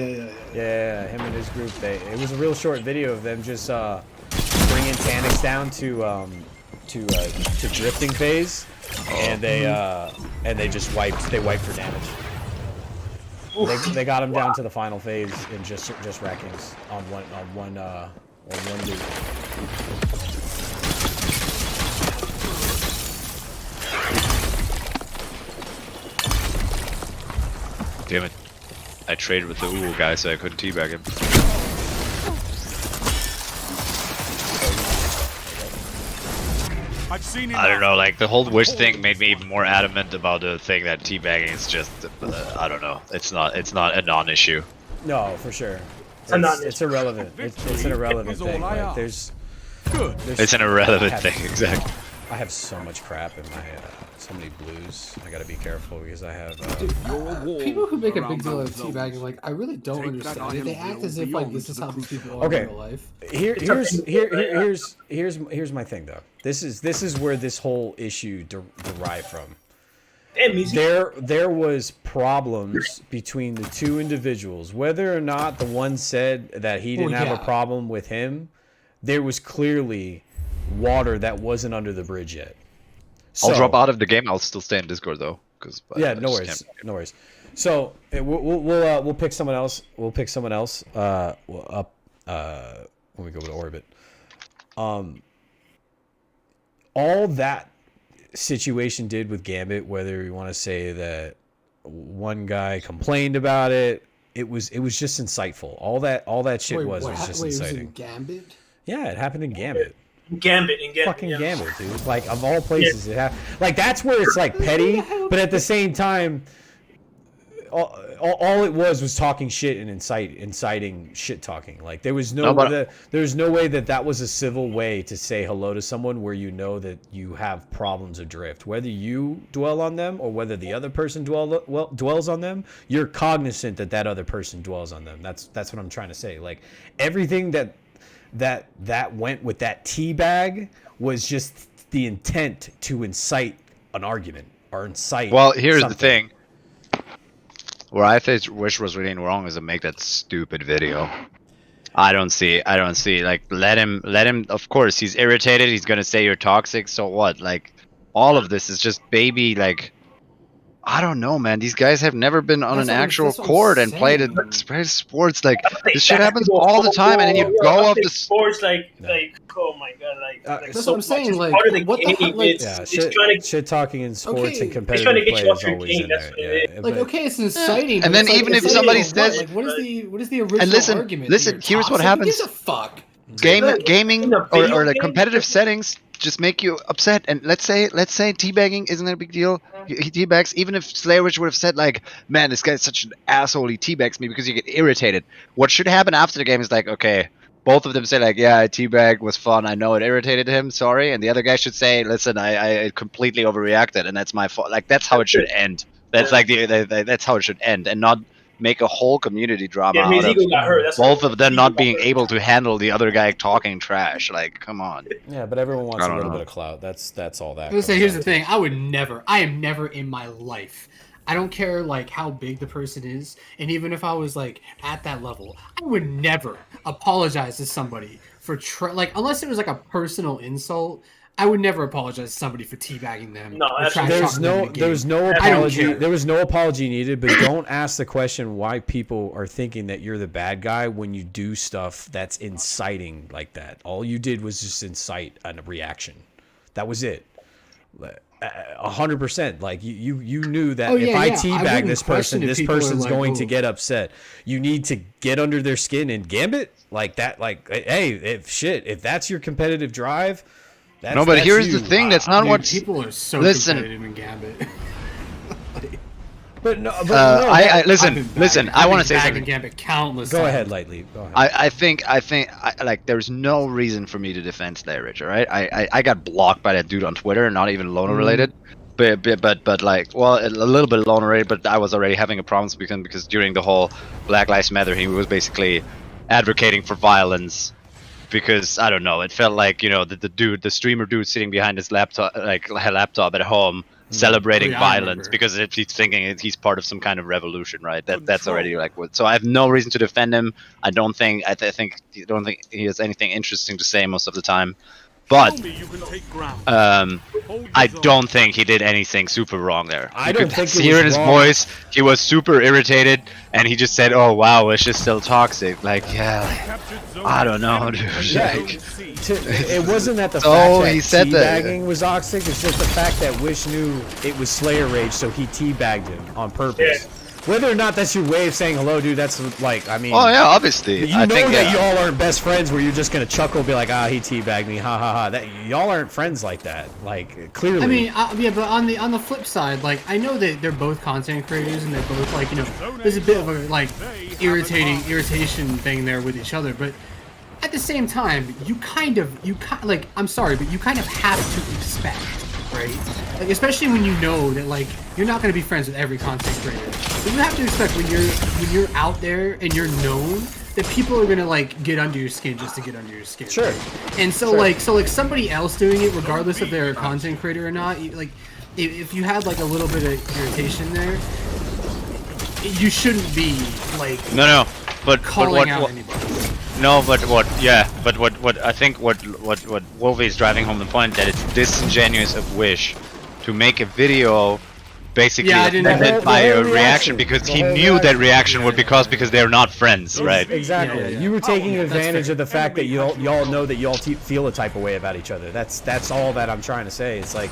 Yeah, him and his group. It was a real short video of them just bringing Taniks down to drifting phase, and they just wiped for damage. They got him down to the final phase in just rat kings on one loop. Damn it. I traded with the ooh guy so I couldn't teabag him. I've seen I don't know, like the whole wish thing made me even more adamant about the thing that teabagging is just, I don't know, it's not a non-issue. No, for sure. a non-issue. It's irrelevant. It's an irrelevant Is all thing. I Like, ask. there's It's an irrelevant I have- thing, exactly. I have so much crap in my so many blues. I gotta be careful because I have. People who make a big around deal of those zones. teabagging, like I really don't Take that understand it. They iron act as will if like be this on is to how the these people crucible. are in Okay. real life. Here's my thing though. This is where this whole issue derived from. Damn, easy. There was problems between the two individuals. Whether or not the one said that he didn't have a yeah. problem with him, there was clearly water that wasn't under the bridge yet. I'll So- drop out of the game, I'll still stay in Discord though. Cause, Yeah, I no just worries, can't- no worries. So we'll pick someone else. We'll pick someone else up when we go to orbit. All that situation did with Gambit, whether you want to say that one guy complained about it, it was just insightful. All that shit was just was inciting. it Gambit? Yeah, it happened in Gambit. Gambit. Fucking Yeah. Gambit, dude. Like of all places, it happened. Like that's where it's like petty, but at the same time, all it was talking shit and inciting shit talking. Like there was no way that was a civil way to say hello to someone where you know that you have problems of drift. Whether you dwell on them or whether the other person dwells on them, you're cognizant that other person dwells on them. That's what I'm trying to say. Like everything that went with that teabag was just the intent to incite an argument or incite. Well, here's something. the thing. Where I think Wish was really wrong is to make that stupid video. I don't see. Like, let him. Of course, he's irritated. He's gonna say you're toxic. So what? Like, all of this is just baby. Like, I don't know, man. These guys have never been on That's an what I'm- actual that's what I'm court and played sports. Like, this shit happens all the time, and then you go up the. Sports like oh my god, That's so what I'm saying, much is like, part of the what the game. hell, like- It's, Yeah, it's shit, trying to shit talking in sports Okay. and competitive trying to get play you off is your always game, in that's there. what it Yeah, Like, but- okay, it's inciting. And but then it's like, even if inciting somebody what? says- like, what is the original listen, argument? listen, That you're here's what toxic? Who gives happens. a fuck? Gaming in a video or the game, competitive settings just make you upset. And let's say teabagging isn't a big deal. He teabags. Even if Slayer Ridge would have said like, "Man, this guy's such an asshole. He teabags me," because you get irritated. What should happen after the game is like, okay, both of them say like, "Yeah, teabag was fun. I know it irritated him. Sorry." And the other guy should say, "Listen, I completely overreacted, and that's my fault." Like that's how it should end. That's like that's how it should end, and not make a whole community drama Yeah, his out ego of got hurt. That's both what- of them his not ego being got hurt. able to handle the other guy talking trash. Like, come on. Yeah, but everyone wants I a don't little know. bit of clout. That's all that. I was comes say, here's down the to. thing. I am never in my life. I don't care like how big the person is, and even if I was like at that level, I would never apologize to somebody for like unless it was like a personal insult. I would never apologize to somebody for teabagging them. No, or that's- trash There's talking them in no the game. there's no I don't apology. care. There was no apology needed, but don't ask the question why people are thinking that you're the bad guy when you do stuff that's inciting like that. All you did was just incite a reaction. That was it. 100%. Like you knew that Oh, if yeah, I yeah. I teabag wouldn't this question person, if this people are person's like, going "Oh." to get upset. You need to get under their skin and gambit like that. Like, hey, if that's your competitive drive. No, but that's here's you. the thing. That's not Dude, what. people are so Listen. competitive in Gambit. But no, but I no, listen. I want to say in something. Gambit countless Go times. ahead, Lightly. Go ahead. I think like there's no reason for me to defend Slayer Ridge, all right? I got blocked by that dude on Twitter, not even loner related. But like, well, a little bit loner related, but I was already having a problem with him because during the whole Black Lives Matter, he was basically advocating for violence because I don't know, it felt like, you know, the streamer dude sitting behind his laptop at home celebrating Oh, yeah, I violence remember. because he's thinking he's part of some kind of revolution, right? That's already like what. So I have no reason to defend him. I don't think he has anything interesting to say most of the time, but Show me you can take ground. Hold I the zone. don't think he did anything super wrong there. I You don't could think it hear was in his wrong. voice he was super irritated, and he just said, "Oh wow, it's just still toxic." Like, yeah, Captured zone I don't know, enemy dude. Yeah, zone C. It wasn't that the So fact that he said that- teabagging was toxic. It's just the fact that Wish knew it was Slayer Rage, so he teabagged him on purpose. Whether or not that's your way of saying hello, dude, that's like, I mean, Oh yeah, obviously. you I know think that y'all aren't best friends where you're just gonna chuckle, be like, ah, he teabagged me, ha ha ha. That y'all aren't friends like that. Like, clearly. I mean, yeah, but on the flip side, like I know that they're both content creators and they're both like, you know, there's a bit of a like irritation thing there with each other, but at the same time, you kind of like, I'm sorry, but you kind of have to expect, right? Like especially when you know that like you're not going to be friends with every content creator, but you have to expect when you're out there and you're known that people are gonna like get under your skin just to get under your skin. Sure. And so like somebody else doing it, regardless if they're a content creator or not, like if you had like a little bit of irritation there, you shouldn't be like no, but calling what out anybody. no, but what? Yeah, but what I think what Wolfie is driving home the point that it's disingenuous of Wish to make a video basically Yeah, I didn't- offended The by whole a reaction reaction. because The he whole knew that reaction. reaction would because they're not friends, right? Exactly. Yeah, yeah, yeah. You were taking Oh, that's advantage fair. of the fact that y'all know that y'all feel a type of way about each other. That's all that I'm trying to say. It's like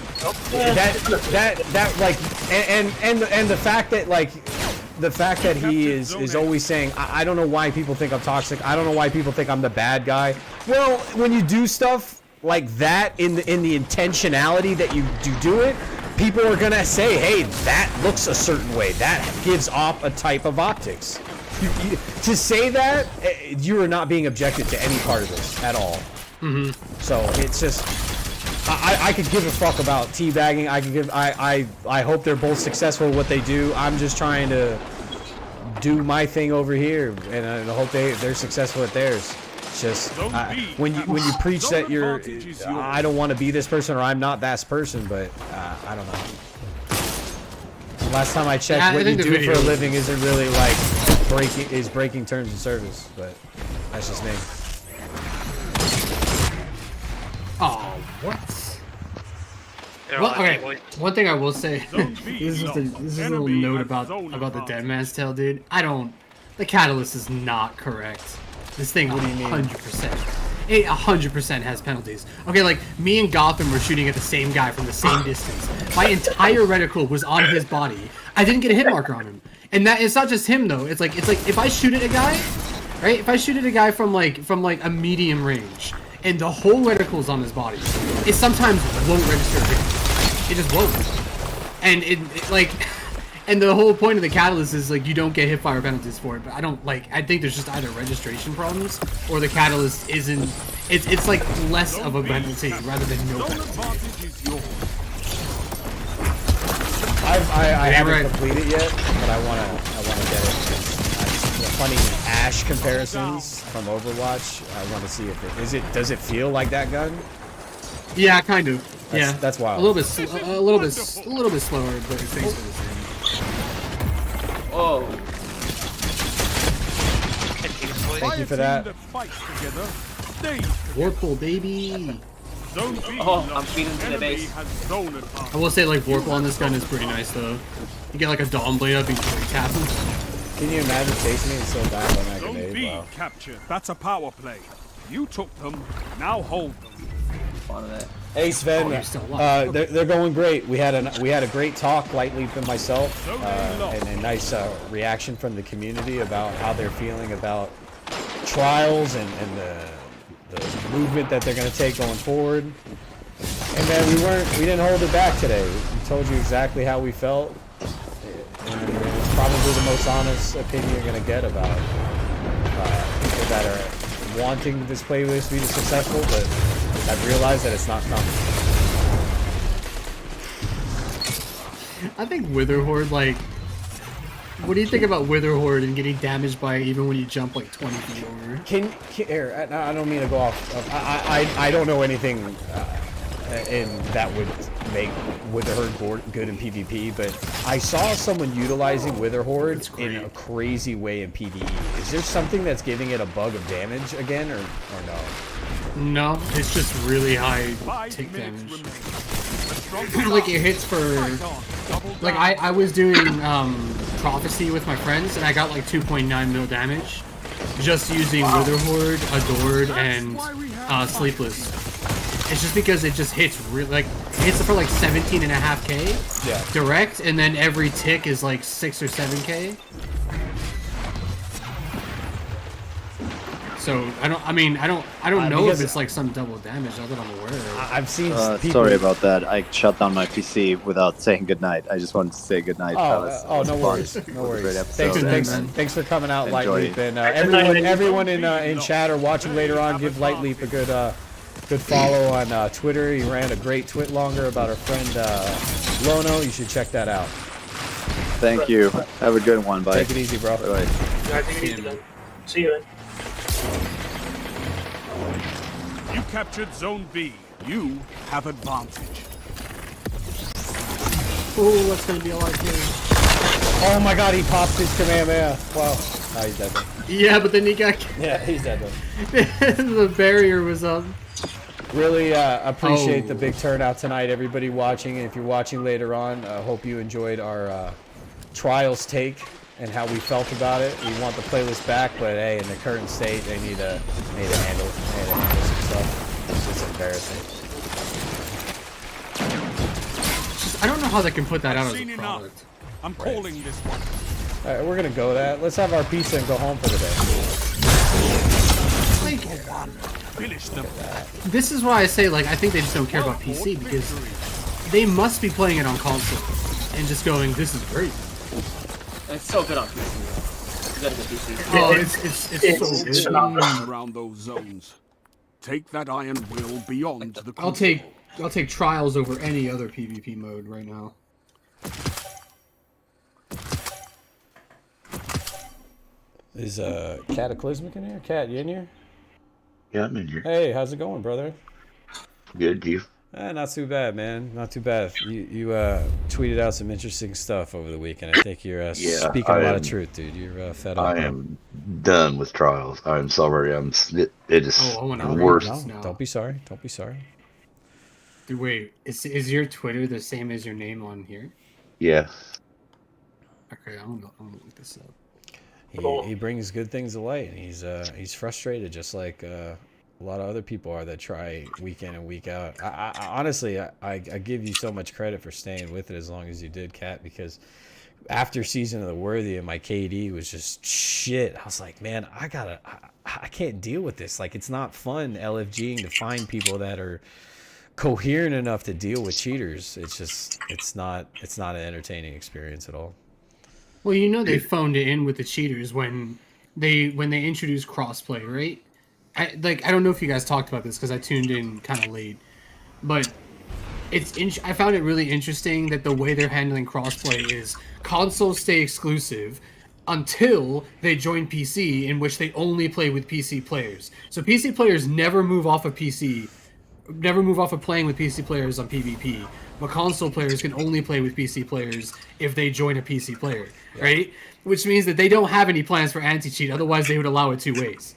that like and the fact that like the fact that he is always saying I don't know why people think I'm toxic. I don't know why people think I'm the bad guy. Well, when you do stuff like that in the intentionality that you do it, people are gonna say, hey, that looks a certain way. That gives off a type of optics. To say that, you are not being objective to any part of this at all. So it's just, I could give a fuck about teabagging. I hope they're both successful at what they do. I'm just trying to do my thing over here, and I hope they're successful at theirs. It's just when you preach that you're, I don't want to be this person or I'm not that person, but I don't know. Last time I checked, Yeah, I what you think the do for a video- living isn't really like breaking terms of service, but that's just me. Oh, what? They're all Well, okay. boys. One thing I will say, Zone this B is just a lost. little Enemy note has about zone the Dead advantage. Man's Tale, dude. The catalyst is not correct. This thing 100%. It 100% has penalties. Okay, like me and Gotham were shooting at the same guy from the same distance. My entire reticle was on his body. I didn't get a hit marker on him. And that it's not just him though. It's like if I shoot at a guy, right? If I shoot at a guy from like a medium range, and the whole reticle's on his body. It sometimes won't register. It just won't. And and the whole point of the catalyst is like you don't get hipfire penalties for it. But I think there's just either registration problems or the catalyst isn't. It's like less of a penalty rather than no penalty. I haven't completed yet, but I wanna get it. The funny Ash comparisons from Overwatch. I want to see if does it feel like that gun? Yeah, kind of. That's wild. A little bit slower, but it's basically the same. Oh. Thank you for that. Warple, baby. Oh, I'm feeding to the base. I will say, like, Warple on this gun is pretty nice, though. You get, like, a Dawn Blade up, you can tap him. Can you imagine chasing me so bad on that Zone grenade? B Wow. captured. That's a power play. You took them. Now hold them. Fun of that. Hey Sven, you're still alive. they're going great. We had a great talk, Lightleap and myself, and a nice reaction from the community about how they're feeling about trials and the movement that they're going to take going forward. And then we didn't hold it back today. We told you exactly how we felt, and it's probably the most honest opinion you're going to get about people that are wanting this playlist to be successful, but I've realized that it's not coming. I think Witherhoard, like... What do you think about Witherhoard and getting damaged by it even when you jump like 20 feet over? I don't mean to go off. I don't know anything that would make Witherhoard good in PvP, but I saw someone utilizing Witherhoard in a crazy way in PvE. Is there something that's giving it a bug of damage again, or no? No, it's just really high tick damage. Like it hits for... Like I was doing Prophecy with my friends and I got like 2.9 mil damage just using Witherhoard, Adored, and Sleepless. It's just because it just hits really like hits it for like 17.5k direct, and then every tick is like 6 or 7k. So I don't know if it's like some double damage, not that I'm aware of. I've seen people... Sorry about that. I shut down my PC without saying goodnight. I just wanted to say goodnight. No worries. No worries. Thanks for coming out, Enjoy. Lightleap, and everyone in chat or watching later on, give Lightleap a good follow on Twitter. He ran a great twit longer about our friend Lono. You should check that out. Thank you. Have a good one. Bye. Take it easy, bro. Bye. See you then. You captured Zone B. You have advantage. Oh, that's gonna be a lot here. Oh my god, he popped his Kamehameha. Wow. Oh, he's dead though. Yeah, but then he got... Yeah, he's dead though. The barrier was up. Really appreciate the big turnout tonight, everybody watching. And if you're watching later on, hope you enjoyed our trials take and how we felt about it. We want the playlist back, but hey, in the current state, they need to handle some stuff. It's just embarrassing. I don't know how they can put that out as a product. I'm calling this one. All right, we're gonna go that. Let's have our pizza and go home for the day. Finish them. This is why I say, like, I think they just don't care about PC, because they must be playing it on console and just going, this is great. It's so good on PC. Good at the PC. Oh, it's so good. Around those zones. Take that iron will beyond the I'll take Trials over any other PvP mode right now. Is Cataclysmic in here? Cat, you in here? Yeah, I'm in here. Hey, how's it going, brother? Good, you? Not too bad, man. Not too bad. You tweeted out some interesting stuff over the weekend. I think you're speaking a lot of truth, dude. You're fed up. I am done with trials. I'm sorry. It is worse. No, don't be sorry. Don't be sorry. Dude, wait. Is your Twitter the same as your name on here? Yeah. Okay, I'm gonna look this up. He brings good things to light, and he's frustrated, just like a lot of other people are that try week in and week out. I honestly, I give you so much credit for staying with it as long as you did, Kat, because after Season of the Worthy and my KD was just shit. I was like, man, I can't deal with this. Like, it's not fun LFGing to find people that are coherent enough to deal with cheaters. It's just, it's not an entertaining experience at all. Well, you know, they phoned it in with the cheaters when they introduced crossplay, right? I don't know if you guys talked about this because I tuned in kind of late, but I found it really interesting that the way they're handling crossplay is consoles stay exclusive until they join PC, in which they only play with PC players. So PC players never move off of PC, never move off of playing with PC players on PvP. But console players can only play with PC players if they join a PC player, right? Which means that they don't have any plans for anti-cheat. Otherwise, they would allow it 2 ways.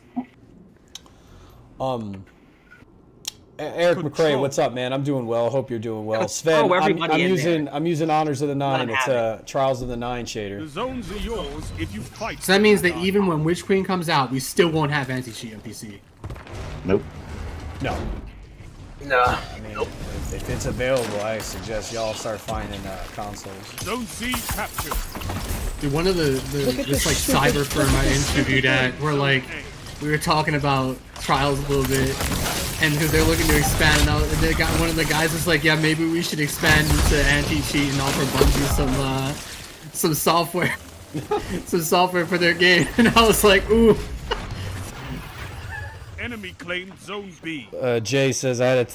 Eric McCrae, what's up, man? I'm doing well. Hope you're doing well. Sven, I'm using Honors of the Nine. It's Trials of the Nine shader. The zones are yours if you fight. So that means that even when Witch Queen comes out, we still won't have anti-cheat on PC. Nope. No. Nah. I mean, if it's available, I suggest y'all start finding consoles. Zone C captured. Dude, one of this like cyber firm I interviewed at, we were talking about Trials a little bit, and because they're looking to expand, and they got one of the guys was like, yeah, maybe we should expand into anti-cheat and offer Bungie some software, some software for their game, and I was like, ooh. Enemy claimed Zone B. Jay says I had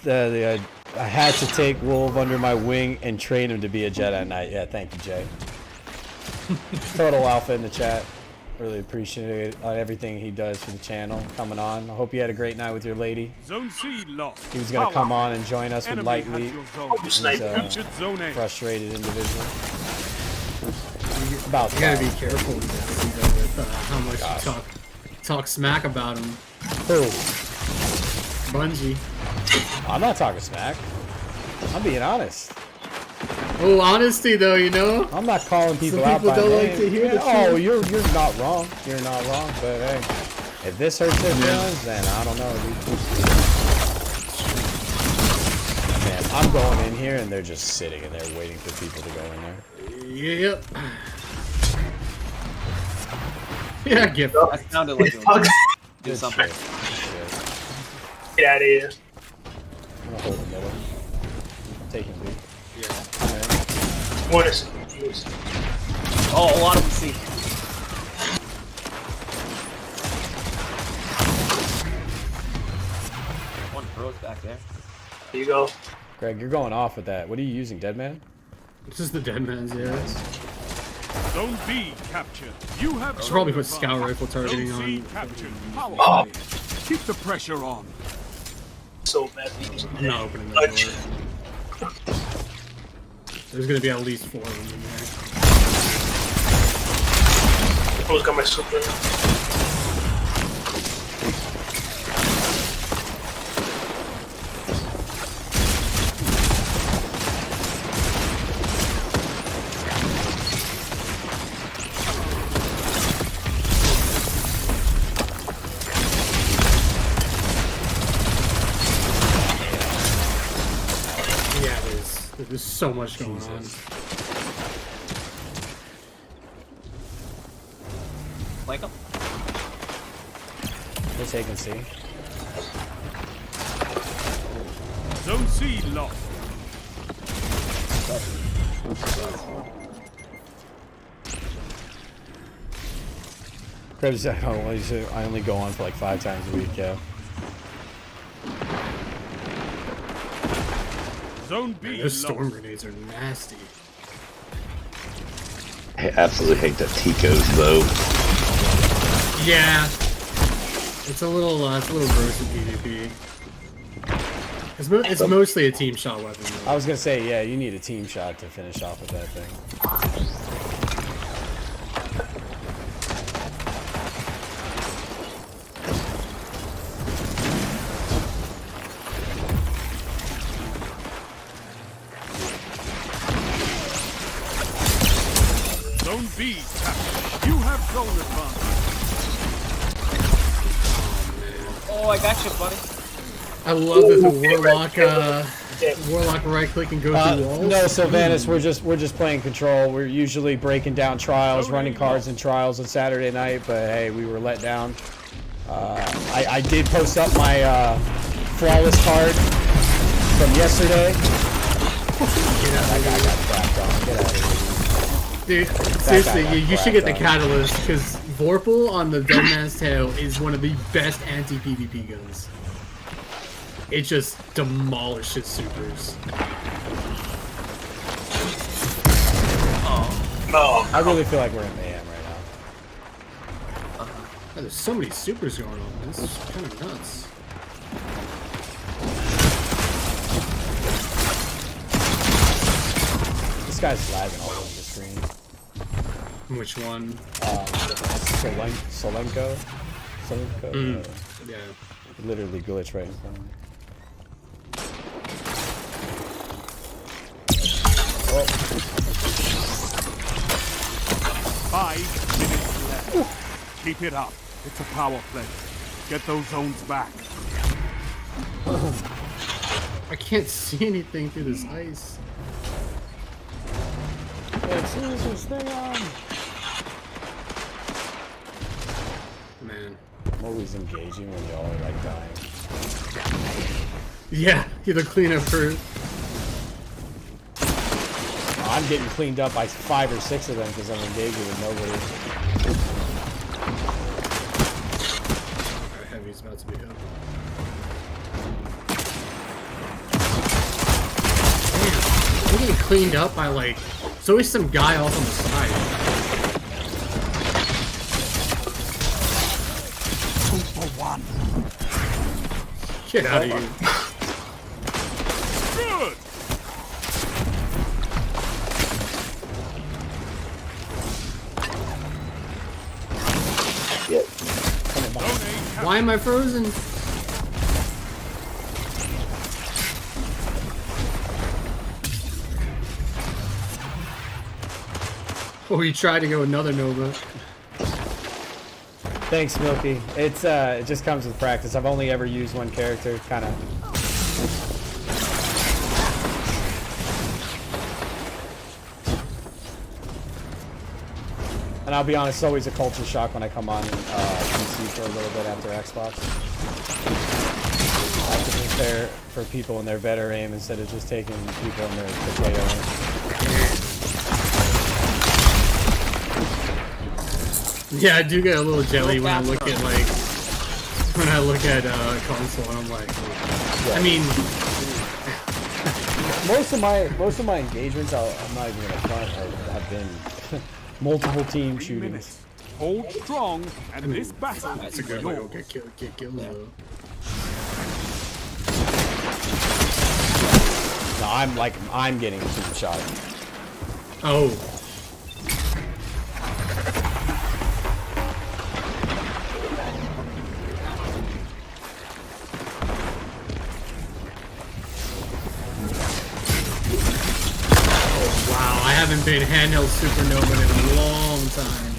to take Wolf under my wing and train him to be a Jedi Knight. Yeah, thank you, Jay. Total Alpha in the chat. Really appreciate everything he does for the channel. Coming on. I hope you had a great night with your lady. Zone C lost. He was gonna come on and join us with Lightly. He's a frustrated individual. About you gotta be careful with how much you talk smack about him. Who? Bungie. I'm not talking smack. I'm being honest. Oh, honesty though, you know. I'm not calling people out by name. Like to hear you're not wrong. You're not wrong. But hey, if this hurts their feelings, then I don't know. Man, I'm going in here and they're just sitting and they're waiting for people to go in there. Yep. Yeah, gift. That sounded like do something. Get out of here. I'm gonna hold the middle. Taking B. Yeah. One is confused. Oh, a lot of them see. One throws back there. There you go. Greg, you're going off with that. What are you using, Deadman? This is the Deadman's, yeah. Zone B captured. You have I should probably put scout rifle targeting on. Oh. Keep the pressure on. So bad. I'm not opening that door. There's gonna be at least 4 of them in there. Who's got my super? There's so much going on. Like them? They're taking C. Zone C lost. Krebs, I only go on for like 5 times a week, yeah. Zone B. Those storm grenades are nasty. I absolutely hate that Tico's though. Yeah, it's a little gross in PvP. It's mostly a team shot weapon. Though. I was gonna say, yeah, you need a team shot to finish off with that thing. Zone B captured. You have zone advantage. Oh, I got you, buddy. I love that the warlock right click and go through walls. No, Sylvanus, we're just playing control. We're usually breaking down trials, running cards and trials on Saturday night, but hey, we were let down. I did post up my flawless card from yesterday. That guy got cracked on. Get out of here. Dude, seriously, you should get the Catalyst, because Vorpal on the Dead Man's Tale is one of the best anti-PvP guns. It just demolishes supers. No. I really feel like we're in mayhem right now. Oh, there's so many supers going on. This is kind of nuts. This guy's lagging all over the screen. Which one? Solenko? Yeah. Literally glitched right in front of me. Oh. 5 minutes left. Keep it up. It's a power play. Get those zones back. I can't see anything through this ice. Man. I'm always engaging when y'all are like dying. Yeah, you're the cleanup crew. I'm getting cleaned up by 5 or 6 of them because I'm engaging with nobody. Alright, Heavy's about to be up. Damn, I'm getting cleaned up by like... There's always some guy off on the side. 2 for 1. Get out of here. Good. Why am I frozen? Oh, you tried to go another Nova. Thanks, Milky. It's it just comes with practice. I've only ever used one character, kind of. And I'll be honest, it's always a culture shock when I come on PC for a little bit after Xbox. I have to prepare for people in their better aim instead of just taking people in their potato aim. Yeah, I do get a little jelly when I look at like console, and I'm like, I mean, most of my engagements, I'm not even gonna front, have been multiple team 3 shootings. minutes. Hold strong, and this battle that's is a good way to yours. get kills though. No, I'm getting team shot. Oh. Wow, I haven't been handheld supernova in a long time.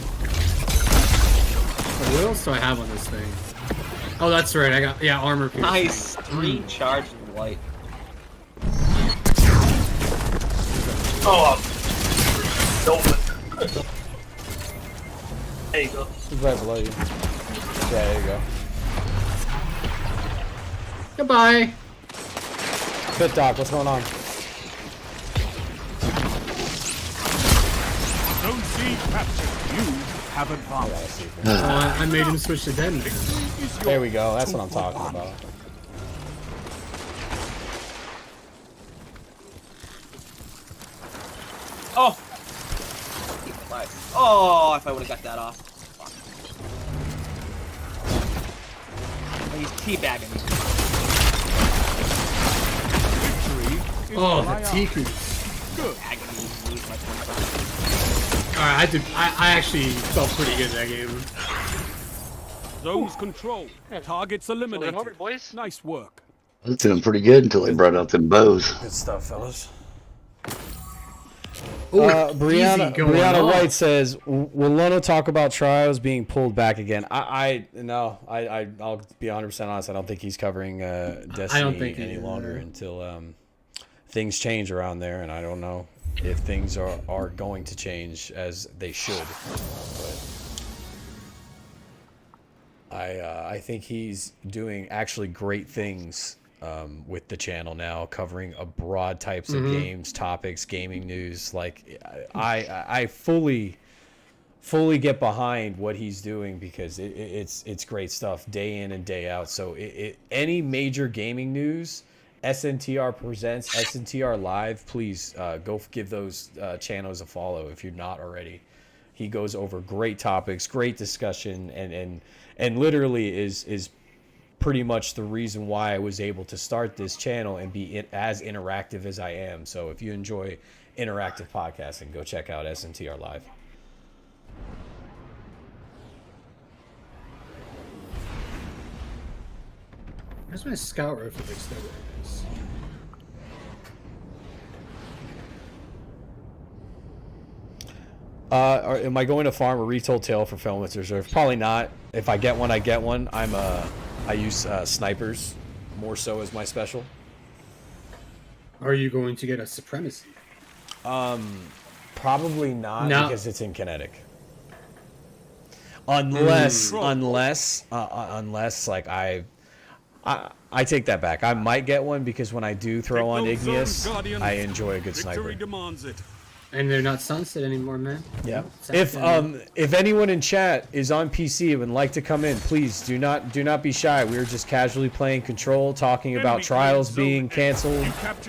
But what else do I have on this thing? Oh, that's right. I got armor piercing. Nice. 3 charged white. Oh, Nova. There you go. He's right below you. Yeah, there you go. Goodbye. Pit Doc, what's going on? Don't see captured. You have advanced. I made him switch to dead man. There we go. That's what I'm talking about. Oh! Oh, if I would have got that off. Fuck. Oh, he's teabagging me. Victory is Oh, the dry out. Tikus. Good. Agony. Lose my 25. Alright, I actually felt pretty good that game. Zones control. Targets eliminated. Over, boys. Nice work. I was doing pretty good until they brought out them bows. Good stuff, fellas. Ooh, Brianna easy going on. White says, "Will Lono talk about Trials being pulled back again?" I'll be 100% honest. I don't think he's covering Destiny any longer until things change around there, and I don't know if things are going to change as they should. But I think he's doing actually great things with the channel now, covering a broad types of games, topics, gaming news. Like I fully get behind what he's doing because it's great stuff day in and day out. So any major gaming news, SNTR Presents, SNTR Live, please go give those channels a follow if you're not already. He goes over great topics, great discussion, and literally is pretty much the reason why I was able to start this channel and be as interactive as I am. So if you enjoy interactive podcasting, go check out SNTR Live. Where's my scout rifle fix that is? Am I going to farm a retold tale for Felmet's Reserve? Probably not. If I get one, I get one. I use snipers more so as my special. Are you going to get a supremacy? Probably not because it's in kinetic. Unless like I take that back. I might get one because when I do throw on Igneous, I enjoy a good sniper. And they're not sunset anymore, man. Yeah. If anyone in chat is on PC and would like to come in, please do not be shy. We were just casually playing Control, talking about Trials being canceled,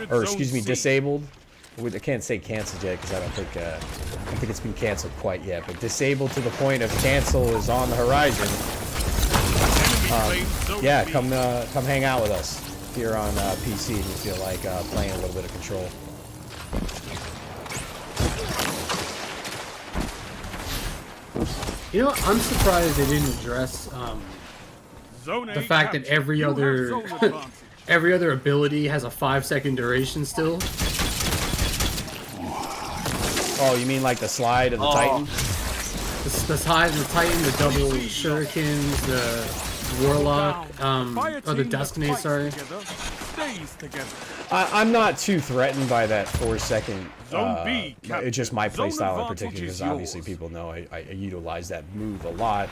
or excuse me, disabled. I can't say canceled yet because I don't think it's been canceled quite yet. But disabled to the point of cancel is on the horizon. Yeah, come hang out with us here on PC if you feel like playing a little bit of Control. You know, I'm surprised they didn't address the fact that every other ability has a 5-second duration still. Oh, you mean like the slide of the Titan? The slide of the Titan, the double shurikens, the Warlock, or the Dusknade, sorry. I'm not too threatened by that 4-second. It's just my playstyle in particular, because obviously people know I utilize that move a lot,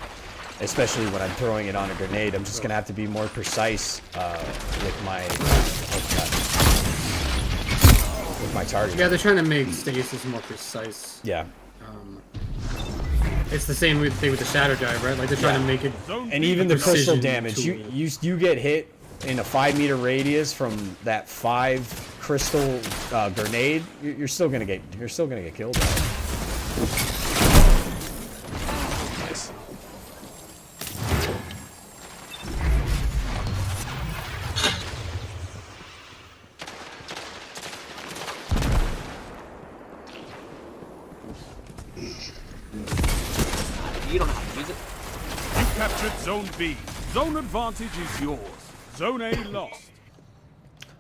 especially when I'm throwing it on a grenade. I'm just gonna have to be more precise with my target. Yeah, they're trying to make stasis more precise. Yeah. It's the same thing with the Shatter Dive, right? Like they're trying to make it. And even the crystal damage, you get hit in a 5-meter radius from that 5 crystal grenade, you're still gonna get killed. Nice. You don't have to use it. You captured Zone B. Zone advantage is yours. Zone A lost.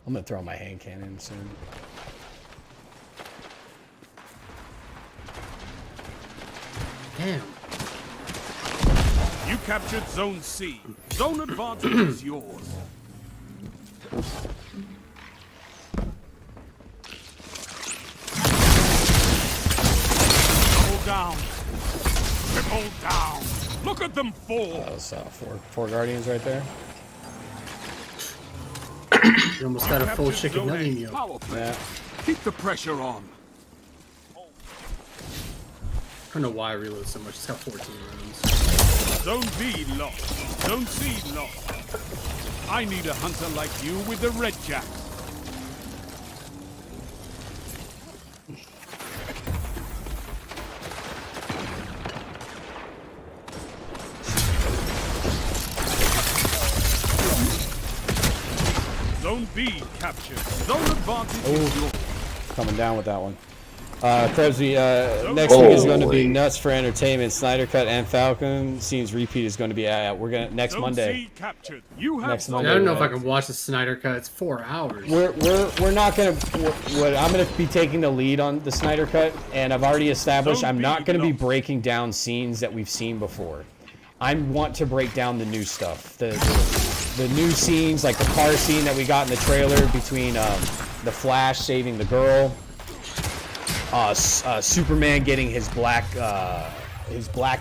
I'm gonna throw my hand cannon soon. Damn. You captured Zone C. Zone advantage is yours. Double down. Triple down. Look at them fall. That was four guardians right there. You almost got a full chicken nugget meal. Yeah. Keep the pressure on. I don't know why I reload so much. It's got 14 rounds. Zone B lost. Zone C lost. I need a hunter like you with the red jack. Zone B captured. Zone advantage is yours. Coming down with that one. Krebsy, next week is going to be nuts for entertainment. Snyder Cut and Falcon Scenes repeat is going to be we're gonna next Zone Monday. C captured. You have Next zone Monday. I don't know if I can watch the Snyder Cut. It's 4 hours. We're not gonna. I'm gonna be taking the lead on the Snyder Cut, and I've already established I'm not gonna be breaking down scenes that we've seen before. I want to break down the new stuff, the new scenes, like the car scene that we got in the trailer between the Flash saving the girl, Superman getting his black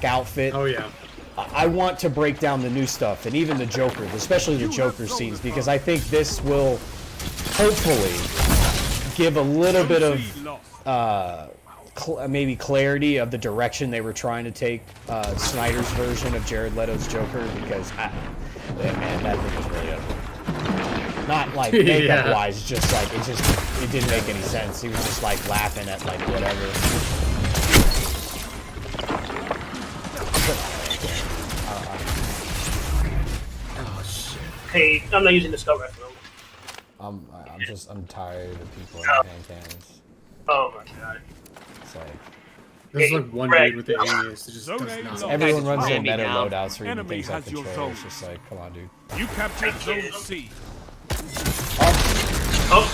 outfit. Oh yeah. I want to break down the new stuff and even the Joker, especially the Joker scenes, because I think this will hopefully give a little bit of maybe clarity of the direction they were trying to take Snyder's version of Jared Leto's Joker, because man, that thing was really ugly. Not like makeup wise, just like it didn't make any sense. He was just like laughing at like whatever. Oh shit. Hey, I'm not using the skull rifle. I'm tired of people in hand cannons. Oh my god. It's like There's like one dude with the alias that just does not. everyone runs their Enemy meta now. loadouts for even Enemy things I has your control. It's zones. just like, come on, dude. You captured Zone C. Oh,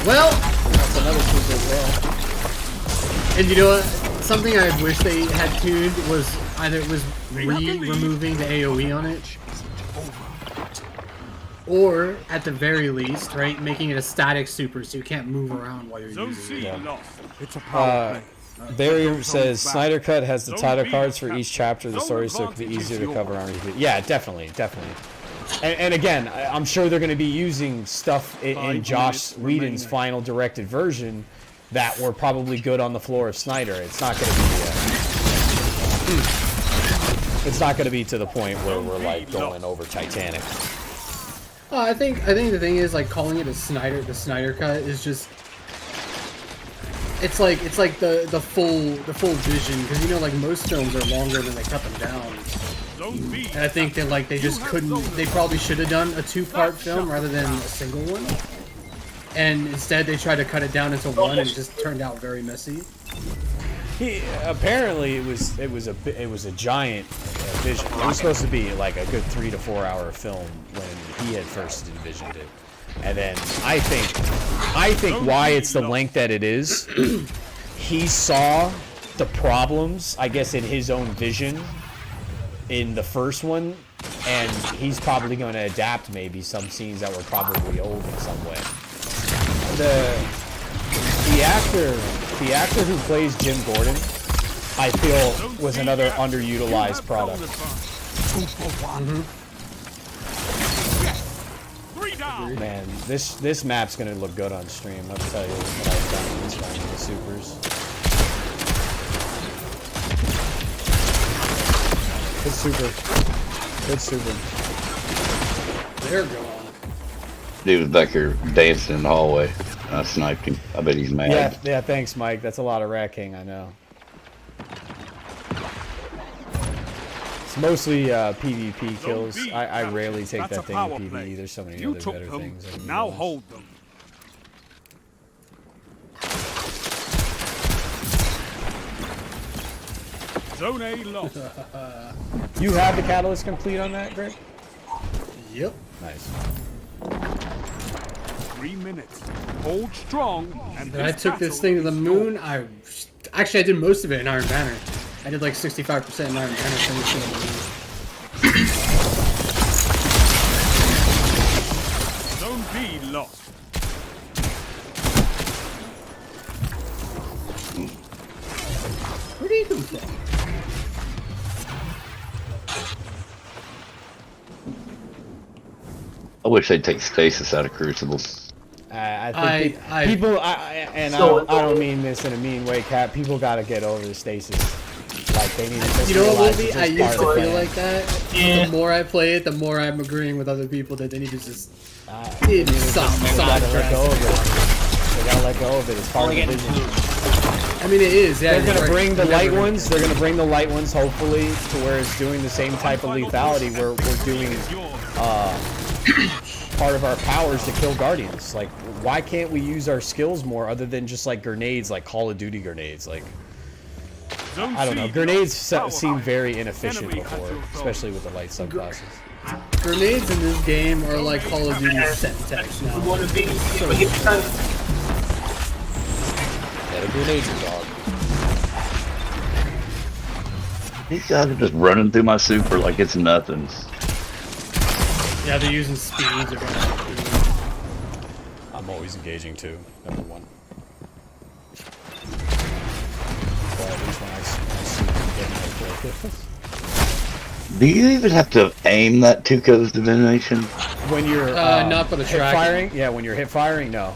Well, That's another super as well. and you know what? Something I wish they had tuned was either it was removing the AoE on it, or at the very least, right, making it a static super so you can't move around while you're Zone using it. C lost. It's a power play. Barrier says Snyder Cut has the title cards for each chapter of the story, so it could be easier to cover on repeat. Yeah, definitely. And again, I'm sure they're going to be using stuff in Joss Whedon's final directed version that were probably good on the floor of Snyder. It's not going to be. It's not going to be to the point where we're like going over Titanic. I think the thing is like calling it the Snyder cut is just it's like the full vision, because you know like most films are longer than they cut them down. Zone B. And I think that like they just couldn't. They probably should have done a 2-part film rather than a single one. And instead they tried to cut it down into one, and it just turned out very messy. Apparently it was a giant vision. It was supposed to be like a good 3 to 4 hour film when he had first envisioned it. And then I think why it's the length that it is, he saw the problems, I guess, in his own vision in the first one, and he's probably going to adapt maybe some scenes that were probably old in some way. The actor who plays Jim Gordon, I feel, was another underutilized product. Man, this map's gonna look good on stream. I'll tell you what I've done in this round of the supers. Good super. They're gone. Dude was back here dancing in the hallway. I sniped him. I bet he's mad. Yeah, thanks, Mike. That's a lot of Rat King, I know. It's mostly PvP kills. I rarely take that thing in PvE. There's so many other better things. Now hold them. Zone A lost. You have the catalyst complete on that, Greg? Yep. Nice. 3 minutes. Hold strong. And I took this thing to the moon. I did most of it in Iron Banner. I did like 65% in Iron Banner. Zone B lost. Where did he come from? I wish they'd take stasis out of Crucible. I think people, I don't mean this in a mean way, Cap. People got to get over the stasis. Like they need to just. You know what, realize Wolfie? it's I just used part to of the feel plan. like that. Yeah. The more I play it, the more I'm agreeing with other people that they need to just. They Stop. gotta let go of it. They gotta let go of it. It's part of the vision. I mean, it is. Yeah, They're gonna you're right. bring the Never light gonna ones. get They're gonna bring the light ones, hopefully, to where it's doing the same type of lethality. We're doing part of our powers to kill guardians. Like, why can't we use our skills more other than just like grenades, like Call of Duty grenades? Like, I don't know. Grenades seem very inefficient before, especially with the light subclasses. Grenades in this game are like Call of Duty set text now. You want to be, Yeah, the grenades are dog. These guys are just running through my super like it's nothing. Yeah, they're using speeds. I'm always engaging too. Number one. But at least when I see them getting like this. Do you even have to aim that Tuco's divination? When you're not for the hip tracking. firing, yeah, when you're hip firing, no.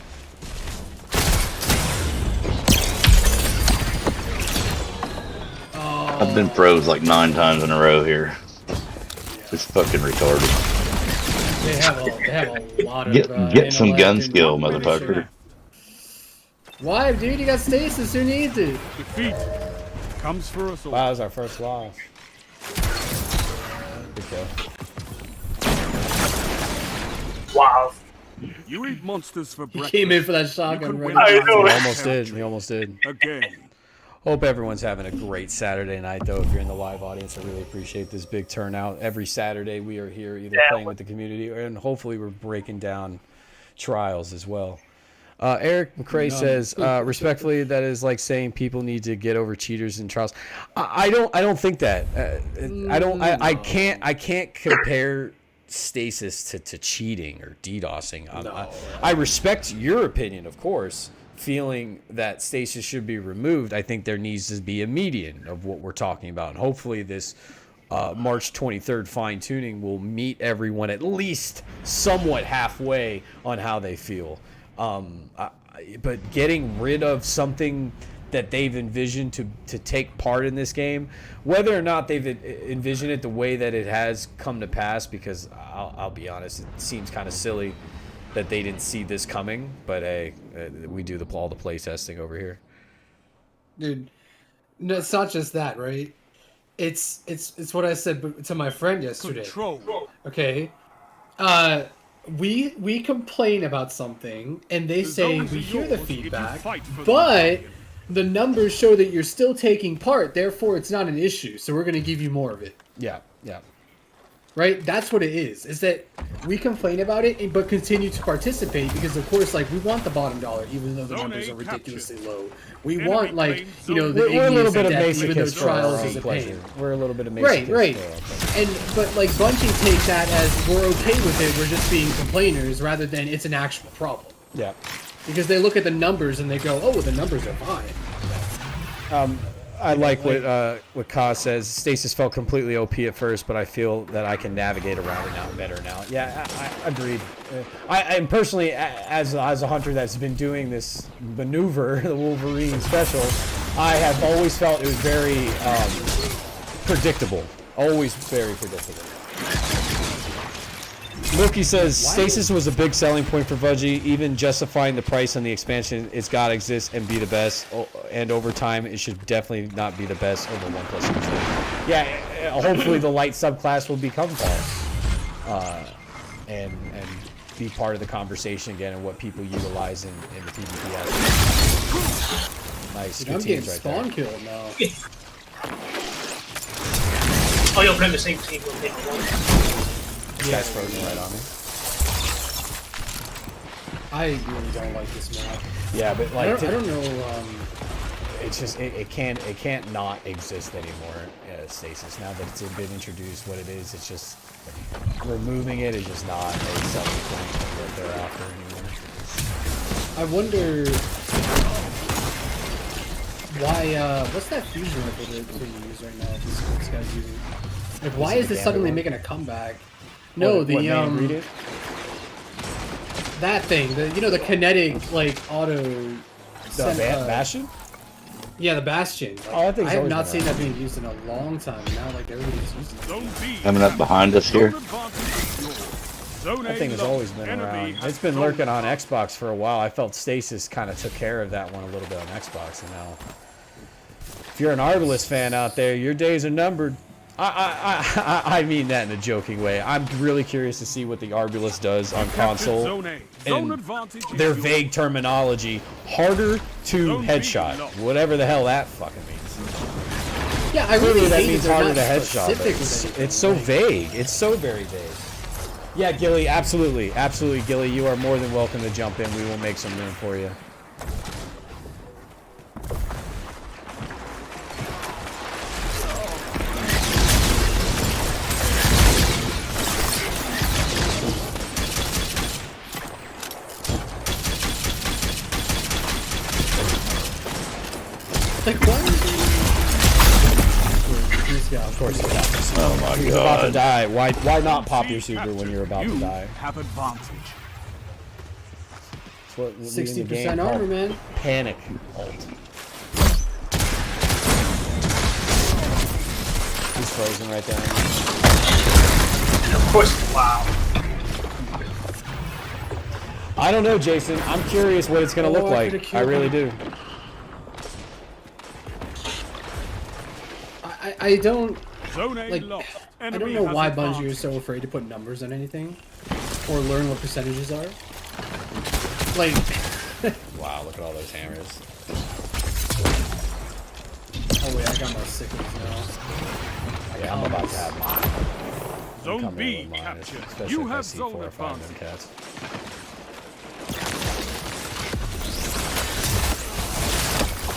I've been froze like 9 times in a row here. It's fucking retarded. They have a lot of Get some intellect gun and skill, pretty motherfucker. sure. Why, dude? You got stasis. Who needs it? Defeat comes for us all. Wow, that was our first loss. Good kill. Wow. You eat monsters for breakfast. Came in for that You shotgun. could Right win I know, He right? almost did. He almost did. again. Hope everyone's having a great Saturday night, though. If you're in the live audience, I really appreciate this big turnout. Every Saturday, we are here either playing with the community and hopefully we're breaking down trials as well. Eric McCrae says, respectfully, that is like saying people need to get over cheaters in trials. I don't think that. I can't compare stasis to cheating or DDoSing. I respect your opinion, of course. Feeling that stasis should be removed, I think there needs to be a median of what we're talking about. And hopefully this March 23rd fine-tuning will meet everyone at least somewhat halfway on how they feel. But getting rid of something that they've envisioned to take part in this game, whether or not they've envisioned it the way that it has come to pass, because I'll be honest, it seems kind of silly that they didn't see this coming, but hey, we do all the play testing over here. Dude, no, it's not just that, right? It's what I said to my friend yesterday. Control. Okay, we complain about something, and they say we hear the feedback, but the numbers show that you're still taking part. Therefore, it's not an issue. So we're going to give you more of it. Yeah. Right? That's what it is. Is that we complain about it, but continue to participate because, of course, like we want the bottom dollar, even though the numbers are ridiculously low. We want, like, you know, the We're a little igneous bit of death, even though masochists for our trials own is a pleasure. pain. We're a little bit of masochists. Right. for our pleasure. But like Bungie take that as we're okay with it. We're just being complainers rather than it's an actual problem. Yeah. Because they look at the numbers and they go, "Oh, well, the numbers are fine." I like what Ka says. Stasis felt completely OP at first, but I feel that I can navigate around it now better now. Yeah, I agreed. I'm personally, as a hunter that's been doing this maneuver, the Wolverine special, I have always felt it was very predictable. Always very predictable. Mookie says, stasis was a big selling point for Bungie, even justifying the price on the expansion. It's got to exist and be the best, and over time, it should definitely not be the best over 1+2. Yeah, hopefully the light subclass will become boss, and be part of the conversation again and what people utilize in the PvP aspect. Nice, Dude, good I'm getting teams right spawn there. killed now. Oh, you're playing the same team. We'll take one. This guy's frozen right on me. I really don't like this map. Yeah, but like I don't know. it's just it can't not exist anymore. Stasis, now that it's been introduced, what it is, it's just removing it is just not a selling point of what they're after anymore. I wonder why. What's that fusion rifle they use right now? This guy's using. Like, why is this suddenly making a comeback? No, What main ingredient? that thing, the kinetic like auto. Bastion? Yeah, the Bastion. Like, Oh, that thing's I have always not been seen around. that being used in a long time. Now, like everybody's using it. Zone B. Coming up behind us here. Zone advantage is yours. Zone That A thing has lost. always been Enemy around. has It's been zone lurking on B. Xbox for a while. I felt Stasis kind of took care of that one a little bit on Xbox, and now if you're an Arbalest fan out there, your days are numbered. I mean that in a joking way. I'm really curious to see what the Arbalest does on console. Zone A. Zone And advantage is their yours. vague terminology, harder to Zone B headshot, lost. whatever the hell that fucking means. Yeah, I Clearly really that hate means they're harder not to headshot. But specific with anything. it's so vague. It's so very vague. Yeah, Gilly, absolutely, Gilly. You are more than welcome to jump in. We will make some room for you. Like, why are they Let's go. Of course, Oh my you're about to god. die. Why not pop See your super when captured. you're about You to die? have advantage. It's what we in the 60% game armor, call man. Panic ult. He's frozen right there. Of course, wow. I don't know, Jason. I'm curious what it's gonna look I like. could've I killed really him. do. I don't Zone A like. lost. I don't Enemy know has why advantage. Bungie is so afraid to put numbers on anything, or learn what percentages are. Like, Wow, look at all those hammers. oh wait, I got my sickles now. Yeah, I'm about to have mine. Zone Come B in with mine, captured. especially You if I have see zone 4 or 5 of them advantage. cats.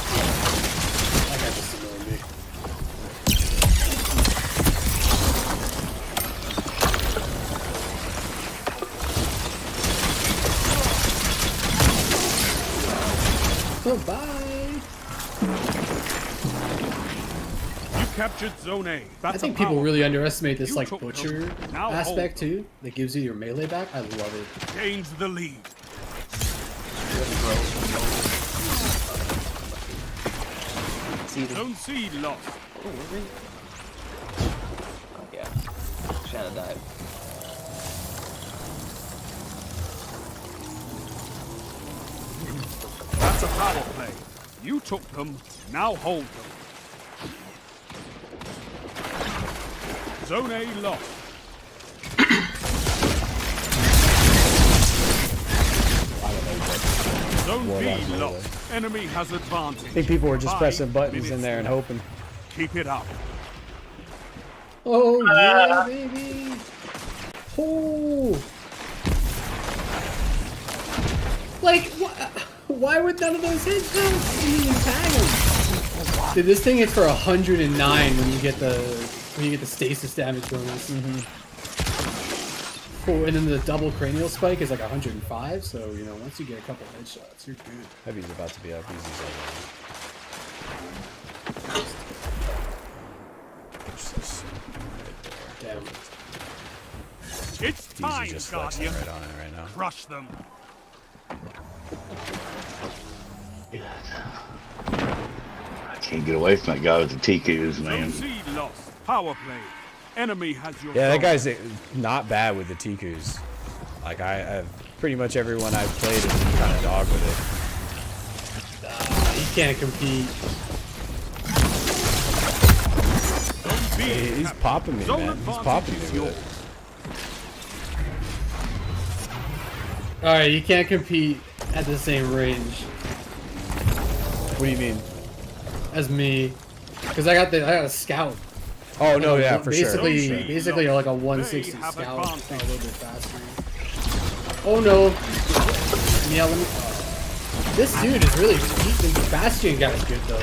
I got this annoying me. Goodbye. You captured Zone A. That's I think a people power really underestimate this You like took them. butcher Now aspect hold too. That gives you your melee back. I love it. gains the lead. See the Zone C lost. yeah. Shadow dive. That's a power play. You took them. Now hold them. Zone A lost. Zone Warlock B melee. lost. Enemy has advantage. I think people were just 5 pressing buttons in minutes there and left. hoping. Keep it up. Oh yeah, baby. Oh. Like, why would none of those hit? You didn't even tag him. Dude, this thing hits for 109 when you get the stasis damage bonus. Cool, and then the double cranial spike is like 105. So you know, once you get a couple headshots, you're good. Heavy's about to be up. Easy. Damn. It's time, Easy just flexing Guardian. right on it right now. Crush them. I can't get away from that guy with the TQs, Zone man. C lost. Power play. Enemy has your Yeah, that phone. guy's not bad with the Tikus. Like I've pretty much everyone I've played has been kind of dog with You can't compete. Zone B it. He's captured. popping me, Zone man. He's advantage popping is me with yours. it. All right, you can't compete at the same range What do you mean? as me, because I got a scout. Oh no, yeah, for sure. Basically, For sure. basically like a 160 They have scout, advantage. a little bit faster. Oh no! Yeah, let me. This dude is really. The Bastion guy is good though.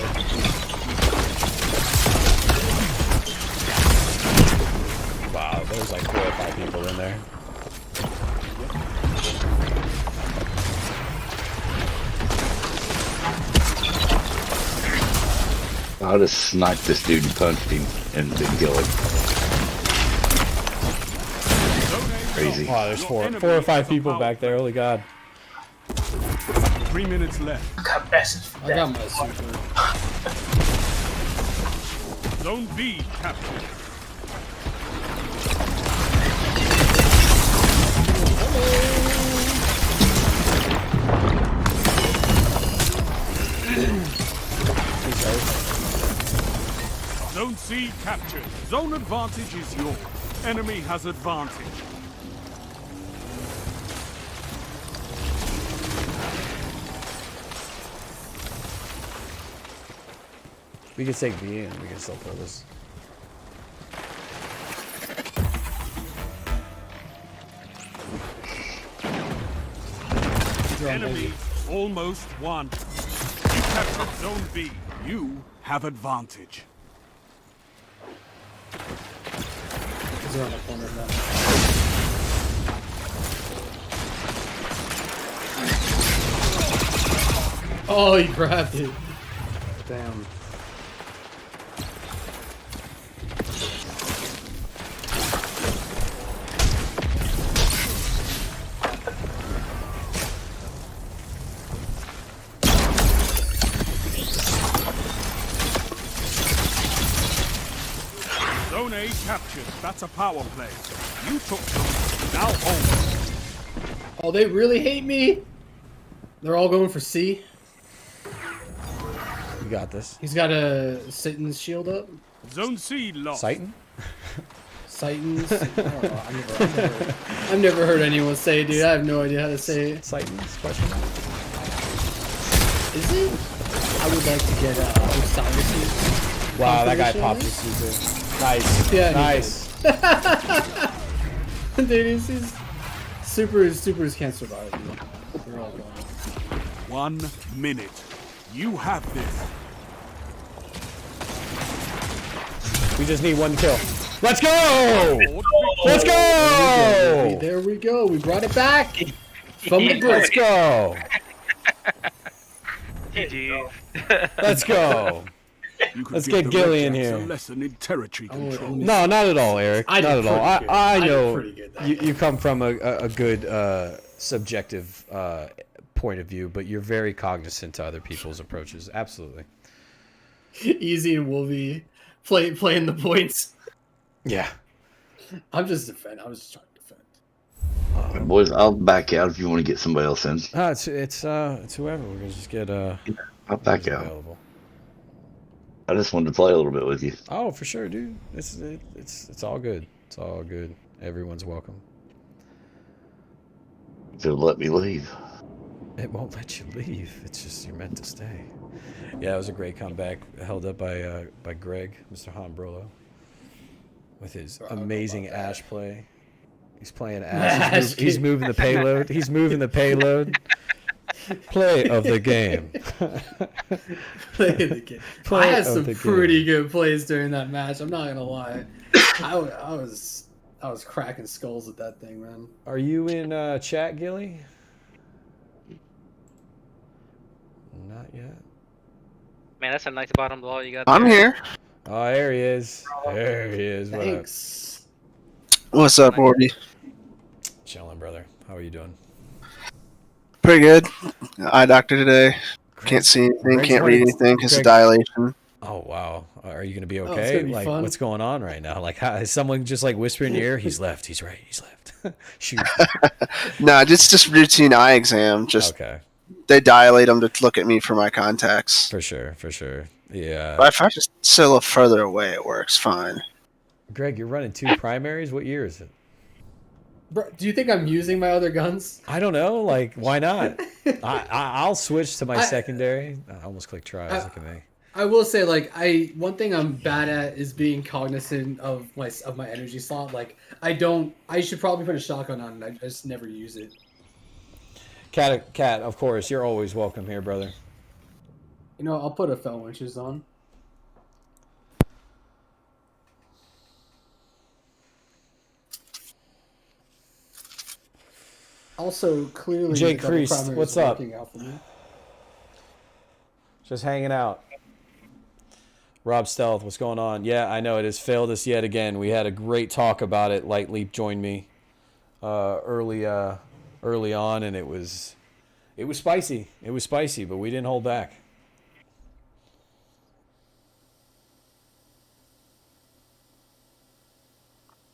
Wow, there's like 4 or 5 people in there. I just sniped this dude and punched him and didn't kill him. Crazy. Wow, there's 4 or 5 people back there. Holy God. 3 minutes left. Got message. I got my super. Zone B captured. Zone C captured. Zone advantage is yours. Enemy has advantage. We could take B and we can still pull this. Enemy almost won. You captured Zone B. You have advantage. He's around the corner now. Oh, he grabbed it. Damn. captured. That's a power play. You took them. Now home. Oh, they really hate me. They're all going for C. You got this. He's got a Satan's shield up. Zone C lost. Titan? Satan's. I don't know. I've never heard anyone say it, dude. I have no idea how to say it. Titan's question mark? Is it? I would like to get Osiris's. Wow, that guy confirmation popped on his super. Nice. Yeah, he Nice. it. Dude, he's supers can't survive. Dude. They're all gone. 1 minute. You have this. We just need one kill. Let's go! Let's go! There we go. We brought it back from the Let's break. go! GG. Let's go! You could Let's give get the Gilly in Red Jacks here. A lesson in territory control. No, not at all, Eric. I Not did at all. pretty good. I I did know pretty good that you come from a good subjective point of view, but you're very cognizant to other people's approaches. Absolutely. Easy and Wolvie playing the points. Yeah. I'm just defending. I was just trying to defend. Boys, I'll back out if you want to get somebody else in. It's whoever. We're gonna just get I'll back out. available. I just wanted to play a little bit with you. Oh, for sure, dude. It's all good. It's all good. Everyone's welcome. If it'll let me leave. It won't let you leave. It's just you're meant to stay. Yeah, it was a great comeback held up by Greg, Mr. Hombrolo, with his amazing Ash play. He's playing Ash. He's moving the payload. He's moving the payload. Play of the game. Play of the game. I had some pretty good plays during that match. I'm not gonna lie. I was cracking skulls with that thing, man. Are you in chat, Gilly? Not yet. Man, that's a nice bottom blow you got. I'm there. here. Oh, there he is. There he is. What up? Thanks. What's up, Orby? Chilling, brother. How are you doing? Pretty good. Eye doctor today. Can't see anything. Greg's Can't read running- anything because of Greg- dilation. Oh wow. Are you gonna be it's okay? gonna be Like, fun. what's going on right now? Like, how, is someone just like whispering in your ear? He's left. He's right. He's left. Shoot. No, it's just routine eye exam. Just Okay. they dilate them to look at me for my contacts. For sure. For sure. Yeah. But if I just sit a little further away, it works fine. Greg, you're running 2 primaries. What year is it? Bro, do you think I'm using my other guns? I don't know. Like, why not? I'll switch to my secondary. I almost clicked tries. Look at me. I will say, like, one thing I'm bad at is being cognizant of my energy slot. Like, I should probably put a shotgun on, and I just never use it. Cat, of course, you're always welcome here, brother. You know, I'll put a fell winches on. Also, clearly, Jake the double Priest, primary is what's up? working out for me. Just hanging out. Rob Stealth, what's going on? Yeah, I know it has failed us yet again. We had a great talk about it. Light Leap joined me early on, and it was spicy. It was spicy, but we didn't hold back.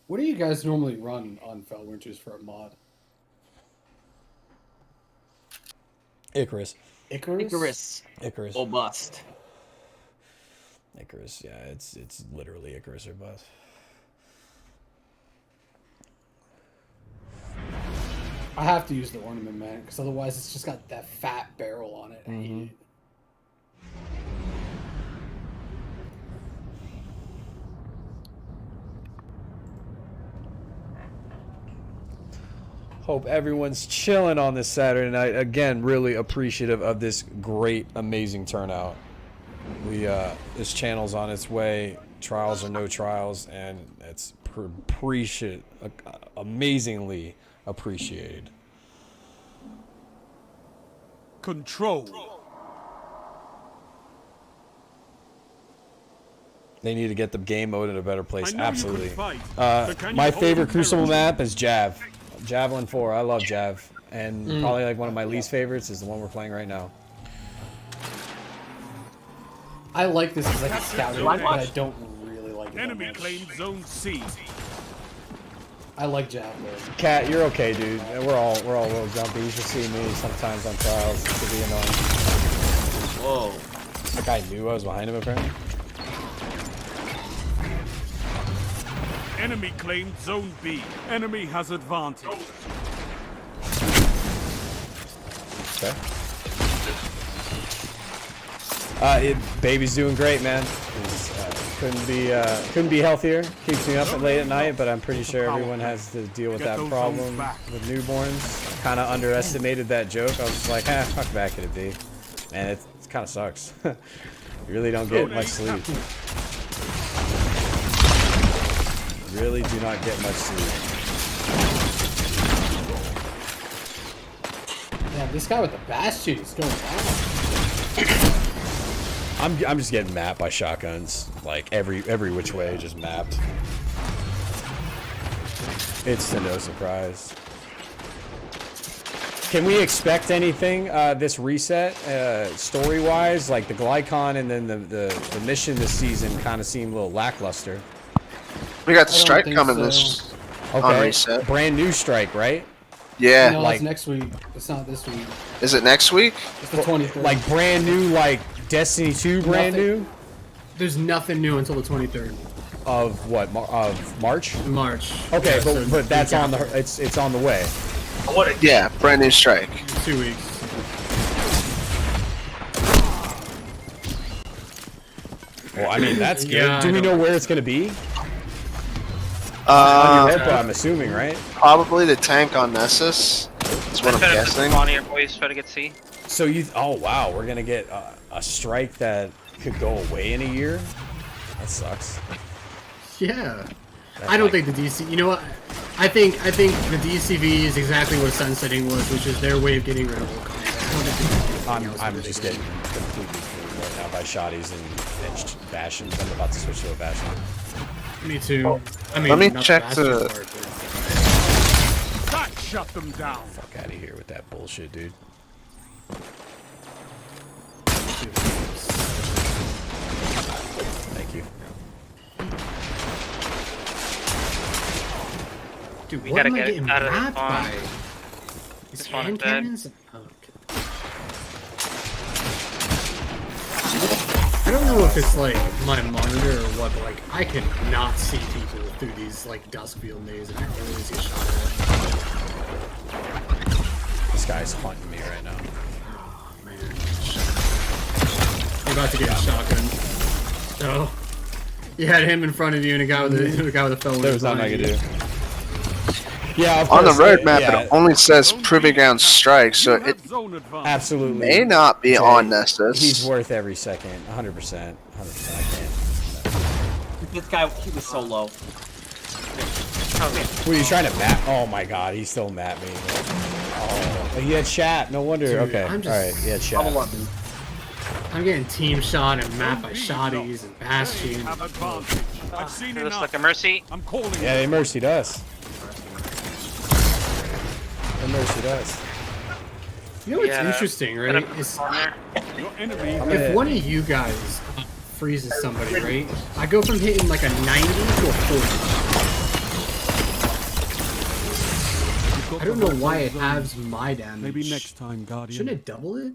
What do you guys normally run on fell winches for a mod? Icarus. Icarus. Oh, bust. Icarus. Yeah, it's literally Icarus or bust. I have to use the ornament, man, because otherwise it's just got that fat barrel on it. I hate it. Hope everyone's chilling on this Saturday night. Again, really appreciative of this great, amazing turnout. This channel's on its way. Trials or no trials, and it's amazingly appreciated. Control. They need to get the game mode in a better place. I know you Absolutely. can fight, but can you My hold favorite the Crucible terror? map is Jav. Javelin 4. I love Jav. And probably like one of my least favorites is the one we're playing right now. I like this as like a scouting, but I watch. don't really like Enemy claimed Zone C. I like Javelin. Cat, you're okay, dude. We're all a little jumpy. You should see me sometimes on trials. It could be annoying. Whoa. That guy knew I was behind him, apparently. Enemy claimed Zone B. Enemy has advantage. Okay. Baby's doing great, man. He's, couldn't be healthier. Keeps me up late at night, but I'm pretty sure everyone has to deal with that problem with newborns. Kind of underestimated that joke. I was just like, fuck back at it, B. Man, it kind of sucks. You really don't get much sleep. Really do not get much sleep. Yeah, this guy with the Bastion is going down. I'm just getting mapped by shotguns, like every which way, just mapped. It's to no surprise. Can we expect anything this reset, story-wise? Like the Glykon and then the mission this season kind of seemed a little lackluster. We got the strike coming this on reset. Brand new strike, right? Yeah. No, like it's next week. It's not this week. Is it next week? It's the 23rd. Like brand new, like Destiny 2 brand new? There's nothing new until the 23rd. Of what? Of March? March. Okay, Yeah, so but that's on the it's on the way. Yeah, brand new strike. 2 weeks. Well, I mean that's good. Yeah, Do we know where it's gonna be? Uh, I'm assuming, right? Probably the tank on Nessus. That's what I'm guessing. On here, boys. Try to get C. So oh wow, we're gonna get a strike that could go away in a year. That sucks. Yeah. I don't think the DC. You know what? I think the DCV is exactly what sunsetting was, which is their way of getting rid of all content. I'm just getting completely fooled right now by shotties and bastions. I'm about to switch to a bastion. Me too. I mean, let me not check Bastion the. part, but- That shut them down. Fuck out of here with that bullshit, dude. Thank you. Dude, We what gotta am I get getting out of this mapped spawn. by? These This spawn hand is bad. cannons? Oh, okay. I don't know if it's like my monitor or what, but like I cannot see people through these like dusk field maze and I always get shot at. This guy's haunting me right now. Oh man. You're about to get shotgun. Oh. You had him in front of you and a guy with a fellow. There was nothing I could do. Yeah, of On the course, roadmap, yeah, it only says Proving Ground Strike, so it absolutely may not be Jay, on Nessus. He's worth every second, 100%. 100%. I can't. This guy, he was so low. Were you trying to map? Oh my god, he still mapped me. Oh, he had chat. No wonder. Dude, okay, I'm just- alright, he had chat. I'm getting team shot and mapped by shotties and bastion. Have advantage. I've seen It looks enough. like a mercy. I'm calling Yeah, they mercied us. They mercied us. You know what's Yeah. interesting, right? Is On there. Your enemy. if one of you guys freezes somebody, right? I go from hitting like a 90 to a 40. I don't know why it halves my damage. Maybe next time, Guardian. Shouldn't it double it?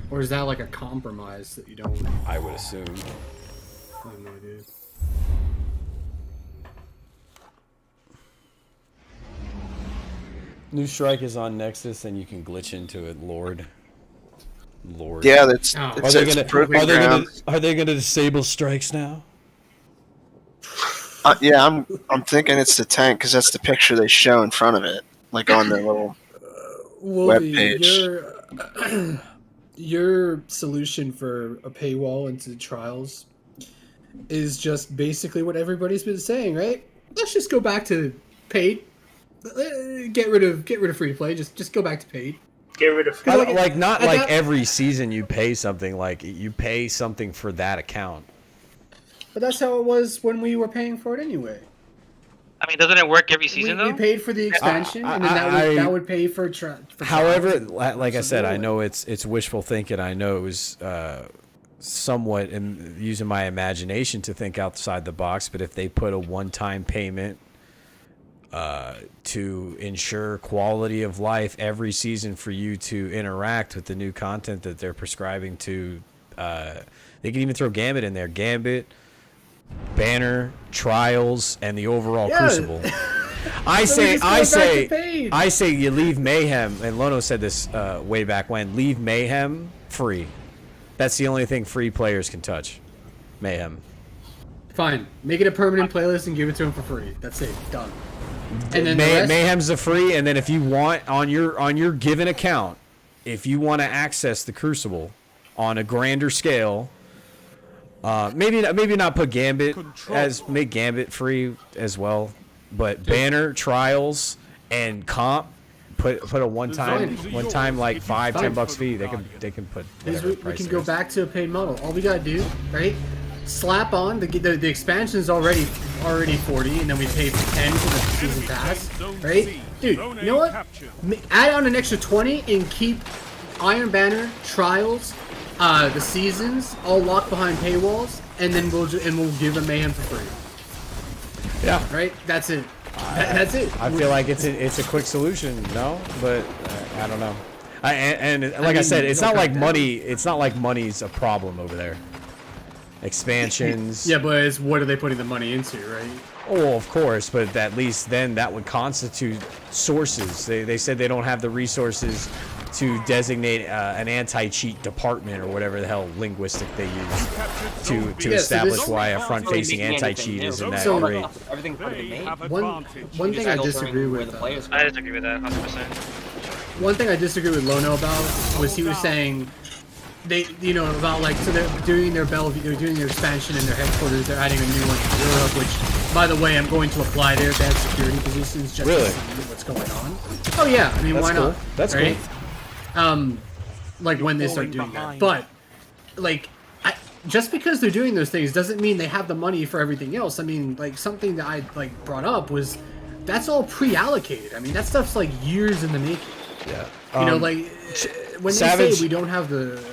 Or is that like a compromise that you don't? I would assume. I have no idea. New strike is on Nexus, and you can glitch into it, Lord. Yeah, that's Oh. it says Proving Ground. Are they gonna disable strikes now? Yeah, I'm thinking it's the tank because that's the picture they show in front of it, like on their little webpage. Your solution for a paywall into trials is just basically what everybody's been saying, right? Let's just go back to paid. Get rid of free to play. Just go back to paid. Get rid of. Like not I like thought- every season you pay something. Like you pay something for that account. But that's how it was when we were paying for it anyway. I mean, doesn't it work every season We though? paid for the expansion, and then that would pay for. However, like I said, I know it's wishful thinking. I know it was somewhat using my imagination to think outside the box, but if they put a one-time payment to ensure quality of life every season for you to interact with the new content that they're prescribing to, they can even throw Gambit in there. Gambit, Banner, Trials, and the overall Crucible. I say you leave Mayhem, and Lono said this way back when, leave Mayhem free. That's the only thing free players can touch. Mayhem. Fine. Make it a permanent playlist and give it to them for free. That's it. Done. And then Mayhem's a free, and then if you want on your given account, if you want to access the Crucible on a grander scale, maybe not put Gambit make Gambit free as well, but Banner, Trials, and Comp put a one time like $5-10 fee. They can put whatever price. We can go back to a paid model. All we gotta do, right? Slap on the expansion is already 40, and then we pay 10 for the season pass, right? Dude, you know what? Add on an extra 20 and keep Iron Banner, Trials, the seasons all locked behind paywalls, and then we'll give them Mayhem for free. Yeah. Right. That's it. That's it. I feel like it's a quick solution, no? But I don't know. I said, it's not like money. It's not like money's a problem over there. Expansions. Yeah, but it's what are they putting the money into, right? Oh, of course, but at least then that would constitute sources. They said they don't have the resources to designate an anti-cheat department or whatever the hell linguistic they use to establish why a front-facing anti-cheat isn't that great. Everything's already made. One thing I disagree with. I disagree with that 100%. One thing I disagree with Lono about was he was saying they, about like, so they're doing their Bellevue, they're doing their expansion in their headquarters, they're adding a new one in Europe, which, by the way, I'm going to apply there. They have security positions just to see what's going on. Oh yeah, I mean, why not? That's right? cool. Like when they start doing that, but like, just because they're doing those things doesn't mean they have the money for everything else. I mean, like something that I brought up was that's all pre-allocated. I mean, that stuff's like years in the making. Yeah. When Savage, they say we don't have the.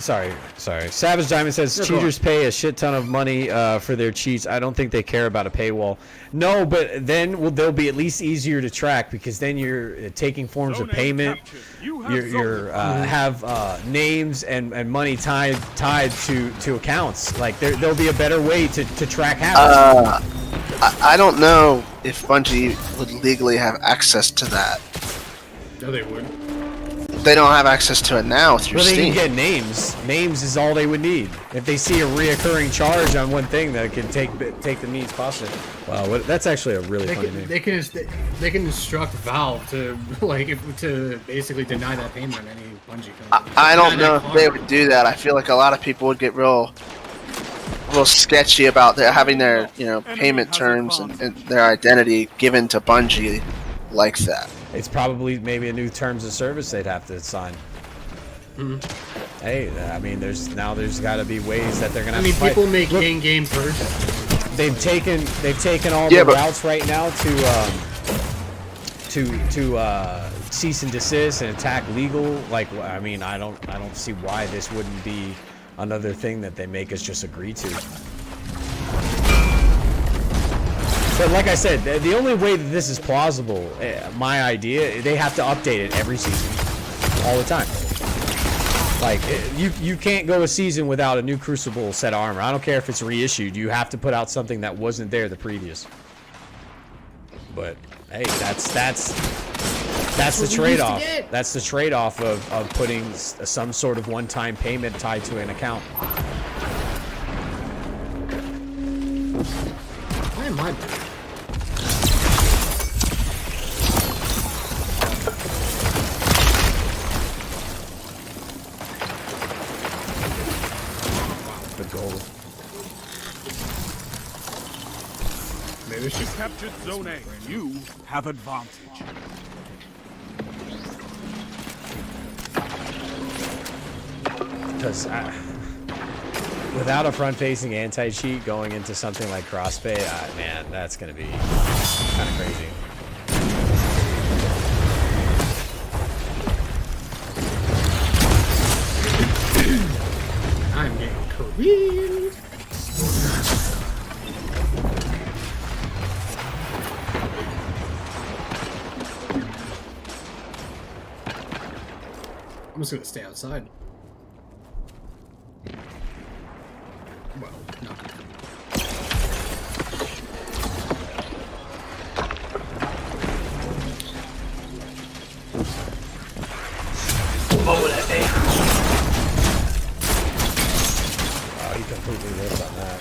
Sorry. Savage Diamond says cheaters pay a shit ton of money for their cheats. I don't think they care about a paywall. No, but then they'll be at least easier to track because then you're taking forms of payment. You're have names and money tied to accounts. Like there'll be a better way to track habits. I don't know if Bungie would legally have access to that. No, they would. They don't have access to it now through Steam. Steam. They can get names. Names is all they would need. If they see a reoccurring charge on one thing, that can take the means possible. Wow, that's actually a really funny name. They can instruct Valve to to basically deny that payment on any Bungie company. I don't know if they would do that. I feel like a lot of people would get real sketchy about having their payment terms and their identity given to Bungie like that. It's probably maybe a new terms of service they'd have to sign. Mm-hmm. Hey, I mean, there's got to be ways that they're gonna have to fight. People make in-game purchases. They've taken all the routes right now to cease and desist and attack legal. Like, I mean, I don't see why this wouldn't be another thing that they make us just agree to. But like I said, the only way that this is plausible, my idea, they have to update it every season, all the time. Like, you can't go a season without a new Crucible set of armor. I don't care if it's reissued. You have to put out something that wasn't there the previous. But hey, that's the trade-off. That's the trade-off of putting some sort of one-time payment tied to an account. Why am I? The gold. Maybe she captured Zone A. You have advantage. Because without a front-facing anti-cheat going into something like crossplay, man, that's gonna be kind of crazy. I'm getting I'm just gonna stay outside. Well, no. Oh, that thing. Oh, he completely missed on that.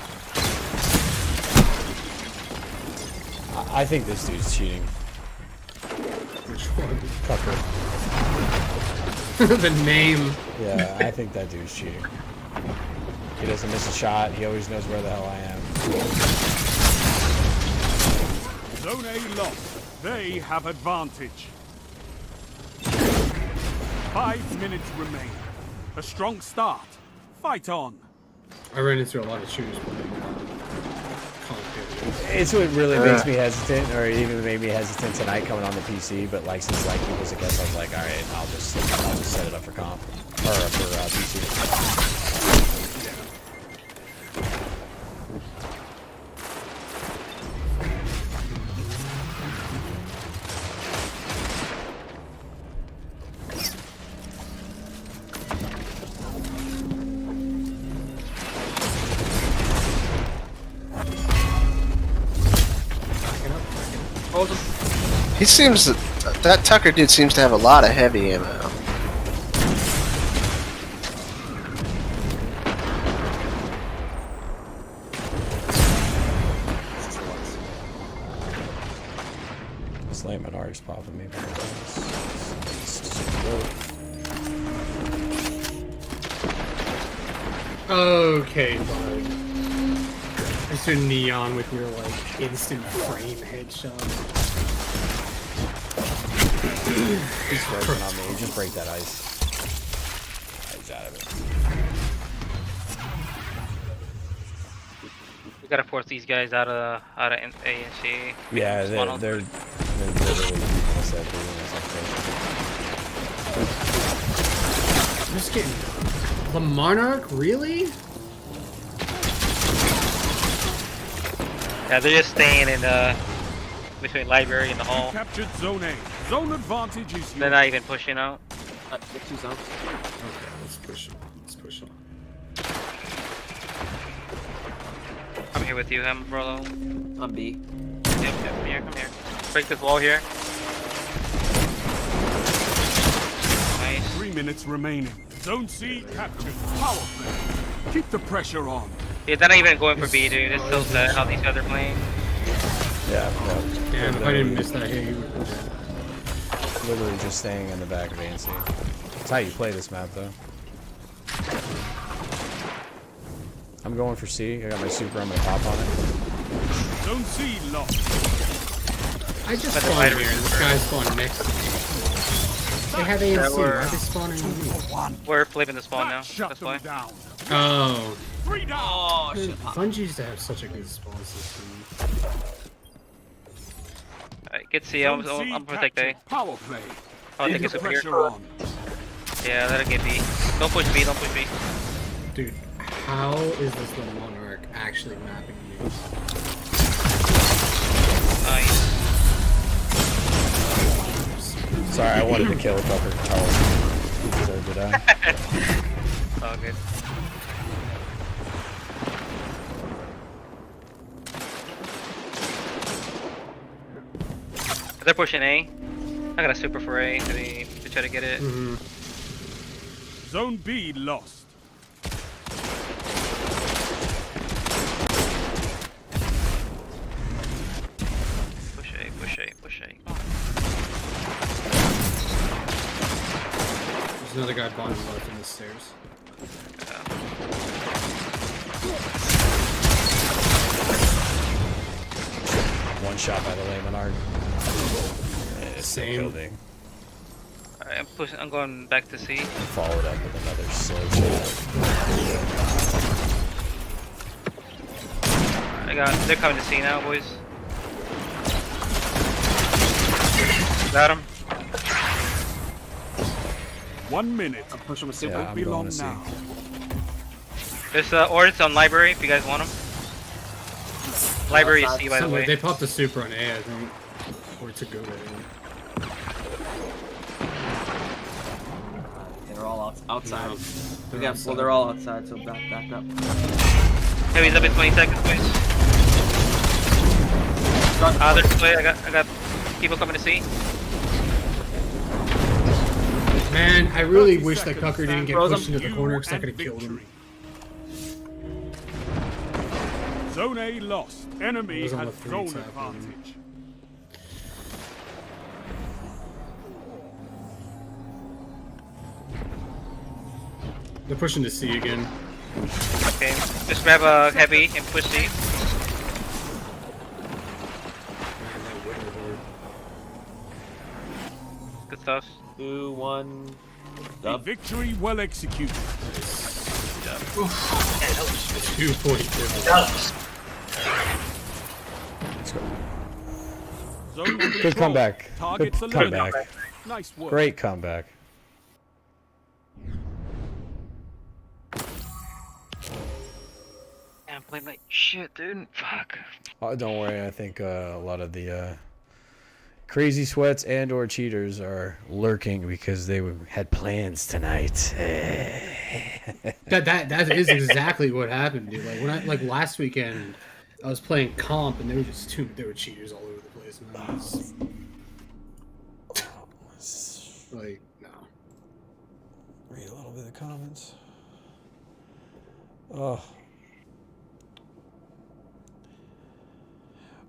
I think this dude's cheating. Which one? Tucker. The name. Yeah, I think that dude's cheating. He doesn't miss a shot. He always knows where the hell I am. Zone A lost. They have advantage. 5 minutes remain. A strong start. Fight on. I ran into a lot of shooters playing Call of Duty. It's what really makes me hesitant, or even made me hesitant tonight coming on the PC. But like since like he was a guest, I was like, all right, I'll just set it up for comp or for PC. He seems that Tucker dude seems to have a lot of heavy ammo. Slam and R's popping me. Okay, bud. Mr. Neon with your like instant frame headshot. He's working on me. Just break that ice. He's out of it. We gotta force these guys out of A and C. Yeah, they're literally keeping us at the I'm just getting the Monarch, really? Yeah, they're just staying in the between library and the hall. Captured Zone A. Zone advantage is They're not even pushing out. Get 2 zones. Okay, let's push on. Let's push on. I'm here with you, Brolo. On B. Yep, come here, come here. Break this wall here. Nice. 3 minutes remaining. Zone C captured. Power play. Keep the pressure on. Yeah, they're not even going for B, dude. It's so sad how these guys are playing. Yeah, Damn, if I didn't miss that hit, you would have been literally just staying in the back of ANC. That's how you play this map, though. I'm going for C. I got my super. I'm gonna pop on it. Zone C lost. I just spawned here and this guy spawned next to me. They have ANC. Why are they spawning on me? We're flipping the spawn now. Shut That's them why. down. Oh. 3 down. Oh, Dude, shit. Bungie used to have such a good spawn system. Alright, get C. I'm Zone C gonna protect A. captured. Power play. I'll take Keep a the super here. pressure on. Yeah, let it get B. Don't push B, don't push B. Dude, how is this the Monarch actually mapping you? Nice. Sorry, I wanted to kill Tucker. He deserved to die. All good. They're pushing A. I got a super for A to try to get it. Zone B lost. Push A, push A, push A. There's another guy bottom left in the stairs. One shot by the Lemonard. Same. Alright, I'm going back to C. followed up with another slow shot. They're coming to C now, boys. Got him. 1 minute. I'll push him with super. Yeah, I'm Be going long to C. now. There's orders on library if you guys want them. Library is C, by the way. They popped the super on A, I think. Or to go right in. They're all outside. They're Well, they're all outside, so back up. Heavy's up in 20 seconds, boys. There's play. I got people coming to see. Man, I really 30 wish that seconds, Cucker didn't get Frozen. pushed into the corner because I You could have and killed him. victory. Zone A lost. Enemy was on has the three zone tap, advantage. They're pushing to C again. Okay, just grab a heavy and push C. Man, that Widowhorde. Good stuff. 2, 1. A Dub. victory well executed. 240. Let's go. Zone Good control. comeback. Targets Good eliminated. comeback. Nice work. Great comeback. I'm playing like shit, dude. Fuck. Oh, don't worry. I think a lot of the crazy sweats and or cheaters are lurking because they had plans tonight. That is exactly what happened, dude. Like when last weekend, I was playing comp and there were cheaters all over the place. Man. Like no. Read a little bit of the comments. Oh.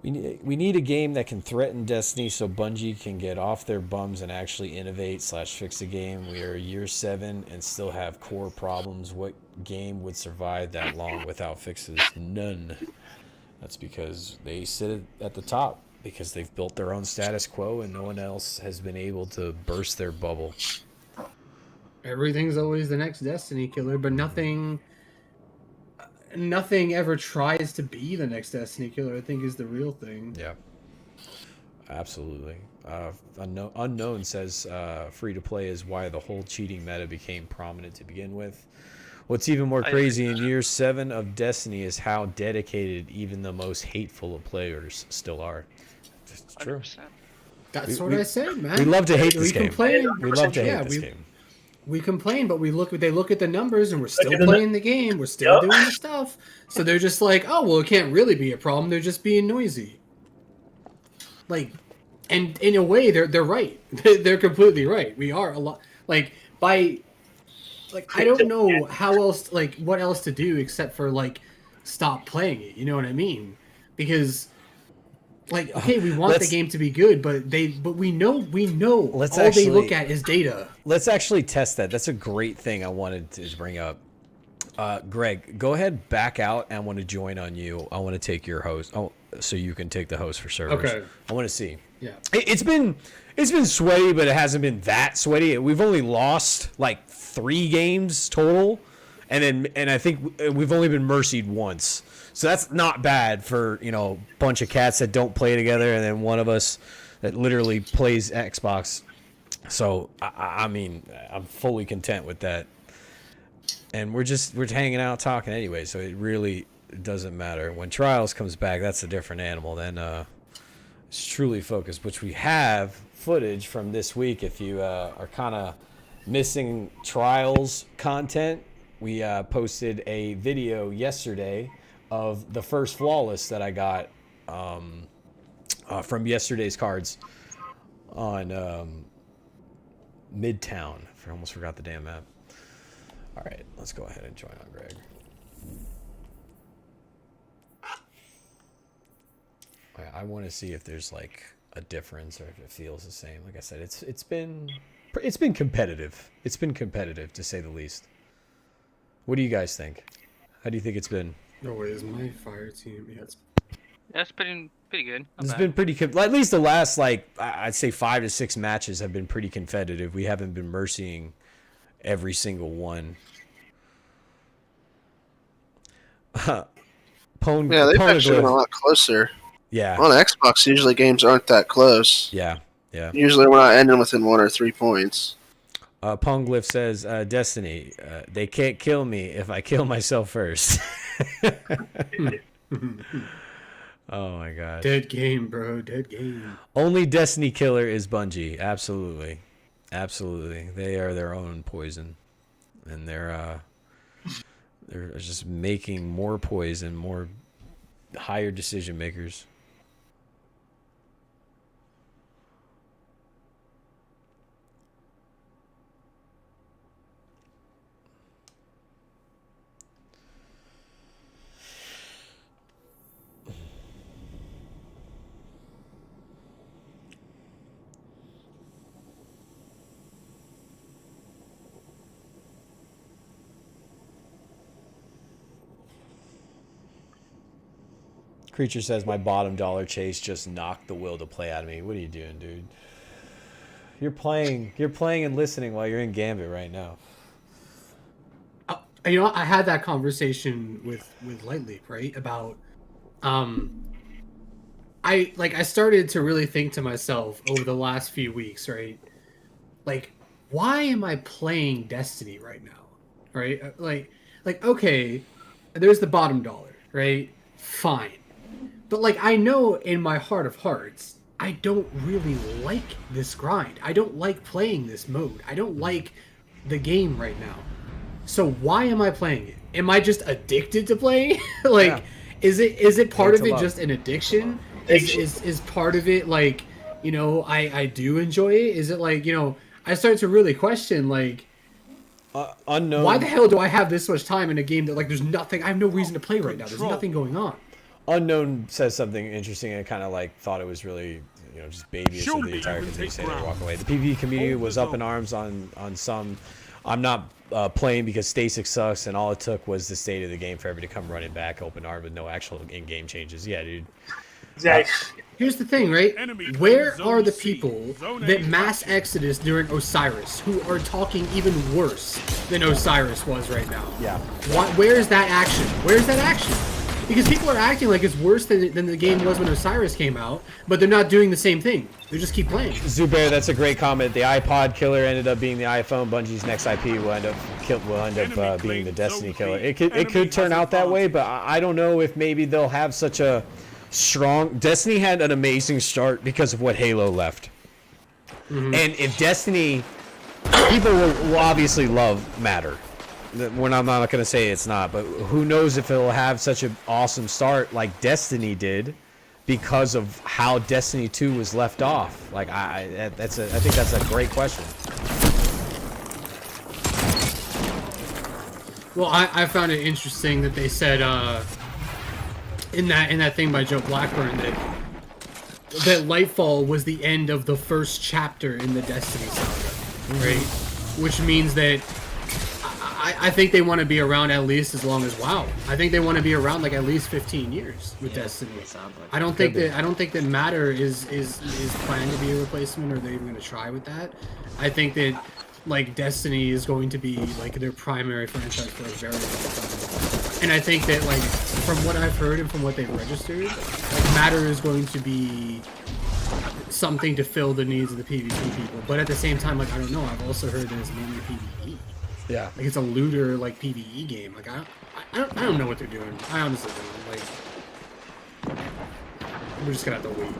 We need a game that can threaten Destiny so Bungie can get off their bums and actually innovate / fix the game. We are year 7 and still have core problems. What game would survive that long without fixes? None. That's because they sit at the top because they've built their own status quo and no one else has been able to burst their bubble. Everything's always the next Destiny killer, but nothing ever tries to be the next Destiny killer, I think, is the real thing. Yeah, absolutely. Unknown says free to play is why the whole cheating meta became prominent to begin with. What's even more crazy in year 7 of Destiny is how dedicated even the most hateful of players still are. It's true. 100%. That's what I said, man. We love to hate this game. Complain. We love to hate this game. We complain, but they look at the numbers and we're still playing the game. We're still doing the stuff. So they're just like, oh, well, it can't really be a problem. They're just being noisy. Like, and in a way, they're right. They're completely right. We are a lot I don't know how else, what else to do except for stop playing it. You know what I mean? Because okay, we want the game to be good, but we know they look at is data. Let's actually test that. That's a great thing I wanted to bring up. Greg, go ahead, back out. I want to join on you. I want to take your host. Oh, so you can take the host for servers. Okay. I want to see. Yeah. It's been sweaty, but it hasn't been that sweaty. We've only lost 3 games total, and I think we've only been mercied once. So that's not bad for, a bunch of cats that don't play together and then one of us that literally plays Xbox. So, I mean, I'm fully content with that. And we're hanging out talking anyway, so it really doesn't matter. When Trials comes back, that's a different animal. Then it's truly focused, which we have footage from this week. If you are kind of missing Trials content, we posted a video yesterday of the first flawless that I got from yesterday's cards on Midtown. I almost forgot the damn map. All right, let's go ahead and join on Greg. I want to see if there's a difference or if it feels the same. Like I said, it's been competitive. It's been competitive to say the least. What do you guys think? How do you think it's been? No, it is my fire team. Yeah, That's pretty good. It's been pretty at least the last I'd say 5 to 6 matches have been pretty competitive. We haven't been mercying every single one. They've actually been a lot closer. Yeah. On Xbox, usually games aren't that close. Yeah. Usually we're not ending within 1 or 3 points. Ponglyph says, Destiny, they can't kill me if I kill myself first. Oh my gosh. Dead game, bro. Dead game. Only Destiny killer is Bungie. Absolutely. Absolutely, they are their own poison, and they're just making more poison, more higher decision makers. Creature says my bottom dollar chase just knocked the will to play out of me. What are you doing, dude? You're playing and listening while you're in Gambit right now. You know, I had that conversation with Lightleap, right? About I started to really think to myself over the last few weeks, right? Like, why am I playing Destiny right now? Right? Like okay, there's the bottom dollar, right? Fine. But like, I know in my heart of hearts, I don't really like this grind. I don't like playing this mode. I don't like the game right now. So why am I playing it? Am I just addicted to playing? Like, is it part of it just an addiction? Is part of it like, you know, I do enjoy it? Is it like, you know, I started to really question like, unknown. Why the hell do I have this much time in a game that like there's nothing? I have no reason to play right now. There's nothing going on. Unknown says something interesting and kind of like thought it was really, you know, just babyish of the entire community saying they walk away. The PvP community was up in arms on some. I'm not playing because Stasic sucks, and all it took was the state of the game for everybody to come running back open arm with no actual in-game changes. Yeah, dude. Exactly. Here's the thing, right? Where are the people that mass exodus during Osiris who are talking even worse than Osiris was right now? Yeah. Where is that action? Where's that action? Because people are acting like it's worse than the game was when Osiris came out, but they're not doing the same thing. They just keep playing. Zubair, that's a great comment. The iPod killer ended up being the iPhone. Bungie's next IP will end up being the Destiny killer. It could turn out that way, but I don't know if maybe they'll have such a strong. Destiny had an amazing start because of what Halo left, and if Destiny, people will obviously love Matter. I'm not going to say it's not, but who knows if it'll have such an awesome start like Destiny did because of how Destiny 2 was left off. Like I think that's a great question. Well, I found it interesting that they said in that thing by Joe Blackburn that Lightfall was the end of the first chapter in the Destiny saga, right? Which means that I think they want to be around at least as long as WoW. I think they want to be around like at least 15 years with Destiny. I don't think that Matter is planned to be a replacement, or they're even going to try with that. I think that like Destiny is going to be like their primary franchise for a very long time. And I think that like from what I've heard and from what they've registered, like Matter is going to be something to fill the needs of the PvP people. But at the same time, like I don't know, I've also heard that it's mainly PvE. Yeah, like it's a looter like PvE game. Like I don't know what they're doing. I honestly don't. Like we're just gonna have to wait.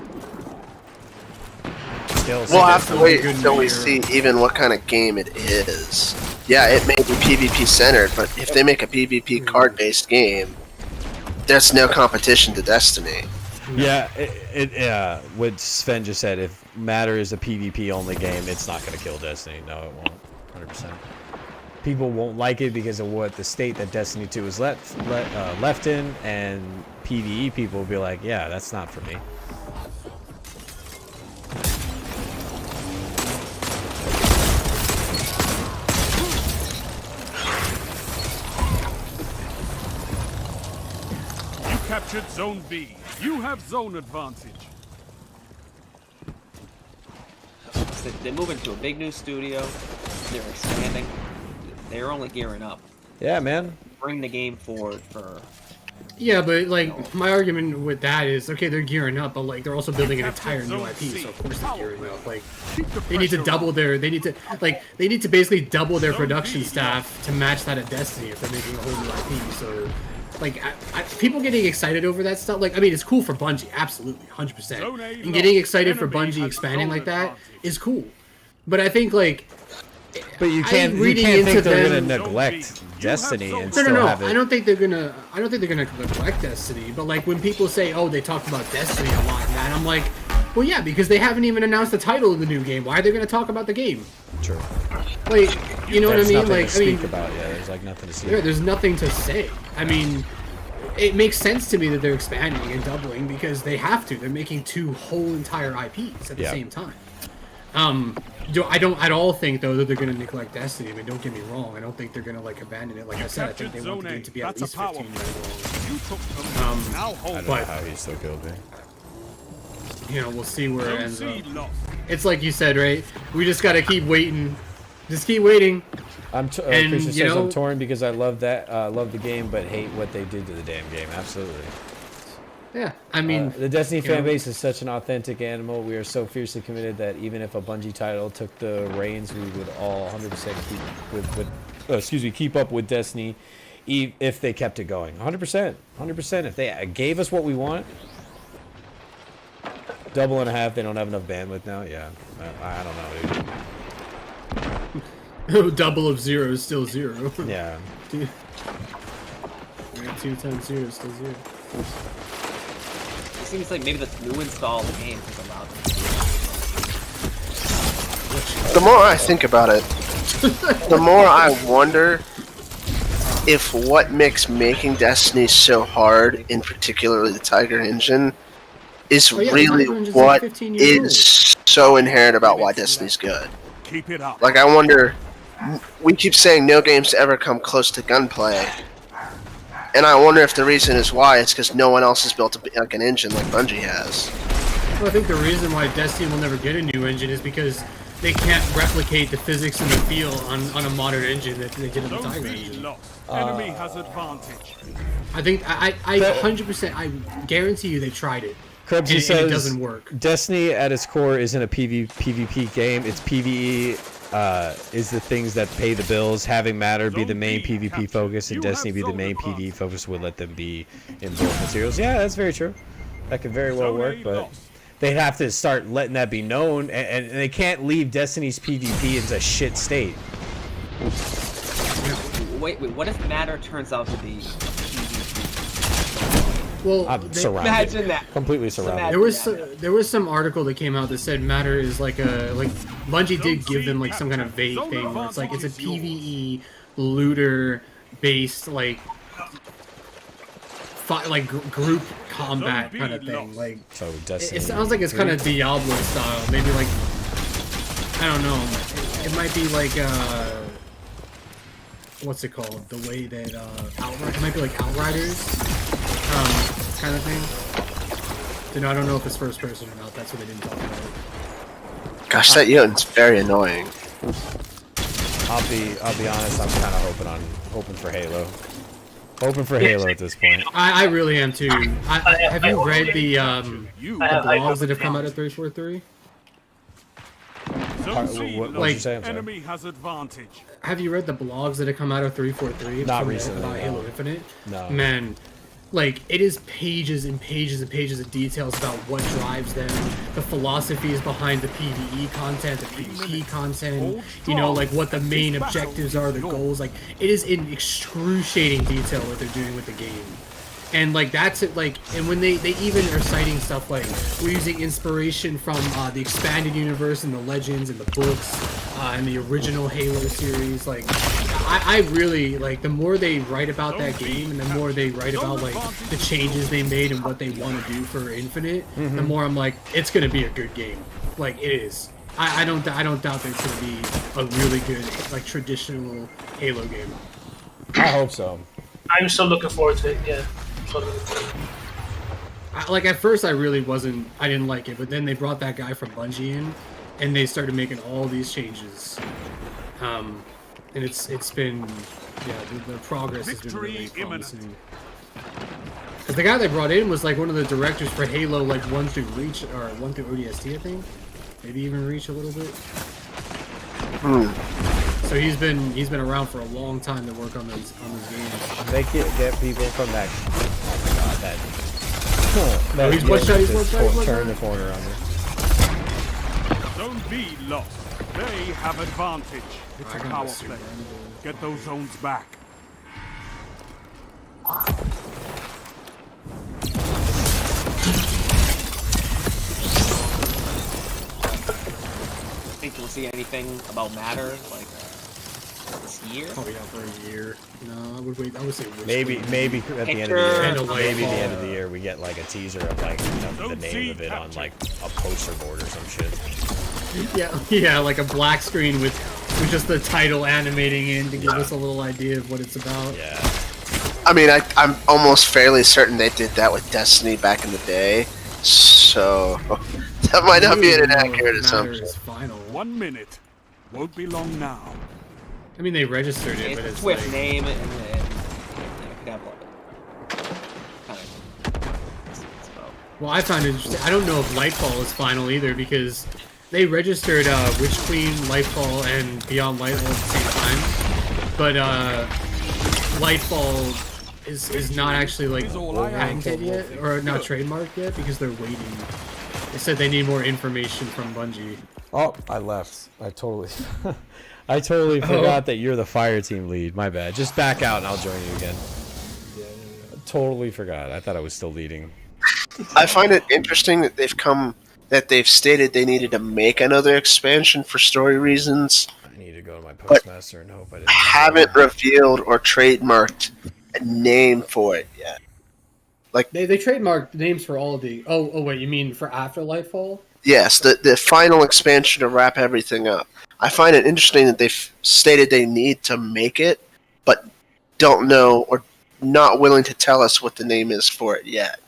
We'll have to wait until we see even what kind of game it is. Yeah, it may be PvP centered, but if they make a PvP card-based game, there's no competition to Destiny. Yeah, what Sven just said, if Matter is a PvP only game, it's not going to kill Destiny. No, it won't. 100%. People won't like it because of what the state that Destiny 2 is left in, and PvE people will be like, yeah, that's not for me. You captured Zone B. You have zone advantage. They're moving to a big new studio. They're expanding. They're only gearing up. Yeah, man. Bring the game forward for. Yeah, but like my argument with that is okay, they're gearing up, but like they're also building an entire new IP, so of course they're gearing up. Like they need to double their, they need to basically double their production staff to match that of Destiny if they're making a whole new IP. So like people getting excited over that stuff, like I mean it's cool for Bungie, absolutely, 100%. And getting excited for Bungie expanding like that is cool. But I think like. But you can't think they're gonna neglect Destiny and still have it. I don't think they're gonna neglect Destiny. But like when people say, "Oh, they talked about Destiny a lot," and that, I'm like, well, yeah, because they haven't even announced the title of the new game. Why are they gonna talk about the game? True. Like, you know what I mean? Nothing Like, to speak about. Yeah, there's like nothing to see. Yeah, there's nothing to say. I mean, it makes sense to me that they're expanding and doubling because they have to. They're making 2 whole entire IPs at the same time. I don't at all think though that they're gonna neglect Destiny. I mean, don't get me wrong. I don't think they're gonna like abandon it. Like I said, I think they want the game to be at least 15 years long. I don't know how he's still guilty. You know, we'll see where it ends up. It's like you said, right? We just gotta keep waiting. Just keep waiting. Christian says I'm torn because I love the game, but hate what they did to the damn game. Absolutely. Yeah, I mean, the Destiny fan base is such an authentic animal. We are so fiercely committed that even if a Bungie title took the reins, we would all 100% keep up with Destiny, if they kept it going. 100%. If they gave us what we want, double and a half. They don't have enough bandwidth now. Yeah, I don't know, dude. Double of 0 is still 0. Yeah. 2 times 0 is still 0. It seems like maybe the new install of the game has allowed them to. The more I think about it, the more I wonder if what makes making Destiny so hard, in particularly the Tiger engine, is really what is so inherent about why Destiny's good. Keep it up. Like, I wonder, we keep saying no game's ever come close to gunplay. And I wonder if the reason is why it's because no one else has built like an engine like Bungie has. Well, I think the reason why Destiny will never get a new engine is because they can't replicate the physics and the feel on a modern engine that they did on the Tiger engine. Enemy has advantage. I think I 100% I guarantee you they tried it. Krebsy says it doesn't work. Destiny at its core isn't a PvP game. It's PvE. Is the things that pay the bills. Having Matter be the main PvP focus and Destiny be the main PvE focus would let them be in both materials. Yeah, that's very true. That could very well work, but they'd have to start letting that be known, and they can't leave Destiny's PvP into a shit state. Wait, what if Matter turns out to be Well, I'm surrounded. Imagine that. Completely surrounded. There was some article that came out that said Matter is like Bungie did give them like some kind of vague thing where it's like it's a PvE looter based like group combat kind of thing. Like so Destiny it sounds like it's kind of Diablo style. Maybe like I don't know. It might be like what's it called? The way that it might be like Outriders. Kind of thing. I don't know if it's first person or not. That's what they didn't talk about. Gosh, that unit's very annoying. I'll be honest. I'm kind of hoping for Halo. Hoping for Halo at this point. I really am too. Have you read the blogs that have come out of 343? What you say? Enemy has advantage. Have you read the blogs that have come out of 343? Not recently. About Halo Infinite? No. Man. Like, it is pages and pages and pages of details about what drives them, the philosophies behind the PvE content, the PvP content, you know, like what the main objectives are, the goals. Like, it is in excruciating detail what they're doing with the game. And, like, that's it, like, and when they even are citing stuff like, we're using inspiration from the expanded universe and the legends and the books and the original Halo series, like, I really, like, the more they write about that game and the more they write about, like, the changes they made and what they want to do for Infinite, the more I'm like, it's going to be a good game. Like, it is. I don't doubt that it's going to be a really good, like, traditional Halo game. I hope so. I'm still looking forward to it, yeah. Like, at first I really I didn't like it, but then they brought that guy from Bungie in, and they started making all these changes. And it's been, yeah, the progress has been really promising. Because the guy they brought in was like one of the directors for Halo, like 1 through Reach, or 1 through ODST, I think. Maybe even Reach a little bit. So he's been around for a long time to work on these games. They get people from that. Oh my god, that. He's one shot. He's one shot. Turn the corner on me. Zone B lost. They have advantage. It's a I got power a super play. Get those zones back. Think we'll see anything about matter like this year? Oh yeah, for a year. No, I would wait. I would say Witch Maybe Queen. maybe at the end of the Picture year, and a maybe the Lightfall. end of the year we get like a teaser of like the name of it on like a poster board or some shit. Yeah, like a black screen with just the title animating in to give us a little idea of what it's about. Yeah. I mean, I'm almost fairly certain they did that with Destiny back in the day, so that might not be an inaccurate Matter assumption. is final. 1 minute. Won't be long now. I mean, they registered it, It's but a it's Swift like, name and kind of. well, I found it interesting. I don't know if Lightfall is final either because they registered Witch Queen, Lightfall, and Beyond Lightfall at the same time, but Lightfall is not actually like patented yet or not trademarked yet because they're waiting. They said they need more information from Bungie. Oh, I left. I totally forgot that you're the fire team lead. My bad. Just back out and I'll join you again. Totally forgot. I thought I was still leading. I find it interesting that they've stated they needed to make another expansion for story reasons. I need to go to my postmaster and hope I didn't. Haven't revealed or trademarked a name for it yet. Like They trademarked names for all the. Oh wait, you mean for after Lightfall? yes, the final expansion to wrap everything up. I find it interesting that they've stated they need to make it, but don't know or not willing to tell us what the name is for it yet.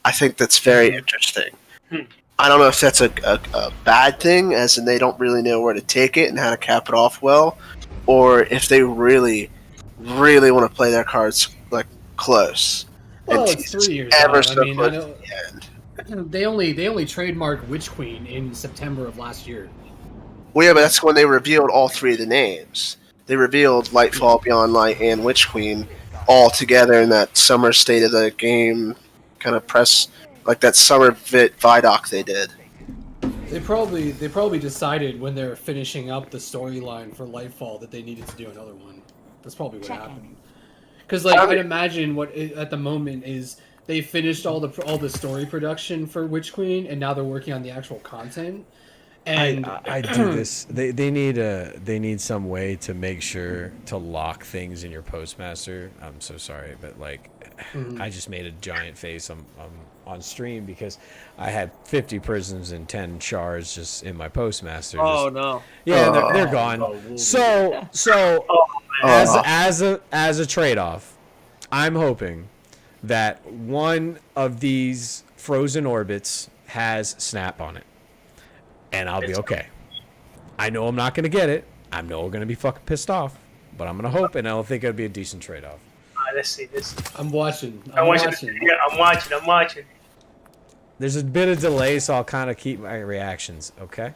I think that's very interesting. I don't know if that's a bad thing, as in they don't really know where to take it and how to cap it off well, or if they really, really want to play their cards like close. Well, and it's 3 years ever out. so I mean, I close know to the end. they only trademarked Witch Queen in September of last year. Well, yeah, but that's when they revealed all three of the names. They revealed Lightfall, Beyond Light, and Witch Queen all together in that summer State of the Game kind of press, like that summer Vidoc they did. They probably decided when they were finishing up the storyline for Lightfall that they needed to do another one. That's probably what happened. Because like I'd imagine what at the moment is they finished all the story production for Witch Queen and now they're working on the actual content. And I do this. They need some way to make sure to lock things in your postmaster. I'm so sorry, but like I just made a giant face on stream because I had 50 prisms and 10 shards just in my postmaster. Oh no! Yeah, they're gone. So as a trade-off, I'm hoping that one of these frozen orbits has snap on it. And I'll be okay. I know I'm not going to get it. I know I'm going to be fucking pissed off. But I'm going to hope, and I don't think it'll be a decent trade-off. Let's see this. I'm watching. I'm watching. There's a bit of delay, so I'll kind of keep my reactions, okay?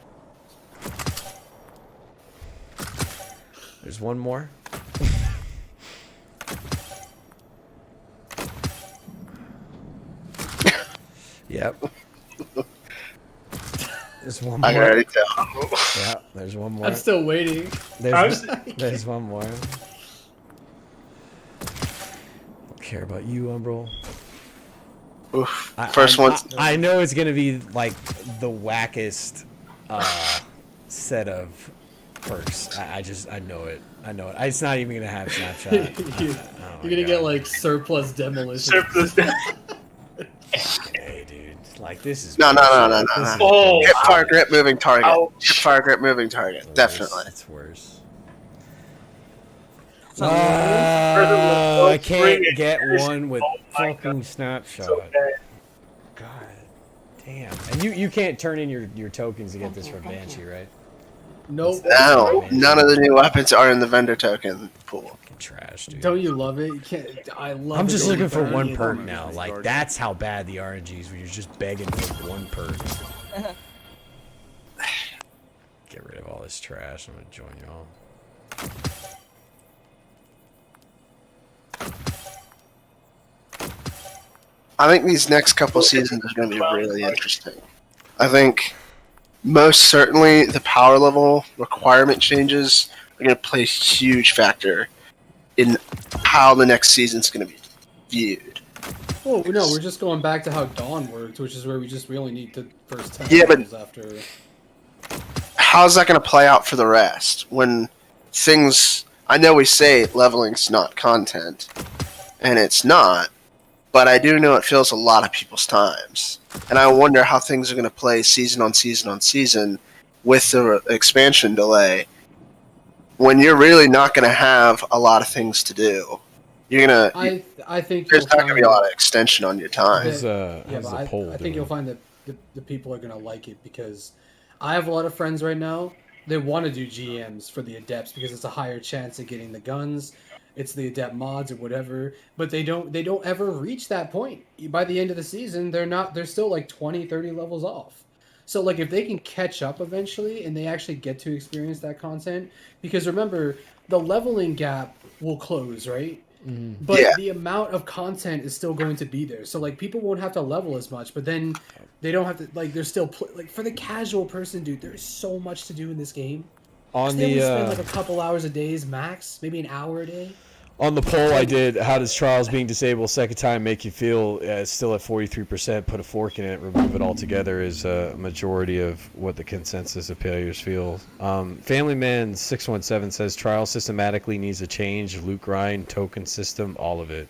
There's one more. Yep. There's one more. I can already tell. Yeah, there's one more. I'm still waiting. There's one more. Don't care about you, Umbral. Oof. First one. I know it's gonna be like the wackest set of perks. I know it. It's not even gonna have snapshot. You're gonna get like surplus demolition. Okay, dude. Like this is No. Oh, Hip fire grip moving target. Hip fire grip moving target. Definitely. It's worse. So I can't get one with my fucking God. snapshot. So bad. God damn. And you can't turn in your tokens to get this from Banshee, right? Nope. No, none of the new weapons are in the vendor token pool. Fucking trash, dude. Don't you love it? You can't. I love. I'm it just when looking you for burn one it. perk now. Like that's how bad the RNG is when you're just begging for one perk. Get rid of all this trash. I'm gonna join y'all. I think these next couple seasons are going to be really interesting. I think most certainly the power level requirement changes are going to play a huge factor in how the next season's going to be viewed. Oh no, we're just going back to how Dawn worked, which is where we only need the first 10 Yeah, but- levels after. How's that going to play out for the rest when things? I know we say leveling's not content, and it's not, but I do know it fills a lot of people's times, and I wonder how things are going to play season on season on season with the expansion delay. When you're really not going to have a lot of things to do, you're gonna. I think There's you'll not going to be a find lot of extension on your time. How's, Yeah, how's but the poll I think doing? you'll find that the people are gonna like it because I have a lot of friends right now. They want to do GMs for the adepts because it's a higher chance of getting the guns. It's the adept mods or whatever, but they don't ever reach that point. By the end of the season, they're still like 20, 30 levels off. So like if they can catch up eventually and they actually get to experience that content, because remember, the leveling gap will close, right? But Yeah. the amount of content is still going to be there. So like people won't have to level as much, but then they don't have to like there's still like for the casual person, dude, there's so much to do in this game. On They only spend the like a couple hours a day max, maybe an hour a day. on the poll I did, how does Trials being disabled second time make you feel? It's still at 43%. Put a fork in it, remove it altogether is a majority of what the consensus of players feel. Family Man 617 says Trials systematically needs a change. Loot grind, token system, all of it.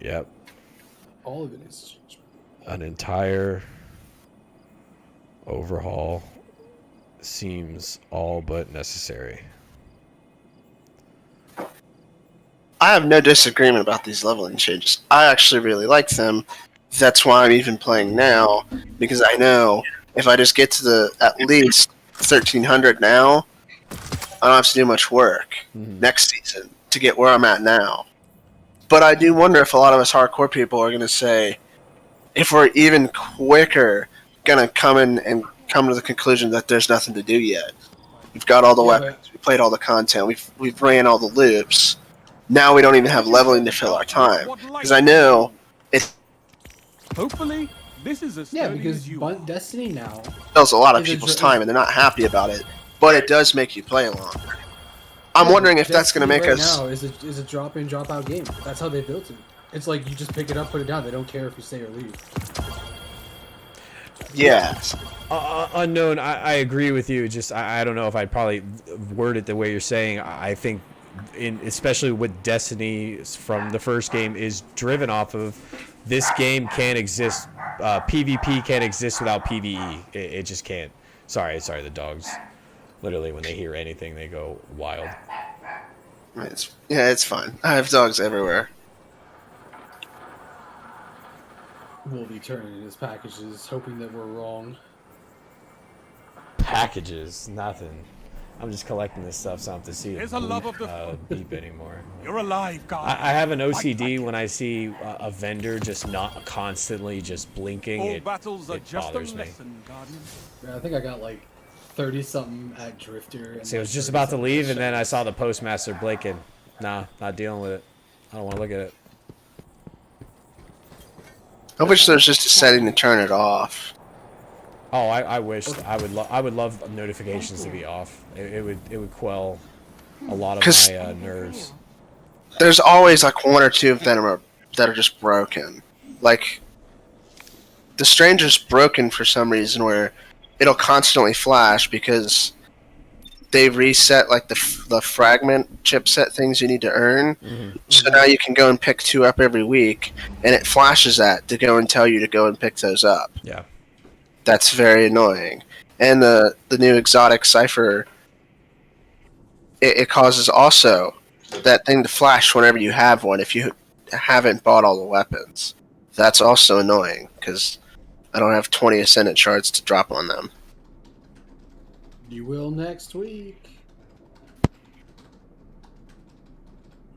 Yep, All of it is. an entire overhaul seems all but necessary. I have no disagreement about these leveling changes. I actually really like them. That's why I'm even playing now, because I know if I just get to the at least 1300 now, I don't have to do much work next season to get where I'm at now. But I do wonder if a lot of us hardcore people are going to say, if we're even quicker going to come in and come to the conclusion that there's nothing to do yet. We've got all the Yeah, weapons, we played all the content, we've ran all the loops. Now we don't even have leveling to fill our time. Because I know it Hopefully, this is as Yeah, sturdy because as you are. Destiny now. fills a lot of Is it people's dr- time and they're not happy about it. But it does make you play longer. I'm wondering if that's going to make Destiny us... right now is a drop in, drop out game. That's how they built it. It's like you just pick it up, put it down. They don't care if you stay or leave. Yeah. Unknown, I agree with you. Just I don't know if I'd probably word it the way you're saying. I think, especially with Destiny from the first game, is driven off of this game can't exist. PvP can't exist without PvE. It just can't. Sorry, the dogs. Literally, when they hear anything, they go wild. It's fine. I have dogs everywhere. We'll be turning his packages, hoping that we're wrong. Packages, nothing. I'm just collecting this stuff so I don't have to see There's it a love of the beep anymore. You're alive, God. I have an OCD when I see a vendor just not constantly just blinking. All It battles are it just a bothers me. lesson, Guardian. Yeah, I think I got like 30 something at Drifter. And See, I was like just 30 about to something leave, at and then I Shadows. saw the postmaster blinking. Nah, not dealing with it. I don't want to look at it. I wish there was just a setting to turn it off. Oh, I wish I would love notifications to be off. It would quell a lot of 'Cause- my nerves. There's always like one or two of them that are just broken. Like, the Stranger's broken for some reason where it'll constantly flash because they reset like the fragment chipset things you need to earn. So now you can go and pick 2 up every week, and it flashes that to go and tell you to go and pick those up. Yeah. That's very annoying. And the new exotic cipher, it causes also that thing to flash whenever you have one if you haven't bought all the weapons. That's also annoying because I don't have 20 Ascendant shards to drop on them. You will next week.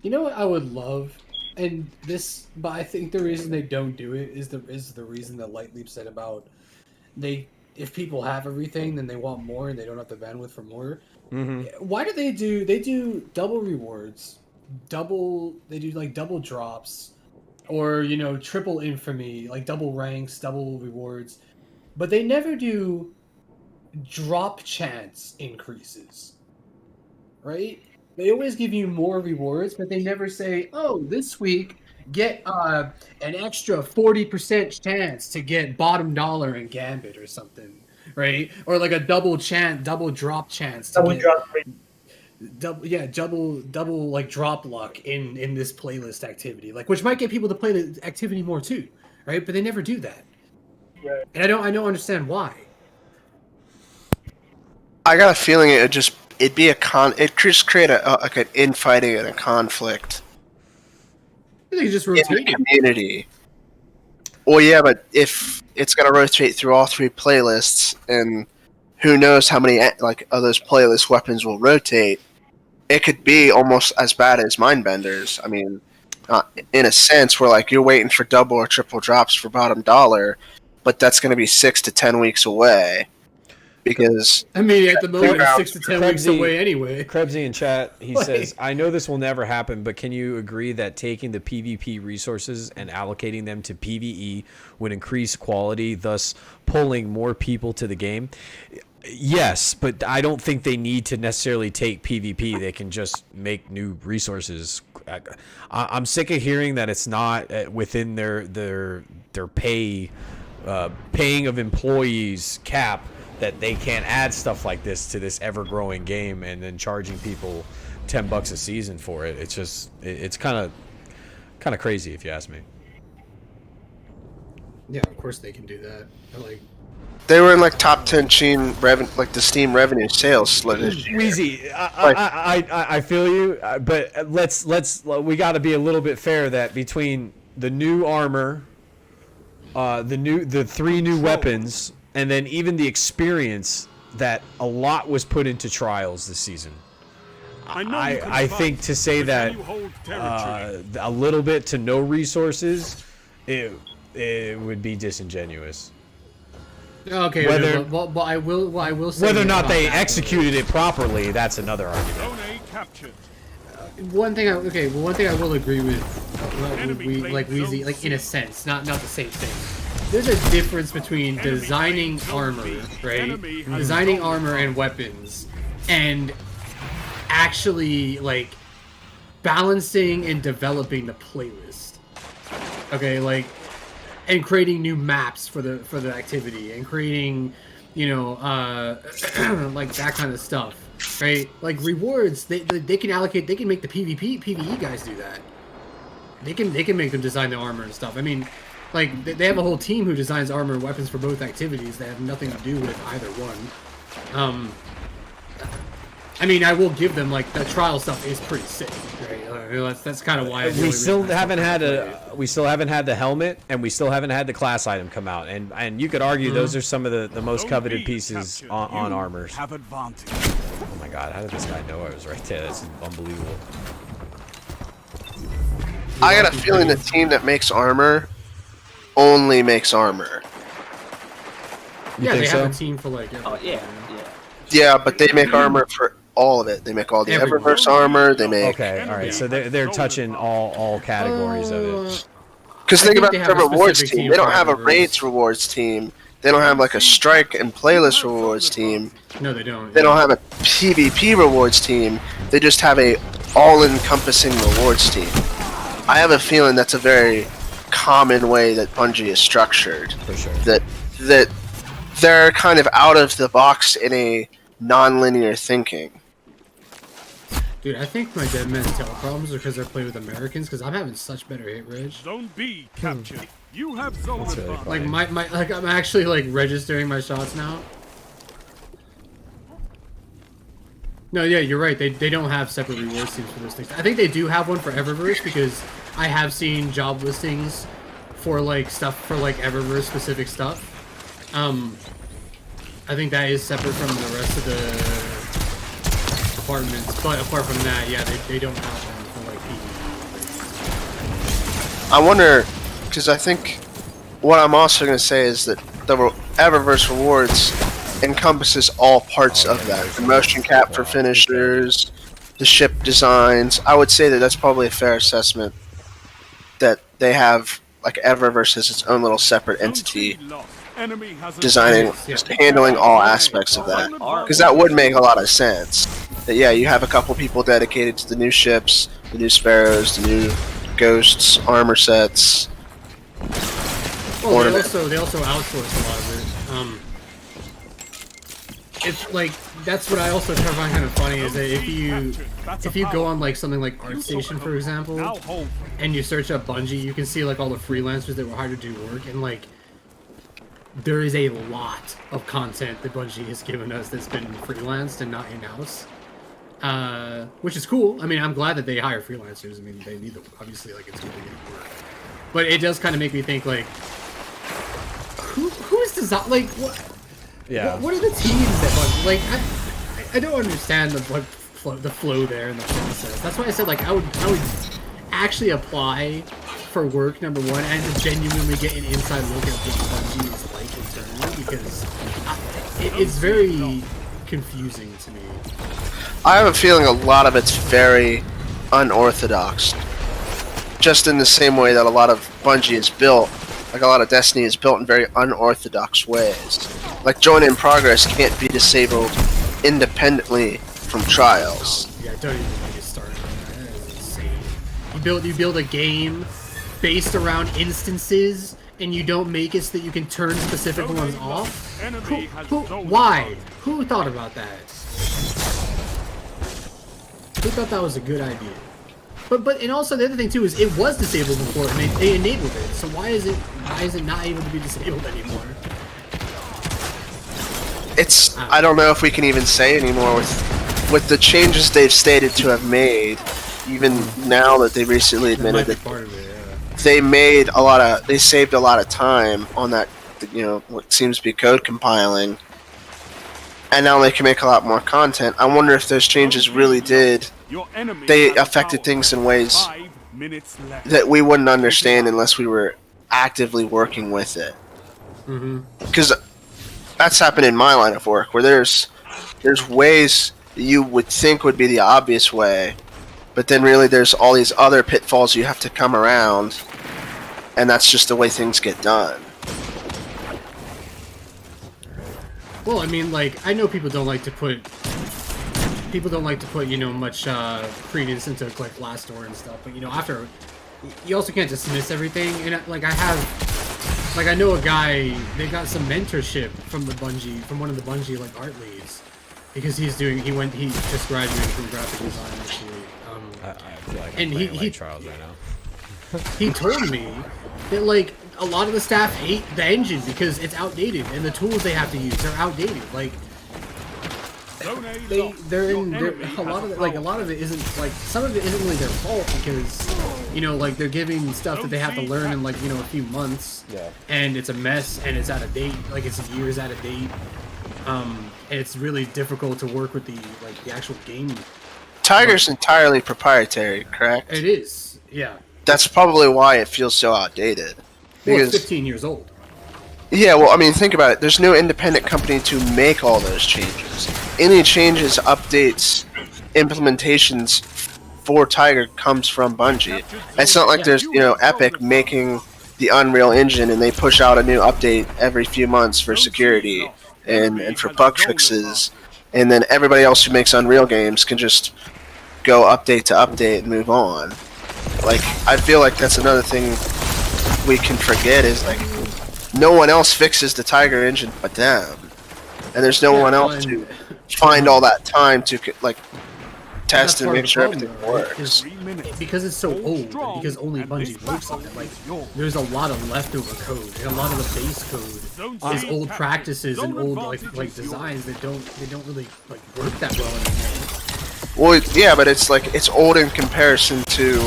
You know what I would love, and this, but I think the reason they don't do it is the reason that Lightleap said about if people have everything, then they want more and they don't have the bandwidth for more. Why do they do double rewards, they do like double drops, or triple infamy, like double ranks, double rewards, but they never do drop chance increases, right? They always give you more rewards, but they never say, "Oh, this week get an extra 40% chance to get bottom dollar in Gambit or something," right? Or like a double drop chance to Double get drop rate. double like drop luck in this playlist activity, like which might get people to play the activity more too, right? But they never do that, Right. and I don't understand why. I got a feeling it'd be it'd just create like an infighting and a conflict They just in rotate the it. community. Well, yeah, but if it's gonna rotate through all three playlists, and who knows how many like of those playlist weapons will rotate, it could be almost as bad as Mindbenders. I mean, in a sense, where like you're waiting for double or triple drops for bottom dollar, but that's going to be 6 to 10 weeks away. Because I mean, at the moment, it's 6 to 10 weeks Krebsy- away anyway. Krebsy in chat, he Like- says, I know this will never happen, but can you agree that taking the PvP resources and allocating them to PvE would increase quality, thus pulling more people to the game? Yes, but I don't think they need to necessarily take PvP. They can just make new resources. I'm sick of hearing that it's not within their paying of employees cap that they can't add stuff like this to this ever-growing game and then charging people $10 a season for it. It's just it's kind of crazy if you ask me. Yeah, of course they can do that. Like, they were in like top 10 like the Steam revenue sales this year. Wheezy, I feel you, but we got to be a little bit fair that between the new armor, the 3 new weapons, and then even the experience that a lot was put into trials this season. I think to say that a little bit to no resources, it would be disingenuous. okay, Whether- but I will say Whether or not about they that, executed it properly, that's another argument. Zone A captured. One thing I will agree with, Enemy like claims Weezy, zone like in a C. sense, not the same thing. There's a difference between Enemy designing claims zone armor, B. right? Enemy has Designing zone armor and weapons, and actually like balancing and developing the playlist. Okay, like, and creating new maps for the activity, and creating, like that kind of stuff, right? Like rewards, they can allocate, they can make the PvE guys do that. They can make them design the armor and stuff. I mean, like they have a whole team who designs armor and weapons for both activities that have nothing to do with either one. I mean, I will give them, like, the trial stuff is pretty sick, right? That's kind of why We still haven't had the helmet, and we still haven't had the class item come out, and you could argue those are some of the most Zone coveted B pieces captured. on You armors. have advantage. Oh my god, how did this guy know I was right there? That's unbelievable. I got a feeling the team that makes armor only makes armor. Yeah, think they have so? a team for, like, Oh everything. yeah. Yeah, but they make armor for all of it. They make all the Everyone. Eververse armor. They make Okay, all right. So they're touching all categories of it. because I think think about they the have a rewards specific team. team They don't for have a Eververse. raids rewards team. They don't have like a strike and playlist rewards team. No, they don't. They don't have a PvP rewards team. They just have a all-encompassing rewards team. I have a feeling that's a very common way that Bungie is structured. For sure. That they're kind of out of the box in a non-linear thinking. Dude, I think my Dead Man's Tell problems are because they're playing with Americans, because I'm having such better hit reg. Zone B captured. You have zone That's really advantage. Like, like, I'm actually, like, registering my shots now. No, yeah, you're right. They don't have separate rewards teams for those things. I think they do have one for Eververse, because I have seen job listings for, like, stuff for, like, Eververse specific stuff. I think that is separate from the rest of the departments, but apart from that, yeah, they don't have one for, like, PvP. I wonder, because I think what I'm also going to say is that the Eververse rewards encompasses all parts of that. The motion cap for finishers, the ship designs. I would say that that's probably a fair assessment. That they have, like, Eververse as its own little separate Zone entity. C lost. designing, just handling all aspects of that. Because that would make a lot of sense. That yeah, you have a couple people dedicated to the new ships, the new Sparrows, the new Ghosts, armor sets. Well, they also outsource a lot of it. It's like that's what I also find kind of funny is that if you go on like something like ArtStation, for example, and you search up Bungie, you can see like all the freelancers that were hired to do work, and like there is a lot of content that Bungie has given us that's been freelanced and not in-house, which is cool. I mean, I'm glad that they hire freelancers. I mean, they need them, obviously, like it's good to get work, but it does kind of make me think like, who is design like what? Yeah. What are the teams that Bungie like? I don't understand the flow there and the process. That's why I said like I would actually apply for work, number one, and to genuinely get an inside look at what Bungie is like internally, because it's very confusing to me. I have a feeling a lot of it's very unorthodox. Just in the same way that a lot of Bungie is built, like a lot of Destiny is built in very unorthodox ways. Like Join in Progress can't be disabled independently from Trials. Yeah, don't even get started on that. That is insane. You build a game based around instances, and you don't make it so that you can turn specific ones off? Why? Who thought about that? Who thought that was a good idea? But and also the other thing too is it was disabled before, and they enabled it. So why is it not able to be disabled anymore? I don't know if we can even say anymore with the changes they've stated to have made. Even now that they recently admitted that they saved a lot of time on that, what seems to be code compiling, and now they can make a lot more content. I wonder if those changes really they affected things in ways that we wouldn't understand unless we were actively working with it. Because that's happened in my line of work, where there's ways that you would think would be the obvious way, but then really there's all these other pitfalls you have to come around, and that's just the way things get done. Well, I mean, like, I know people don't like to put much credence into like Glassdoor and stuff, but after you also can't dismiss everything. And I know a guy, they got some mentorship from one of the Bungie like art leads, because he just graduated from graphic design actually. I feel like and I'm he Trials right now. He told me that like a lot of the staff hate the engine because it's outdated and the tools they have to use are outdated. Like a lot of it isn't like, some of it isn't really their fault, because like they're giving stuff that they have to learn in like a few months, and it's a mess and it's out of date, like it's years out of date, and it's really difficult to work with the actual game. Tiger's entirely proprietary, correct? It is, yeah. That's probably why it feels so outdated. Well, it's 15 years old. Yeah, well, I mean, think about it. There's no independent company to make all those changes. Any changes, updates, implementations for Tiger comes from Bungie. It's not like there's, Epic making the Unreal Engine and they push out a new update every few months for security and for bug fixes, and then everybody else who makes Unreal games can just go update to update and move on. Like, I feel like that's another thing we can forget is, like, no one else fixes the Tiger engine but them. And there's no one else to find all that time to, like, test and make sure everything works. Because it's so old, and because only Bungie works on it, like, there's a lot of leftover code, and a lot of the base code is old practices and old, like designs that don't really, like, work that well anymore. Well, yeah, but it's like, it's old in comparison to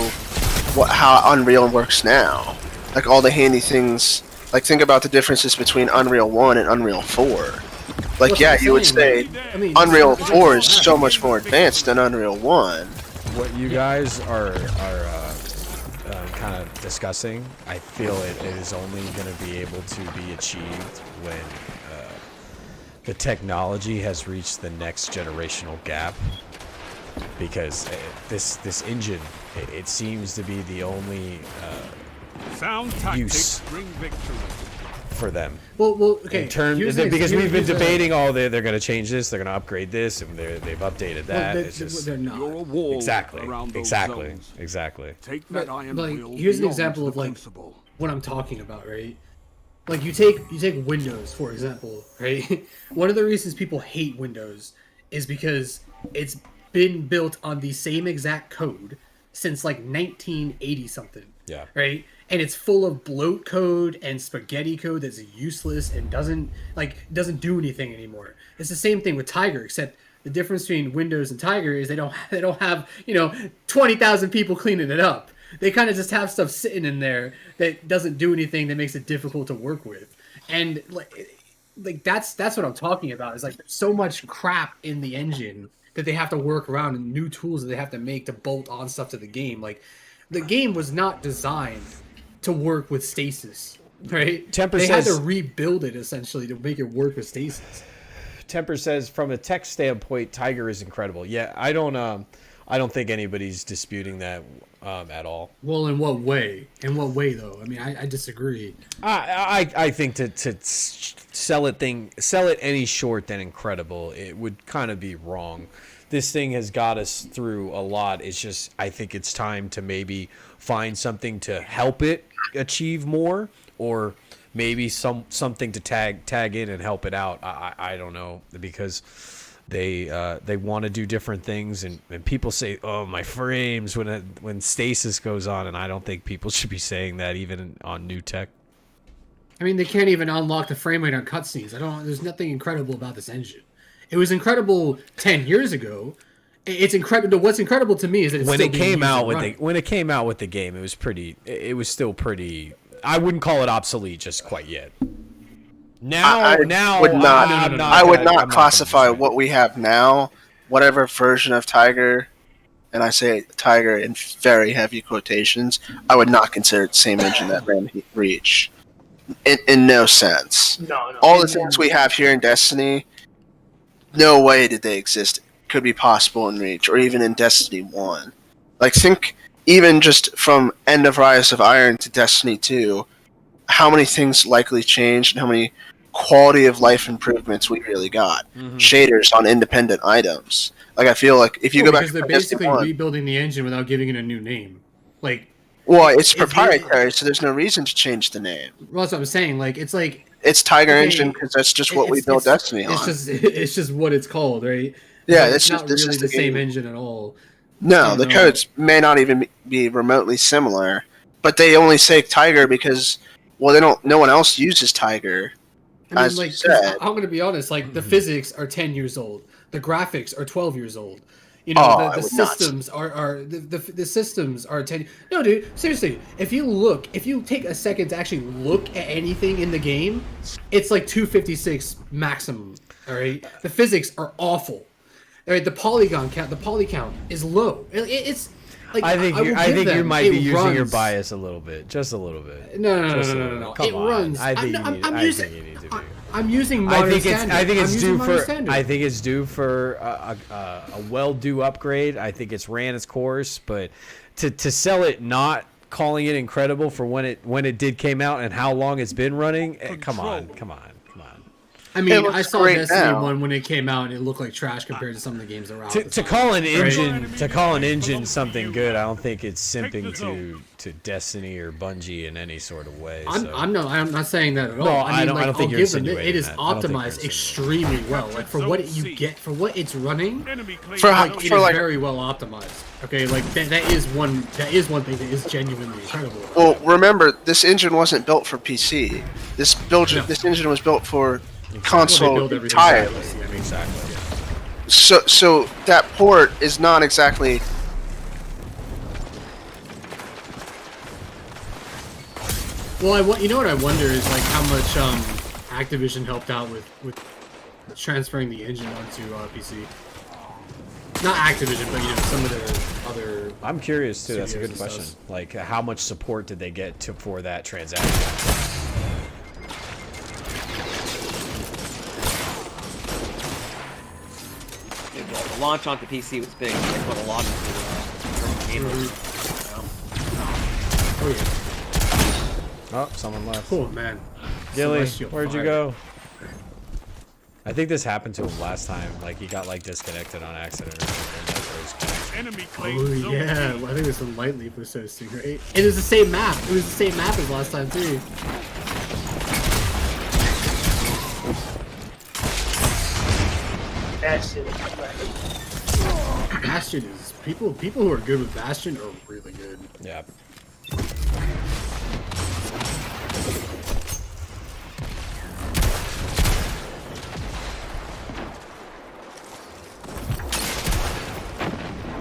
how Unreal works now. Like, all the handy things, like, think about the differences between Unreal 1 and Unreal 4. Like, yeah, you would say Unreal 4 is so much more advanced than Unreal 1. What you guys are kind of discussing, I feel it is only going to be able to be achieved when the technology has reached the next generational gap. Because this engine, it seems to be the only use for them. Well, okay. In terms, because we've been debating all they're going to change this, they're going to upgrade this, and they've updated that. Well, it's just they're not. You're a wall exactly. zones. Take that iron like, will here's an belong example to of the like Crucible. what I'm talking about, right? Like you take Windows for example, right? One of the reasons people hate Windows is because it's been built on the same exact code since like 1980 something. Yeah. Right? And it's full of bloat code and spaghetti code that's useless and doesn't do anything anymore. It's the same thing with Tiger, except the difference between Windows and Tiger is they don't have 20,000 people cleaning it up. They kind of just have stuff sitting in there that doesn't do anything, that makes it difficult to work with. And like that's what I'm talking about. Is like there's so much crap in the engine that they have to work around, and new tools that they have to make to bolt on stuff to the game. Like the game was not designed to work with stasis, right? They had to rebuild it essentially to make it work with stasis. Temper says, from a tech standpoint, Tiger is incredible. Yeah, I don't think anybody's disputing that at all. Well, in what way? In what way, though? I mean, I disagree. I think to sell it any short than incredible, it would kind of be wrong. This thing has got us through a lot. It's just, I think it's time to maybe find something to help it achieve more, or maybe something to tag in and help it out. I don't know, because they want to do different things, and people say, oh, my frames when stasis goes on, and I don't think people should be saying that even on new tech. I mean, they can't even unlock the frame rate on cutscenes. There's nothing incredible about this engine. It was incredible 10 years ago. It's incredible. What's incredible to me is that it's when still it came out with running. when it came out with the game, it was still pretty. I wouldn't call it obsolete just quite yet. I would not classify what we have now, whatever version of Tiger, and I say Tiger in very heavy quotations, I would not consider it the same engine that ran Reach. In no sense. No. All the things we have here in Destiny, no way did they exist. Could be possible in Reach, or even in Destiny 1. Like, think even just from End of Rise of Iron to Destiny 2, how many things likely changed and how many quality of life improvements we really got. Mm-hmm. Shaders on independent items. Like, I feel like if you go back to they're basically rebuilding the engine without giving it a new name. Like, well, it's proprietary, so there's no reason to change the name. Well, that's what I'm saying. Like, it's like it's Tiger Engine because that's just what we built Destiny on. It's just what it's called, right? Yeah, it's not really the same engine at all. No, the codes may not even be remotely similar, but they only say Tiger because, well, they don't. No one else uses Tiger. I mean, like, I'm going to be honest. Like, the physics are 10 years old. The graphics are 12 years old. You know, the systems are the systems are 10. No, dude, seriously. If you take a second to actually look at anything in the game, it's like 256 maximum. All right, the physics are awful. All right, the poly count is low. It's like I think you might be using your bias a little bit, just a little bit. No. Come it on. runs. I think you need to be. I'm using modern standard. I think it's due for a well-due upgrade. I think it's ran its course, but to sell it not calling it incredible for when it did came out and how long it's been running, come on. I mean, I saw Destiny 1 when it came out, and it looked like trash compared to some of the games around. To call an engine something good, I don't think it's simping to Destiny or Bungie in any sort of way. I'm not saying that at all. No, I don't think you're insinuating it is that. optimized extremely well. Like for what you get, for what it's running, it is very well optimized. Okay, like that is one thing that is genuinely incredible. Well, remember, this engine wasn't built for PC. This engine was built for console entirely. Exactly. So that port is not exactly. Well, you know what I wonder is like how much Activision helped out with transferring the engine onto PC. Not Activision, but some of their other. I'm curious too. That's a good question. Like, how much support did they get for that transaction? The launch onto PC was big. They put a lot into gamers. Oh, someone left. Oh man. Gilly, Celestial where'd you fire. go? I think this happened to him last time. Like he got like disconnected on accident or something. That's where he's connected. Enemy Oh claims zone yeah, B. well, I think it was the light leaf was hosting, right? It was the same map. It was the same map as last time too. Bastion. Bastion is people who are good with Bastion are really good. Yeah.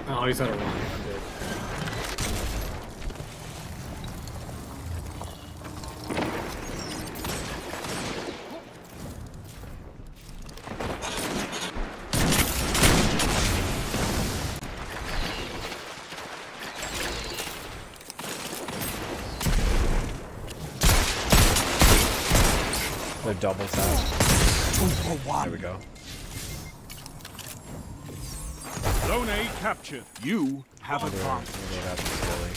Oh, he's had a run. I'm dead. They're double tap. There we go. Zone A captured. You have advanced.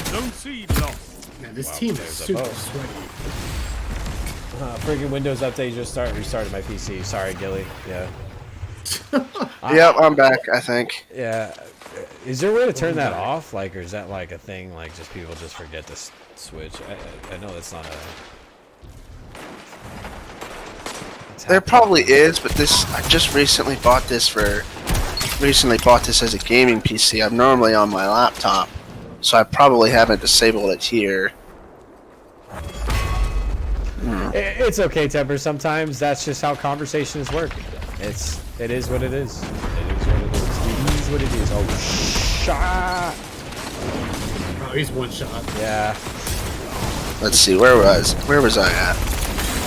Zone C lost. Man, this Wow, team is there's a super bow. sweaty. Freaking Windows update just restarted my PC. Sorry, Gilly. Yeah. Yep, I'm back. I think. Yeah. Is there a way to turn that off? Like, or is that like a thing? Like, just people just forget to switch. I know that's not a. There probably is, but I just recently bought this as a gaming PC. I'm normally on my laptop, so I probably haven't disabled it here. It's okay, Temper. Sometimes that's just how conversations work. It is what it is. It is what it is. It is what it is. Oh, shot. Oh, he's one shot. Yeah. Let's see, where was I at?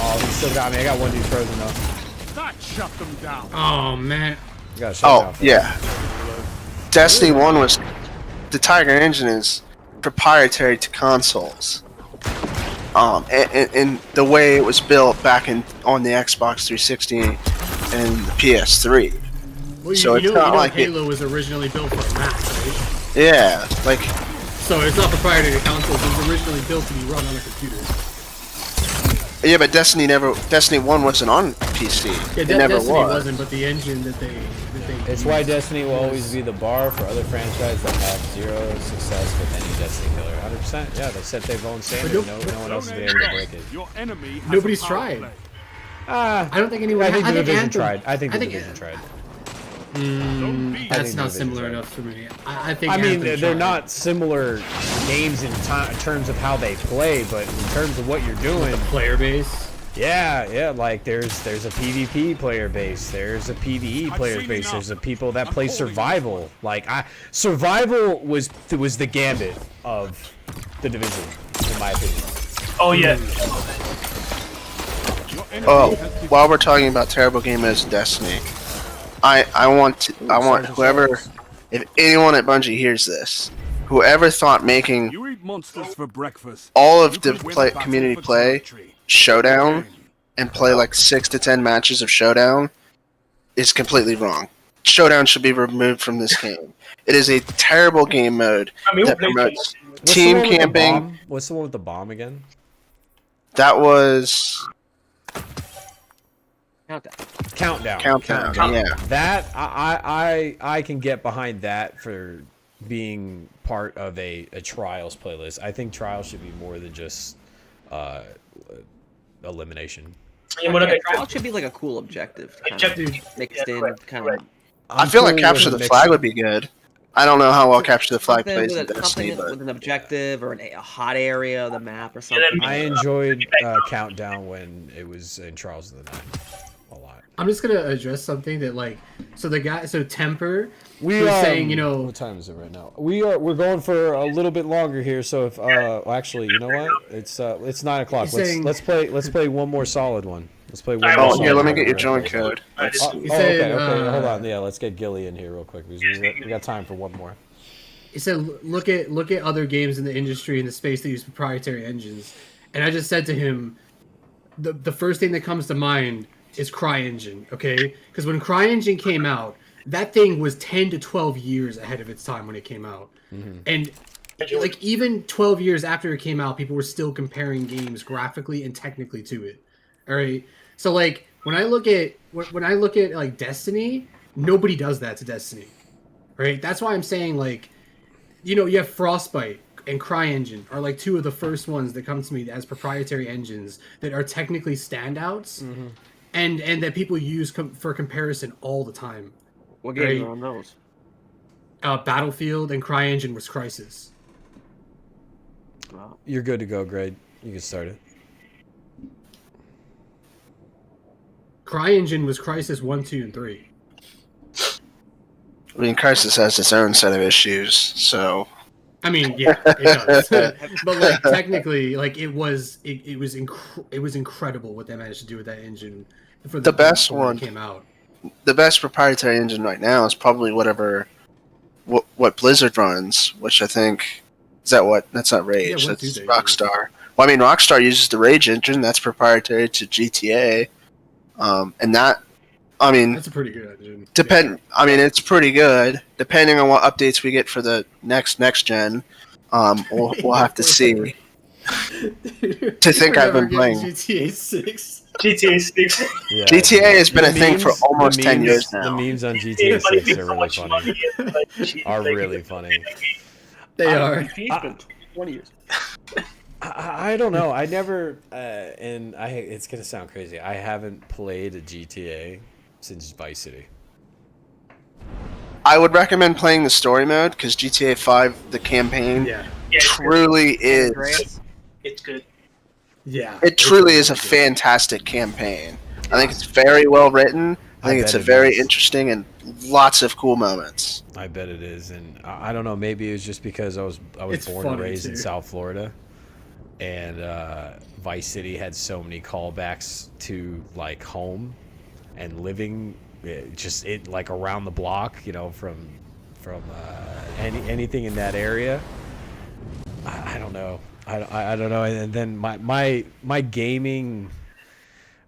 Oh, he still got me. I got one dude frozen though. That shut them down. Oh man. You gotta shut down. Yeah. Destiny 1 was the Tiger engine is proprietary to consoles. And the way it was built back on the Xbox 360 and the PS3. Well, So you it's know not like Halo was originally built for a Mac, right? Yeah, like So it's not proprietary to consoles. It was originally built to be run on a computer. yeah, but Destiny 1 wasn't on PC. Yeah, It never Destiny was. wasn't, but the engine that they It's why Destiny will always be the bar for other franchises that have zero success with any Destiny killer. 100%. Yeah, they set their own standard. No one else is able to break it. Your enemy has Nobody's a power tried. play. I don't think anyone. I think the Division Anthem- tried. I think the I think- Division tried. Zone B. That's think not Division similar tried. enough for me. I think. I mean, Anthem they're tried. not similar games in terms of how they play, but in terms of what you're doing, player base. yeah, like there's a PvP player base, there's a PvE player base, there's a people that play survival. Like survival was the gambit of the Division, in my opinion. Oh yeah. Oh, while we're talking about terrible game as Destiny, I want whoever, if anyone at Bungie hears this, whoever thought making You eat monsters for breakfast. all of You the could win a battle community for play territory. Showdown and play like 6 to 10 matches of Showdown is completely wrong. Showdown should be removed from this game. It is a terrible game mode I mean, that we'll play promotes What's the team one with the camping. bomb? What's the one with the bomb again? That was Countdown. Countdown. Yeah. That I can get behind that for being part of a trials playlist. I think trials should be more than just elimination. And what Yeah, I trial should be like a cool objective. Kind Objective. of mixed Yeah, in, correct, kind correct. of. I feel like cool Capture with the a Flag mix. would be good. I don't know how well Capture the Flag Something plays with in a- Destiny, something but with an objective or a hot area of the map or something. then- I enjoyed Countdown when it was in Trials of the Night a lot. I'm just gonna address something that so Temper We was saying, what time is it right now? We're going for a little bit longer here. So if actually, you know what? It's 9 o'clock. He's Let's saying- play one more solid one. Let's play one. Alright, more well, oh, solid here, let me one. get your join code. Alright, Oh, He okay, said, hold on. Yeah, let's get Gilly in here real quick because we got time for one more. he said, look at other games in the industry in the space that use proprietary engines, and I just said to him, the first thing that comes to mind is CryEngine, okay? Because when CryEngine came out, that thing was 10 to 12 years ahead of its time when it came out, and like even 12 years after it came out, people were still comparing games graphically and technically to it. All right. So like when I look at like Destiny, nobody does that to Destiny, right? That's why I'm saying like, you have Frostbite and CryEngine are like two of the first ones that come to me as proprietary engines that are technically standouts, and that people use for comparison all the time. What games Right. are on those? Battlefield and CryEngine was Crysis. Wow. You're good to go, Greg. You can start it. CryEngine was Crysis 1, 2, and 3. I mean, Crisis has its own set of issues, so I mean, yeah, it does. But like technically, like it was incredible what they managed to do with that engine for The best when it one. came out. the best proprietary engine right now is probably what Blizzard runs, which I think is that what? That's not Rage. Yeah, what that's do they Rockstar. Well, I mean, Rockstar uses the Rage engine. That's proprietary to GTA, and that, I mean, That's a pretty good engine. I mean, it's pretty good. Depending on what updates we get for the next gen, we'll have to see. To think I've been playing GTA 6. GTA 6. Yeah, GTA has been the a thing for memes- almost the 10 memes- years now. The memes on Yeah, GTA but it 6 makes are so really much funny. money. Like, Are really funny. They are. GTA's been 20 years. I don't know. I never, and it's gonna sound crazy. I haven't played a GTA since Vice City. I would recommend playing the story mode because GTA 5, the campaign, Yeah. truly is. It's good. Yeah. It truly is a really good. fantastic campaign. I think it's very well written. I think it's a bet it very is. interesting and lots of cool moments. I bet it is, and I don't know. Maybe it was just because I was It's born and funny, raised in too. South Florida, and Vice City had so many callbacks to like home and living, like around the block. From anything in that area. I don't know. I don't know. And then my gaming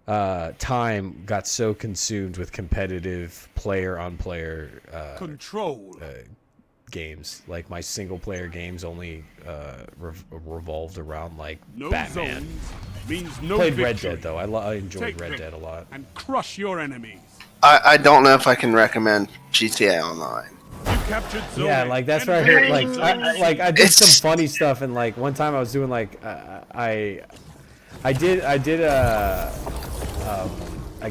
time got so consumed with competitive player on player Control. games. Like my single player games only revolved around like No Batman. zones means no Played victory. Red Dead though. I enjoyed Take Red them Dead a lot. And crush your enemies. I don't know if I can recommend GTA Online. You captured zone Yeah, A. like that's what I Enemy heard. Like zone I did some It's- funny stuff, and like one time I was doing like I did a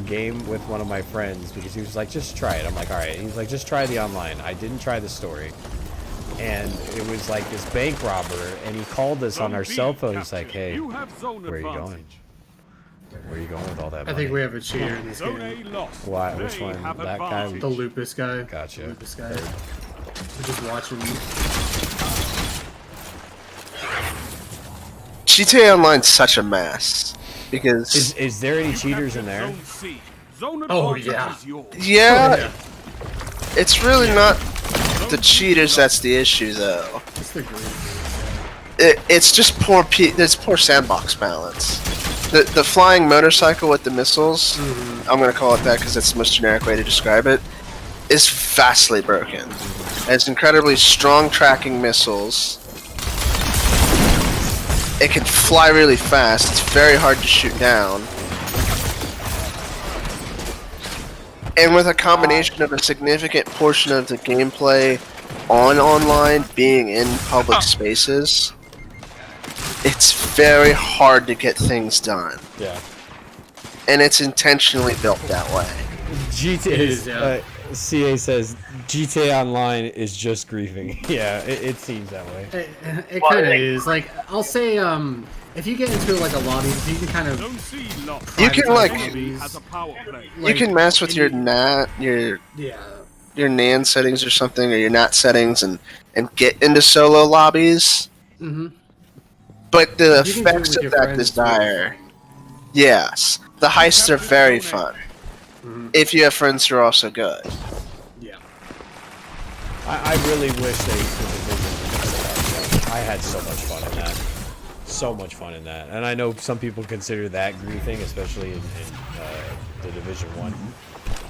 game with one of my friends because he was like, just try it. I'm like, all right. And he's like, just try the online. I didn't try the story, and it was like this bank robber, and he called us on Zone our B cell phone. He's captured. like, hey, You have zone where are you advantage. going? Where are you going with all that I money? think we have a cheater in this Zone game. A lost. Why? Which They one? have That guy? advantage. The Lupus guy. Gotcha. Lupus guy. Heard. We're just watching. GTA Online's such a mess because Is there any cheaters in Captured there? Zone C. Zone Oh, advantage yeah. is yours. yeah, it's really not the cheaters that's the issue though. It's the green. It's just there's poor sandbox balance. The flying motorcycle with the missiles, I'm gonna call it that because that's the most generic way to describe it, is vastly broken. It has incredibly strong tracking missiles. It can fly really fast. It's very hard to shoot down. And with a combination of a significant portion of the gameplay on online being in public spaces, it's very hard to get things done. Yeah. And it's intentionally built that way. GTA It is, yeah. CA says GTA Online is just griefing. Yeah, it seems that way. It kind of is. Like, I'll say, if you get into like a lobby, you can kind of. Zone C lost. You can, like- Has a power play. You can mess with your Yeah. your NAN settings or something, or your NAT settings, and get into solo lobbies. Mm-hmm. But the You can do it effects with of your that friends, is too. dire. Yes, the heists are very fun if you have friends who are also good. Yeah. I really wish they could have. I had so much fun in that. So much fun in that. And I know some people consider that griefing, especially in the Division 1.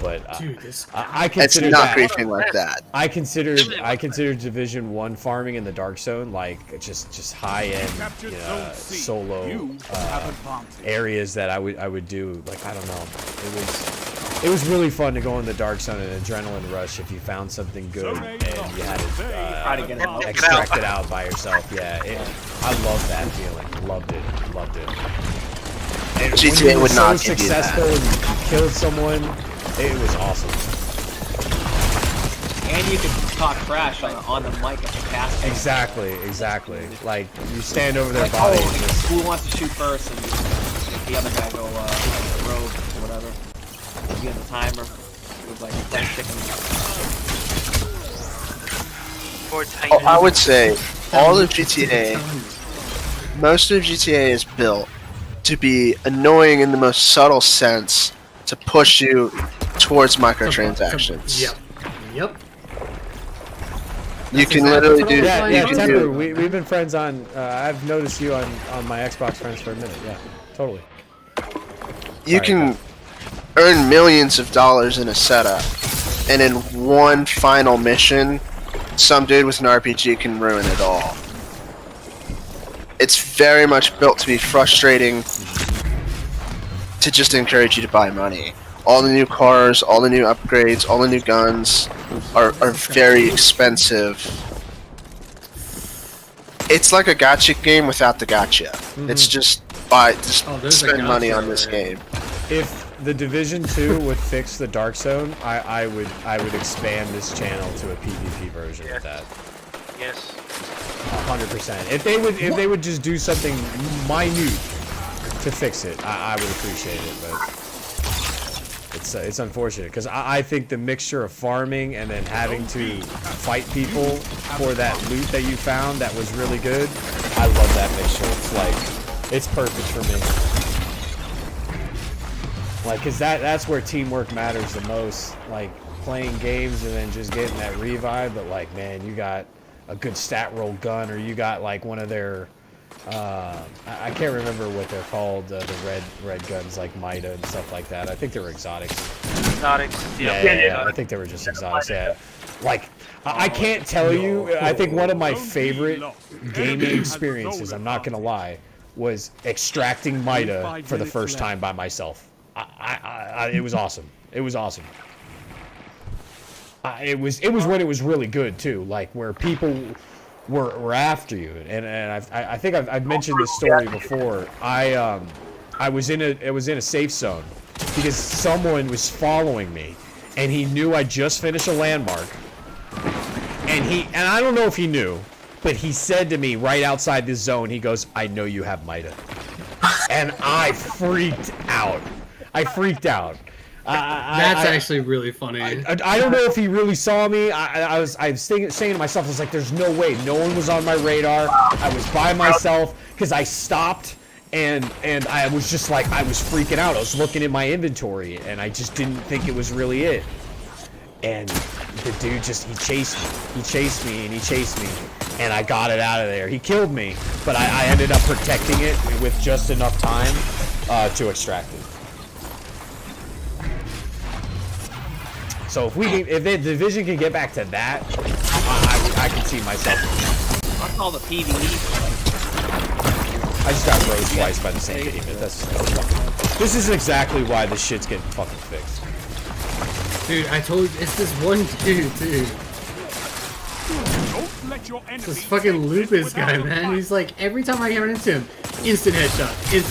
But Dude, this I It's consider not that. griefing like that. I consider Division 1 farming in the Dark Zone like just high end solo areas that I would do. Like, I don't know, it was really fun to go in the Dark Zone and adrenaline rush if you found something good and you had Try to get it out. to extract it out by yourself. Yeah, I love that feeling. Loved it. And GTA when you were would not so give you that. successful and you killed someone, it was awesome. And you can talk trash on the mic at the cast. Exactly. Like, you stand over their Like, body and just... who wants to shoot first, and if the other guy go rogue or whatever. You get the timer. It was like fried chicken. I would say all of GTA, most of GTA is built to be annoying in the most subtle sense to push you towards microtransactions. Yep. You can literally do. Yeah, you can Temper, do. we've been friends on... I've noticed you on my Xbox friends for a minute. Yeah, totally. You can earn millions of dollars in a setup, and in one final mission, some dude with an RPG can ruin it all. It's very much built to be frustrating, to just encourage you to buy money. All the new cars, all the new upgrades, all the new guns are very expensive. It's like a gacha game without the gacha. It's just spend money on this game. If the Division 2 would fix the Dark Zone, I would expand this channel to a PvP version of that. Yes. 100%. If they would just do something minute to fix it, I would appreciate it. But it's unfortunate because I think the mixture of farming and then having to fight people for that loot that you found that was really good, I love that mixture. It's like, it's perfect for me. Like, cause that's where teamwork matters the most. Like, playing games and then just getting that revive, but like, man, you got a good stat roll gun, or you got like one of their I can't remember what they're called, the red guns like Mida and stuff like that. I think they were exotics. Yeah. I think they were just exotics. Yeah. Like, I can't tell you. I think one of my favorite gaming experiences, I'm not gonna lie, was extracting Mida for the first time by myself. It was awesome. It was awesome. It was when it was really good too, like where people were after you, and I think I've mentioned this story before. I was in a safe zone because someone was following me, and he knew I just finished a landmark, and I don't know if he knew, but he said to me right outside this zone, he goes, "I know you have Mida," and I freaked out. That's actually really funny. I don't know if he really saw me. I was saying to myself, I was like, "There's no way. No one was on my radar. I was by myself because I stopped and I was just like, I was freaking out. I was looking at my inventory and I just didn't think it was really it. And the dude he chased me, and I got it out of there. He killed me, but I ended up protecting it with just enough time to extract it. So if the Division can get back to that, I can see myself. I'll call the PvE. I just got rose twice by the same demon. This is exactly why this shit's getting fucking fixed. Dude, I told you, it's this one dude, This fucking Lupus guy, man. He's like, every time I run into him, instant headshot with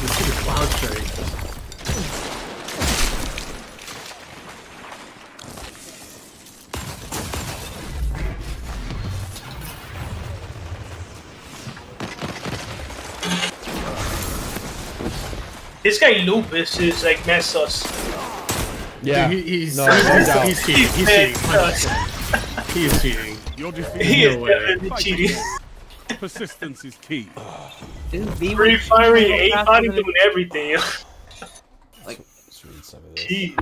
the stupid cloud strike. This guy Lupus is like mess us. Yeah, Dude, he's cheating. He is cheating. You're He is defeated. definitely cheating. Persistence is key. Free firing, aimbotting, doing everything. Jeez.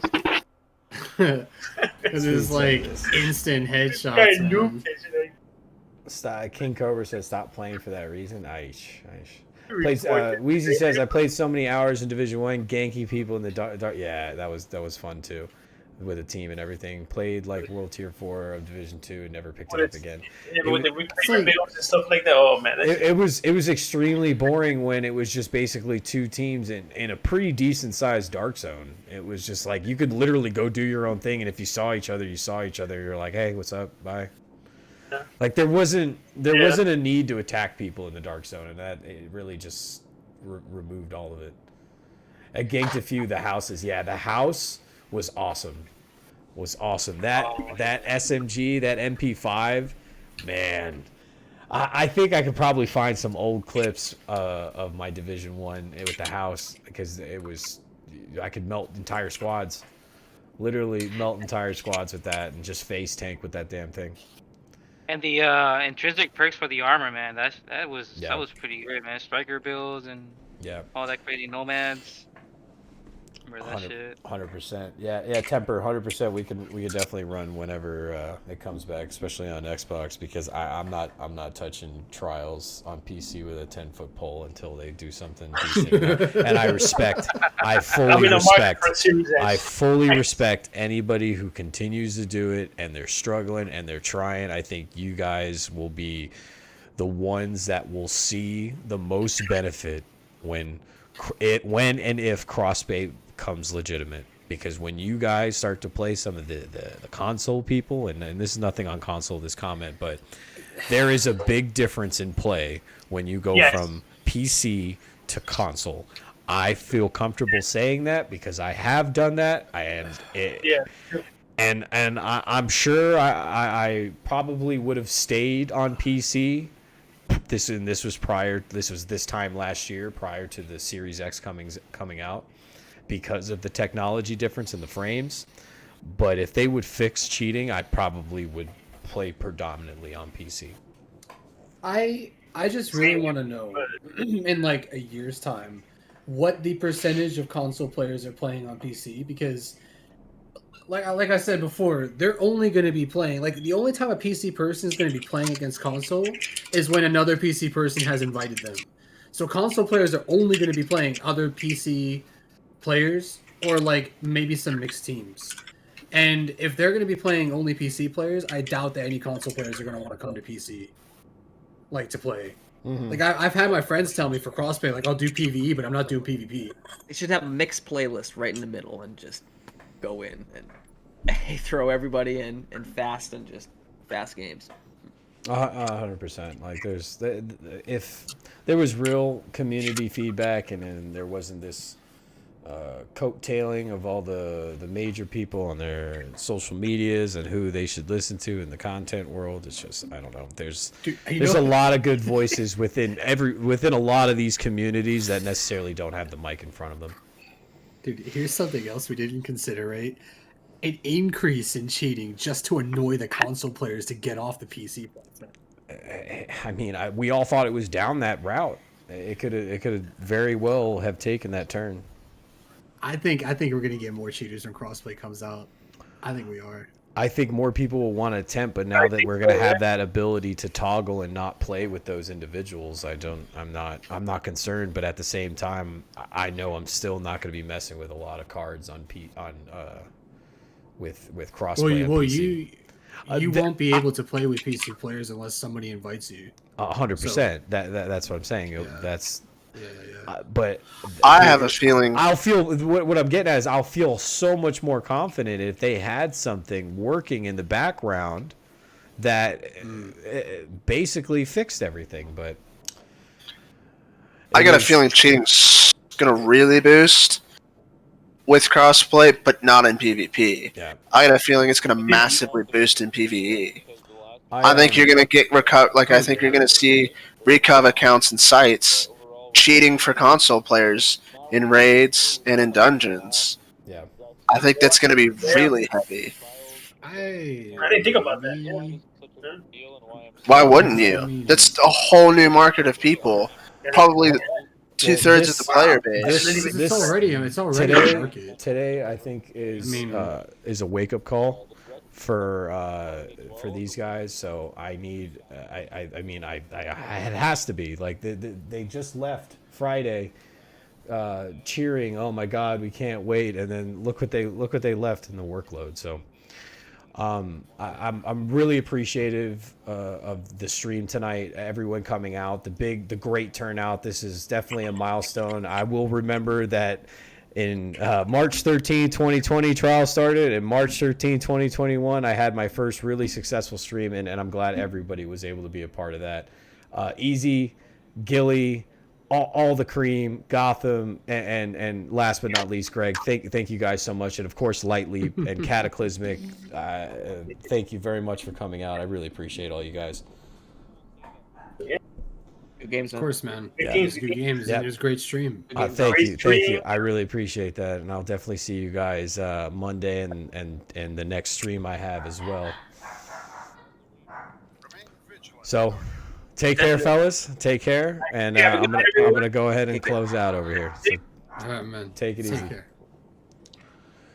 Because it's like instant headshots. Guy Man. Lupus. King Cobra says stop playing for that reason. Aish. Weezy says I played so many hours in Division 1 ganking people in the dark. Yeah, that was fun too. with a team and everything. Played like World Tier 4 of Division 2 and never picked it up again. With the recruitment builds and stuff like that. Oh man, It was extremely boring when it was just basically two teams in a pretty decent sized dark zone. It was just like you could literally go do your own thing, and if you saw each other, You're like, hey, what's up? Bye. Yeah. Like there wasn't a need to attack people in the dark zone, and that it really just removed all of it. I ganked a few the houses. Yeah, the house was awesome. That SMG, that MP5, man. I think I could probably find some old clips of my Division 1 with the house, because I could melt entire squads. Literally melt entire squads with that and just face tank with that damn thing. And the intrinsic perks for the armor, man, that was pretty good, man. Striker builds and all that crazy nomads. Remember that shit? 100%. Yeah, Temper, 100%. We could definitely run whenever it comes back, especially on Xbox, because I'm not touching Trials on PC with a 10-foot pole until they do something decent. And I fully respect anybody who continues to do it, and they're struggling and they're trying. I think you guys will be the ones that will see the most benefit when and if crossplay comes legitimate, because when you guys start to play some of the console people, and this is nothing on console, this comment, but there is a big difference in play when you go from PC to console. I feel comfortable saying that because I have done that, and I'm sure I probably would have stayed on PC. This was this time last year, prior to the Series X coming out, because of the technology difference in the frames. But if they would fix cheating, I probably would play predominantly on PC. I just really want to know, in like a year's time, what the percentage of console players are playing on PC, because like I said before, they're only going to be playing, like, the only time a PC person is going to be playing against console is when another PC person has invited them. So console players are only going to be playing other PC players, or like maybe some mixed teams. And if they're going to be playing only PC players, I doubt that any console players are going to want to come to PC, like, to play. Mm-hmm. Like, I've had my friends tell me for crossplay, like, I'll do PvE, but I'm not doing PvP. They should have a mixed playlist right in the middle and just go in and throw everybody in and fast games. 100%. Like, if there was real community feedback, and then there wasn't this coattailing of all the major people on their social medias and who they should listen to in the content world, it's just, I don't know. There's a lot of good voices within a lot of these communities that necessarily don't have the mic in front of them. Dude, here's something else we didn't consider, right? An increase in cheating just to annoy the console players to get off the PC platform. I mean, we all thought it was down that route. It could very well have taken that turn. I think we're gonna get more cheaters when crossplay comes out. I think we are. I think more people will want to attempt, but now that we're gonna have that ability to toggle and not play with those individuals, I'm not concerned. But at the same time, I know I'm still not gonna be messing with a lot of cards with crossplay. Well, you won't be able to play with PC players unless somebody invites you. 100%. That's what I'm saying. Yeah. That's. But I have a feeling. I'll feel what I'm getting at is I'll feel so much more confident if they had something working in the background that basically fixed everything. But I got a feeling cheating's gonna really boost with crossplay, but not in PvP. Yeah. I got a feeling it's gonna massively boost in PvE. I think you're gonna get I think you're gonna see recov accounts and sites cheating for console players in raids and in dungeons. Yeah. I think that's going to be really heavy. I didn't think about that. Yeah. Why wouldn't you? That's a whole new market of people. Probably 2/3 of the player base. It's already today, a market. Today, I think is a wake up call for these guys. So I need. It has to be like they just left Friday cheering, "Oh my God, we can't wait!" And then look what they left in the workload. So I'm really appreciative of the stream tonight. Everyone coming out, the great turnout. This is definitely a milestone. I will remember that in March 13, 2020, trial started, and March 13, 2021, I had my first really successful stream, and I'm glad everybody was able to be a part of that. Easy, Gilly, all the cream, Gotham, and last but not least, Greg. Thank you guys so much, and of course, Light Leap and Cataclysmic. Thank you very much for coming out. I really appreciate all you guys. Good games, of course, man. Yeah. Good games. It was a great stream. Thank you. I really appreciate that, and I'll definitely see you guys Monday and the next stream I have as well. So, take care, fellas. Take care, and I'm gonna go ahead and close out over here. So, all right, man. Take it easy. Care.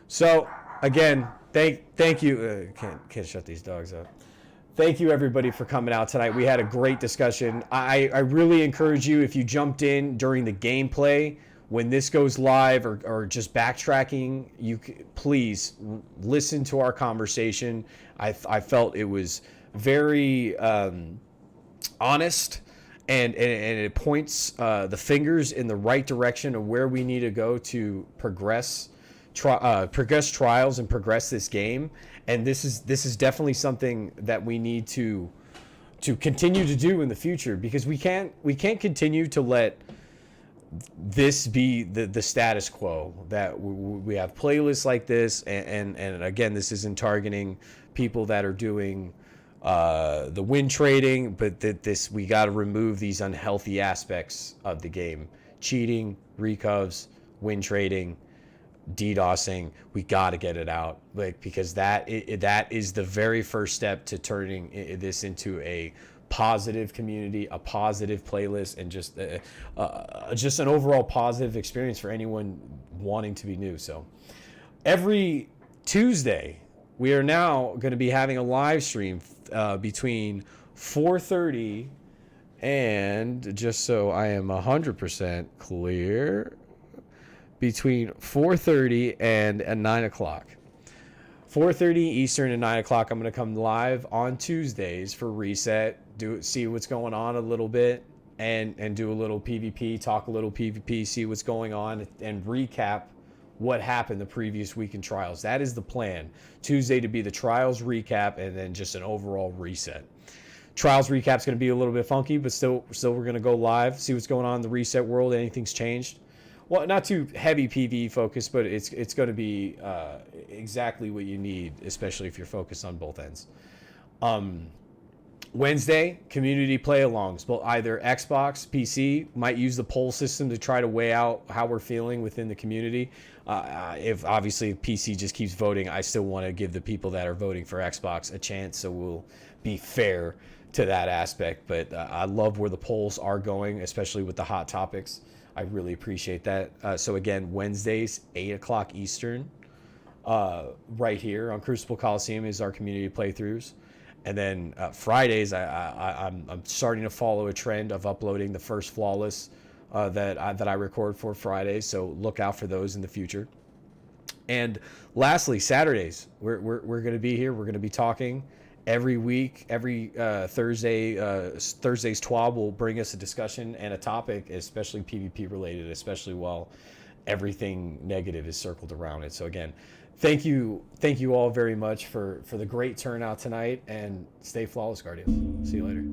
So again, thank you. Can't shut these dogs up. Thank you everybody for coming out tonight. We had a great discussion. I really encourage you, if you jumped in during the gameplay, when this goes live or just backtracking, please listen to our conversation. I felt it was very honest, and it points the fingers in the right direction of where we need to go to progress trials and progress this game. And this is definitely something that we need to continue to do in the future, because we can't continue to let this be the status quo, that we have playlists like this, and again, this isn't targeting people that are doing the win trading, but that we got to remove these unhealthy aspects of the game: cheating, recovs, win trading, DDoSing. We got to get it out, because that is the very first step to turning this into a positive community, a positive playlist, and just an overall positive experience for anyone wanting to be new. So every Tuesday we are now going to be having a live stream between 4:30 and, just so I am 100% clear, between 4:30 and 9 o'clock. 4:30 Eastern and 9 o'clock, I'm going to come live on Tuesdays for Reset, see what's going on a little bit, and do a little PvP, talk a little PvP, see what's going on, and recap what happened the previous week in Trials. That is the plan. Tuesday to be the Trials recap, and then just an overall reset. Trials recap's going to be a little bit funky, but still we're going to go live, see what's going on in the Reset world, anything's changed. Well, not too heavy PvE focus, but it's going to be exactly what you need, especially if you're focused on both ends. Wednesday, community play-alongs, both either Xbox, PC, might use the poll system to try to weigh out how we're feeling within the community. If PC just keeps voting, I still want to give the people that are voting for Xbox a chance, so we'll be fair to that aspect. But I love where the polls are going, especially with the hot topics. I really appreciate that. So again, Wednesdays, 8 o'clock Eastern, right here on Crucible Coliseum is our community playthroughs. And then Fridays, I'm starting to follow a trend of uploading the first Flawless that I record for Fridays. So look out for those in the future. And lastly, Saturdays, we're going to be here. We're going to be talking every week. Every Thursday's TWAB will bring us a discussion and a topic, especially PvP related, especially while everything negative is circled around it. So again, thank you all very much for the great turnout tonight, and stay flawless, Guardians. See you later.